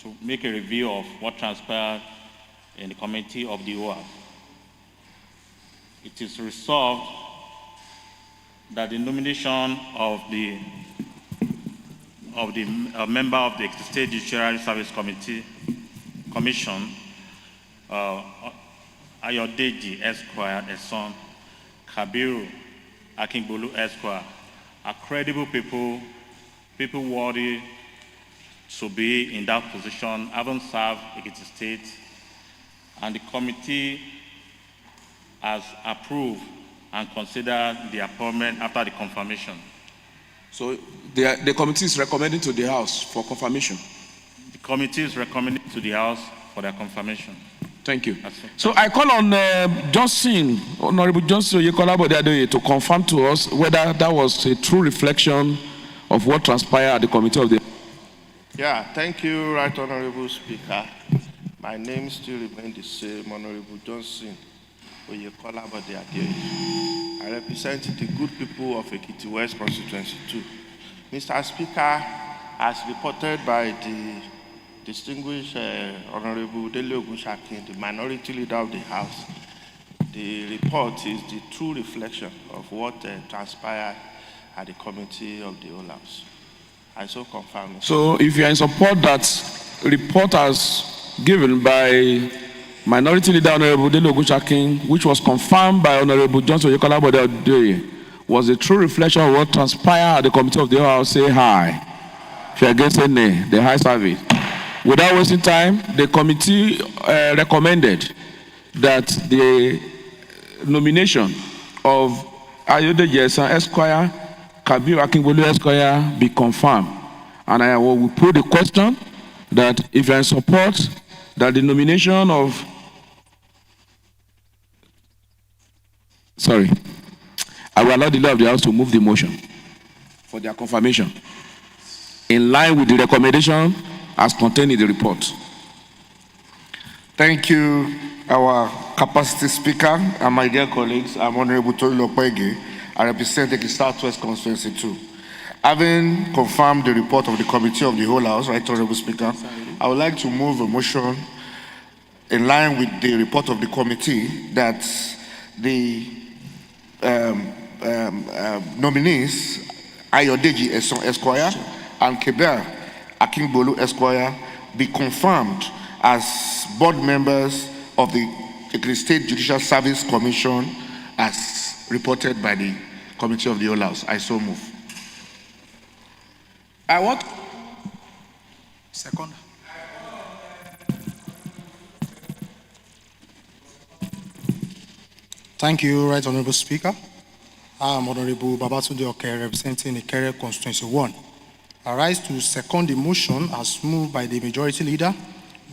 T: to make a review of what transpired in the committee of the OAS. It is resolved that the nomination of the member of the State Judicial Service Commission, Ayodeji Esquire, a son, Kabiru Akingbolu Esquire, are credible people worthy to be in that position, having served Ekiti State, and the committee has approved and considered the appointment after the confirmation.
B: So the committee is recommending to the House for confirmation?
T: The committee is recommending to the House for their confirmation.
B: Thank you. So I call on Johnson, Honorable Johnson Oyekola to confirm to us whether that was a true reflection of what transpired at the committee of the...
H: Yeah, thank you, Right Honorable Speaker. My name still remains the same, Honorable Johnson Oyekola Bodiade. I represent the good people of Ekiti West Constituency 2. Mr. Speaker, as reported by the distinguished Honorable Dele Ogunshakin, the minority leader of the House, the report is the true reflection of what transpired at the committee of the whole House. I so confirm.
B: So if you are in support that report as given by Minority Leader Honorable Dele Ogunshakin, which was confirmed by Honorable Johnson Oyekola Bodiade, was a true reflection of what transpired at the committee of the House, say aye. If you are against, say nay. The ayes have it. Without wasting time, the committee recommended that the nomination of Ayodeji Esquire, Kabiru Akingbolu Esquire be confirmed. And I will put the question that if you are in support, that the nomination of... Sorry. I will allow the leader of the House to move the motion for their confirmation in line with the recommendation as contained in the report.
C: Thank you, our capacity speaker and my dear colleagues. I'm Honorable Tolu Lokpege. I represent the Southwest Constituency 2. Having confirmed the report of the committee of the whole House, Right Honorable Speaker, I would like to move a motion in line with the report of the committee that the nominees Ayodeji Esquire and Kabiru Akingbolu Esquire be confirmed as board members of the State Judicial Service Commission as reported by the committee of the whole House. I so move.
O: I want...
I: Second. Thank you, Right Honorable Speaker. I am Honorable Babatunde Oke, representing Ikere Constituency 1. I rise to second the motion as moved by the majority leader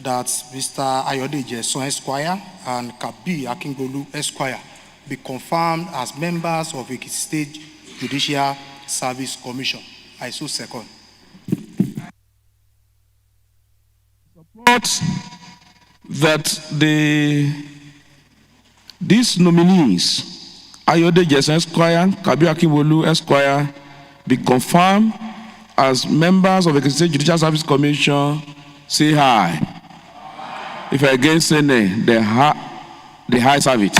I: that Mr. Ayodeji Esquire and Kabiru Akingbolu Esquire be confirmed as members of the State Judicial Service Commission. I so second.
B: report that these nominees, Ayode Jesse Esquire, Kabi Akinwolu Esquire, be confirmed as members of the State Judicial Service Commission. Say aye. If against say nay, the ayes have it.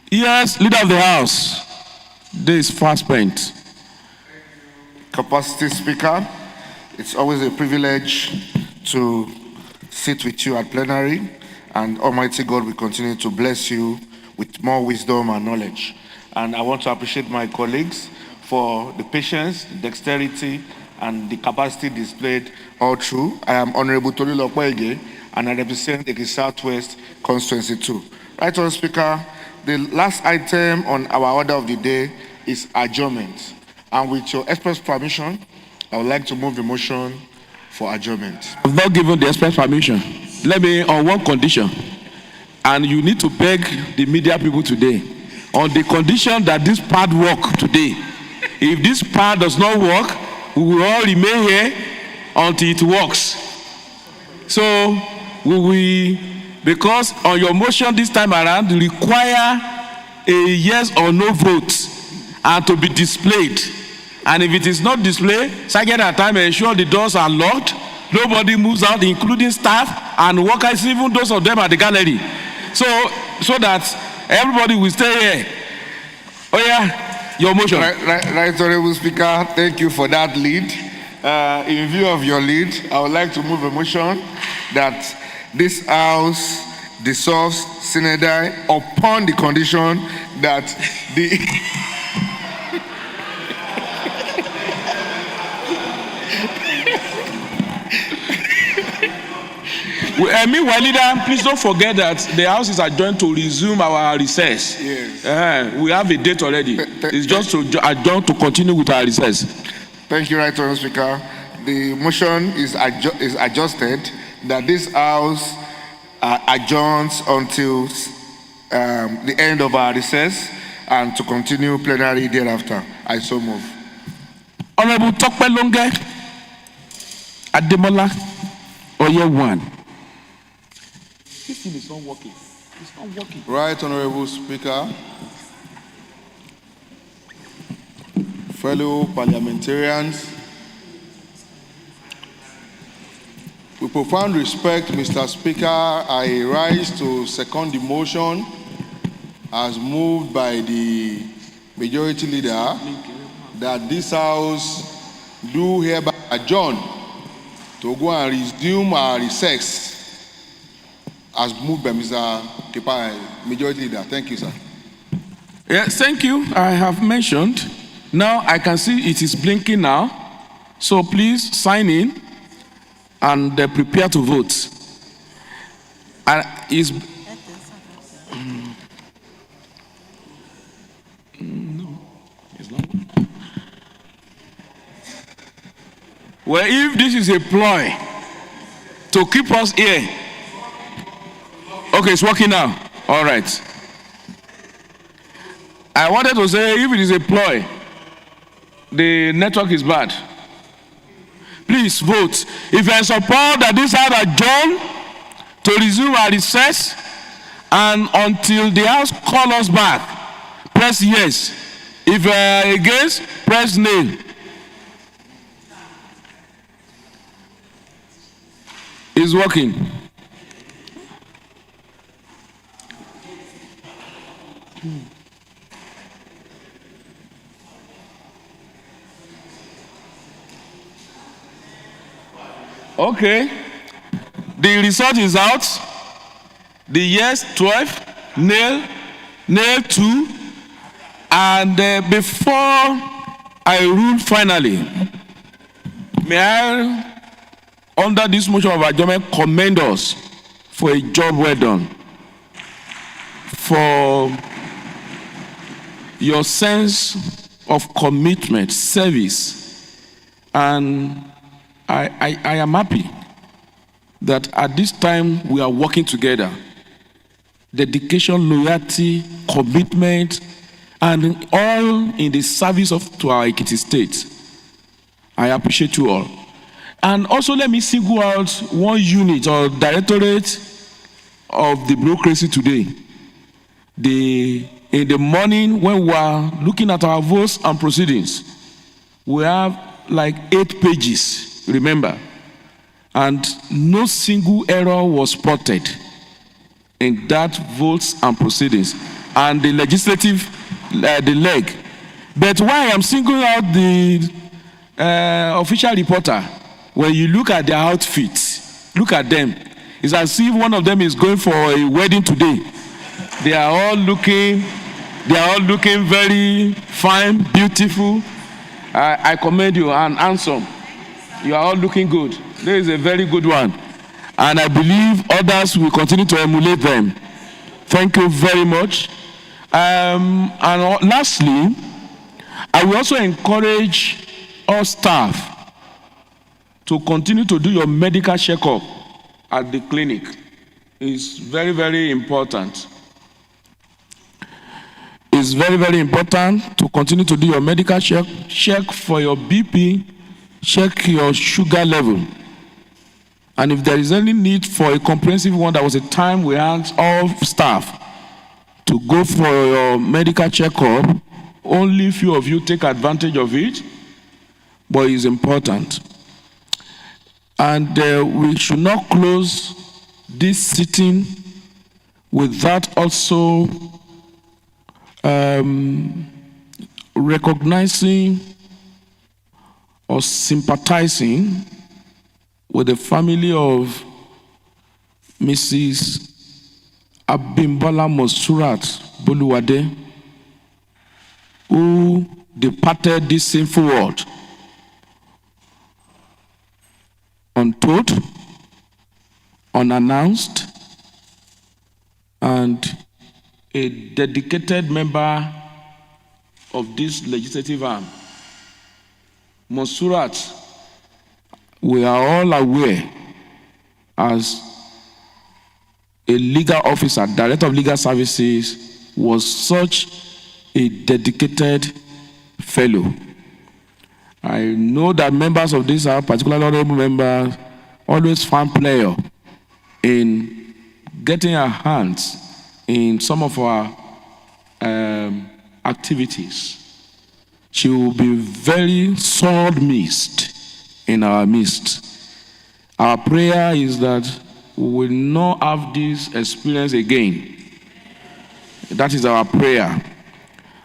B: Yes, Leader of the House, this is fast spent.
C: Capacity Speaker, it's always a privilege to sit with you at plenary, and Almighty God will continue to bless you with more wisdom and knowledge. And I want to appreciate my colleagues for the patience, the dexterity, and the capacity displayed all through. I am Honorable Tolilo Kwege, and I represent the Southwest Constituency 2. Right on, Speaker, the last item on our order of the day is adjournment. And with your express permission, I would like to move the motion for adjournment.
B: I've not given the express permission. Let me, on one condition, and you need to beg the media people today, on the condition that this part work today. If this part does not work, we will all remain here until it works. So, we will, because on your motion this time around, require a yes or no vote and to be displayed. And if it is not displayed, second at time, ensure the doors are locked, nobody moves out, including staff and workers, even those of them at the gallery. So that everybody will stay here. Oh yeah, your motion.
C: Right, Honorable Speaker, thank you for that lead. In view of your lead, I would like to move a motion that this House dissolves Synod upon the condition that the
B: meanwhile, leader, please don't forget that the House is adjourned to resume our recess.
C: Yes.
B: We have a date already. It's just to adjourn to continue with our recess.
C: Thank you, Right Honourable Speaker. The motion is adjusted that this House adjourns until the end of our recess and to continue plenary thereafter. I so move.
B: Honourable Tokpe Longe Ademola Oye 1. This thing is not working. It's not working.
G: Right, Honorable Speaker, fellow parliamentarians, with profound respect, Mr. Speaker, I rise to second the motion as moved by the majority leader that this House do hereby adjourn to go and resume our recess as moved by Mr. Kepa, majority leader. Thank you, sir.
B: Yes, thank you. I have mentioned. Now I can see it is blinking now. So please sign in and prepare to vote. No, it's not. Well, if this is a ploy to keep us here. Okay, it's working now. All right. I wanted to say, if it is a ploy, the network is bad. Please vote. If you support that this House adjourn to resume our recess and until the House call us back, press yes. If you are against, press nay. It's working. Okay, the result is out. The yes 12, nay 2, and before I rule finally, may I, under this motion of adjournment, commend us for a job well done, for your sense of commitment, service, and I am happy that at this time we are working together. Dedication, loyalty, commitment, and all in the service to our Ekiti State. I appreciate you all. And also let me single out one unit or directorate of the bureaucracy today. In the morning when we are looking at our votes and proceedings, we have like 8 pages, remember, and no single error was spotted in that votes and proceedings and the legislative the leg. But why I'm singling out the official reporter, when you look at their outfits, look at them, it's as if one of them is going for a wedding today. They are all looking very fine, beautiful. I commend you and handsome. You are all looking good. There is a very good one. And I believe others will continue to emulate them. Thank you very much. And lastly, I will also encourage all staff to continue to do your medical checkup at the clinic. It's very, very important. It's very, very important to continue to do your medical check for your BP, check your sugar level. And if there is any need for a comprehensive one, there was a time we asked all staff to go for your medical checkup. Only few of you take advantage of it, but it's important. And we should not close this sitting without also recognizing or sympathizing with the family of Mrs. Abimbola Monsurat Boluwade, who departed this sinful world untold, unannounced, and a dedicated member of this legislative arm. Monsurat, we are all aware, as a legal officer, director of legal services, was such a dedicated fellow. I know that members of this, particularly honorable members, always found pleasure in getting our hands in some of our activities. She will be very sorely missed in our midst. Our prayer is that we will not have this experience again. That is our prayer.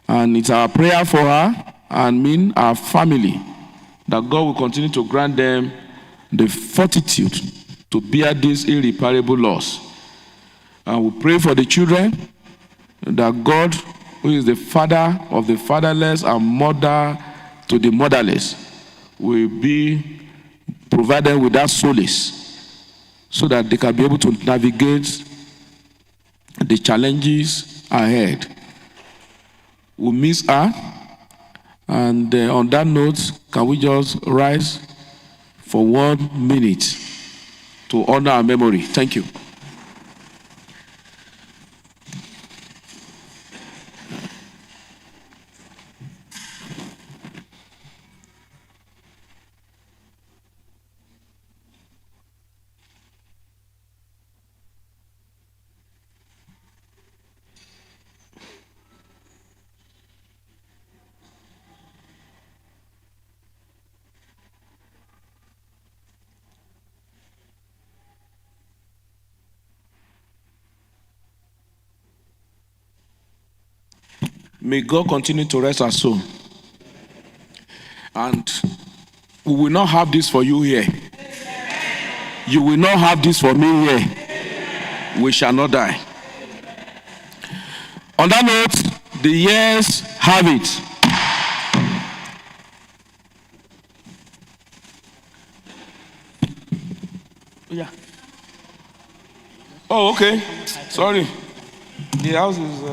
B: And it's our prayer for her and our family, that God will continue to grant them the fortitude to bear this irreparable loss. And we pray for the children, that God, who is the father of the fatherless and mother to the motherless, will be provided with that solace so that they can be able to navigate the challenges ahead. We miss her, and on that note, can we just rise for 1 minute to honor our memory? Thank you. May God continue to rest our soul. And we will not have this for you here. You will not have this for me here. We shall not die. On that note, the years have it. Yeah. Oh, okay. Sorry. The house is...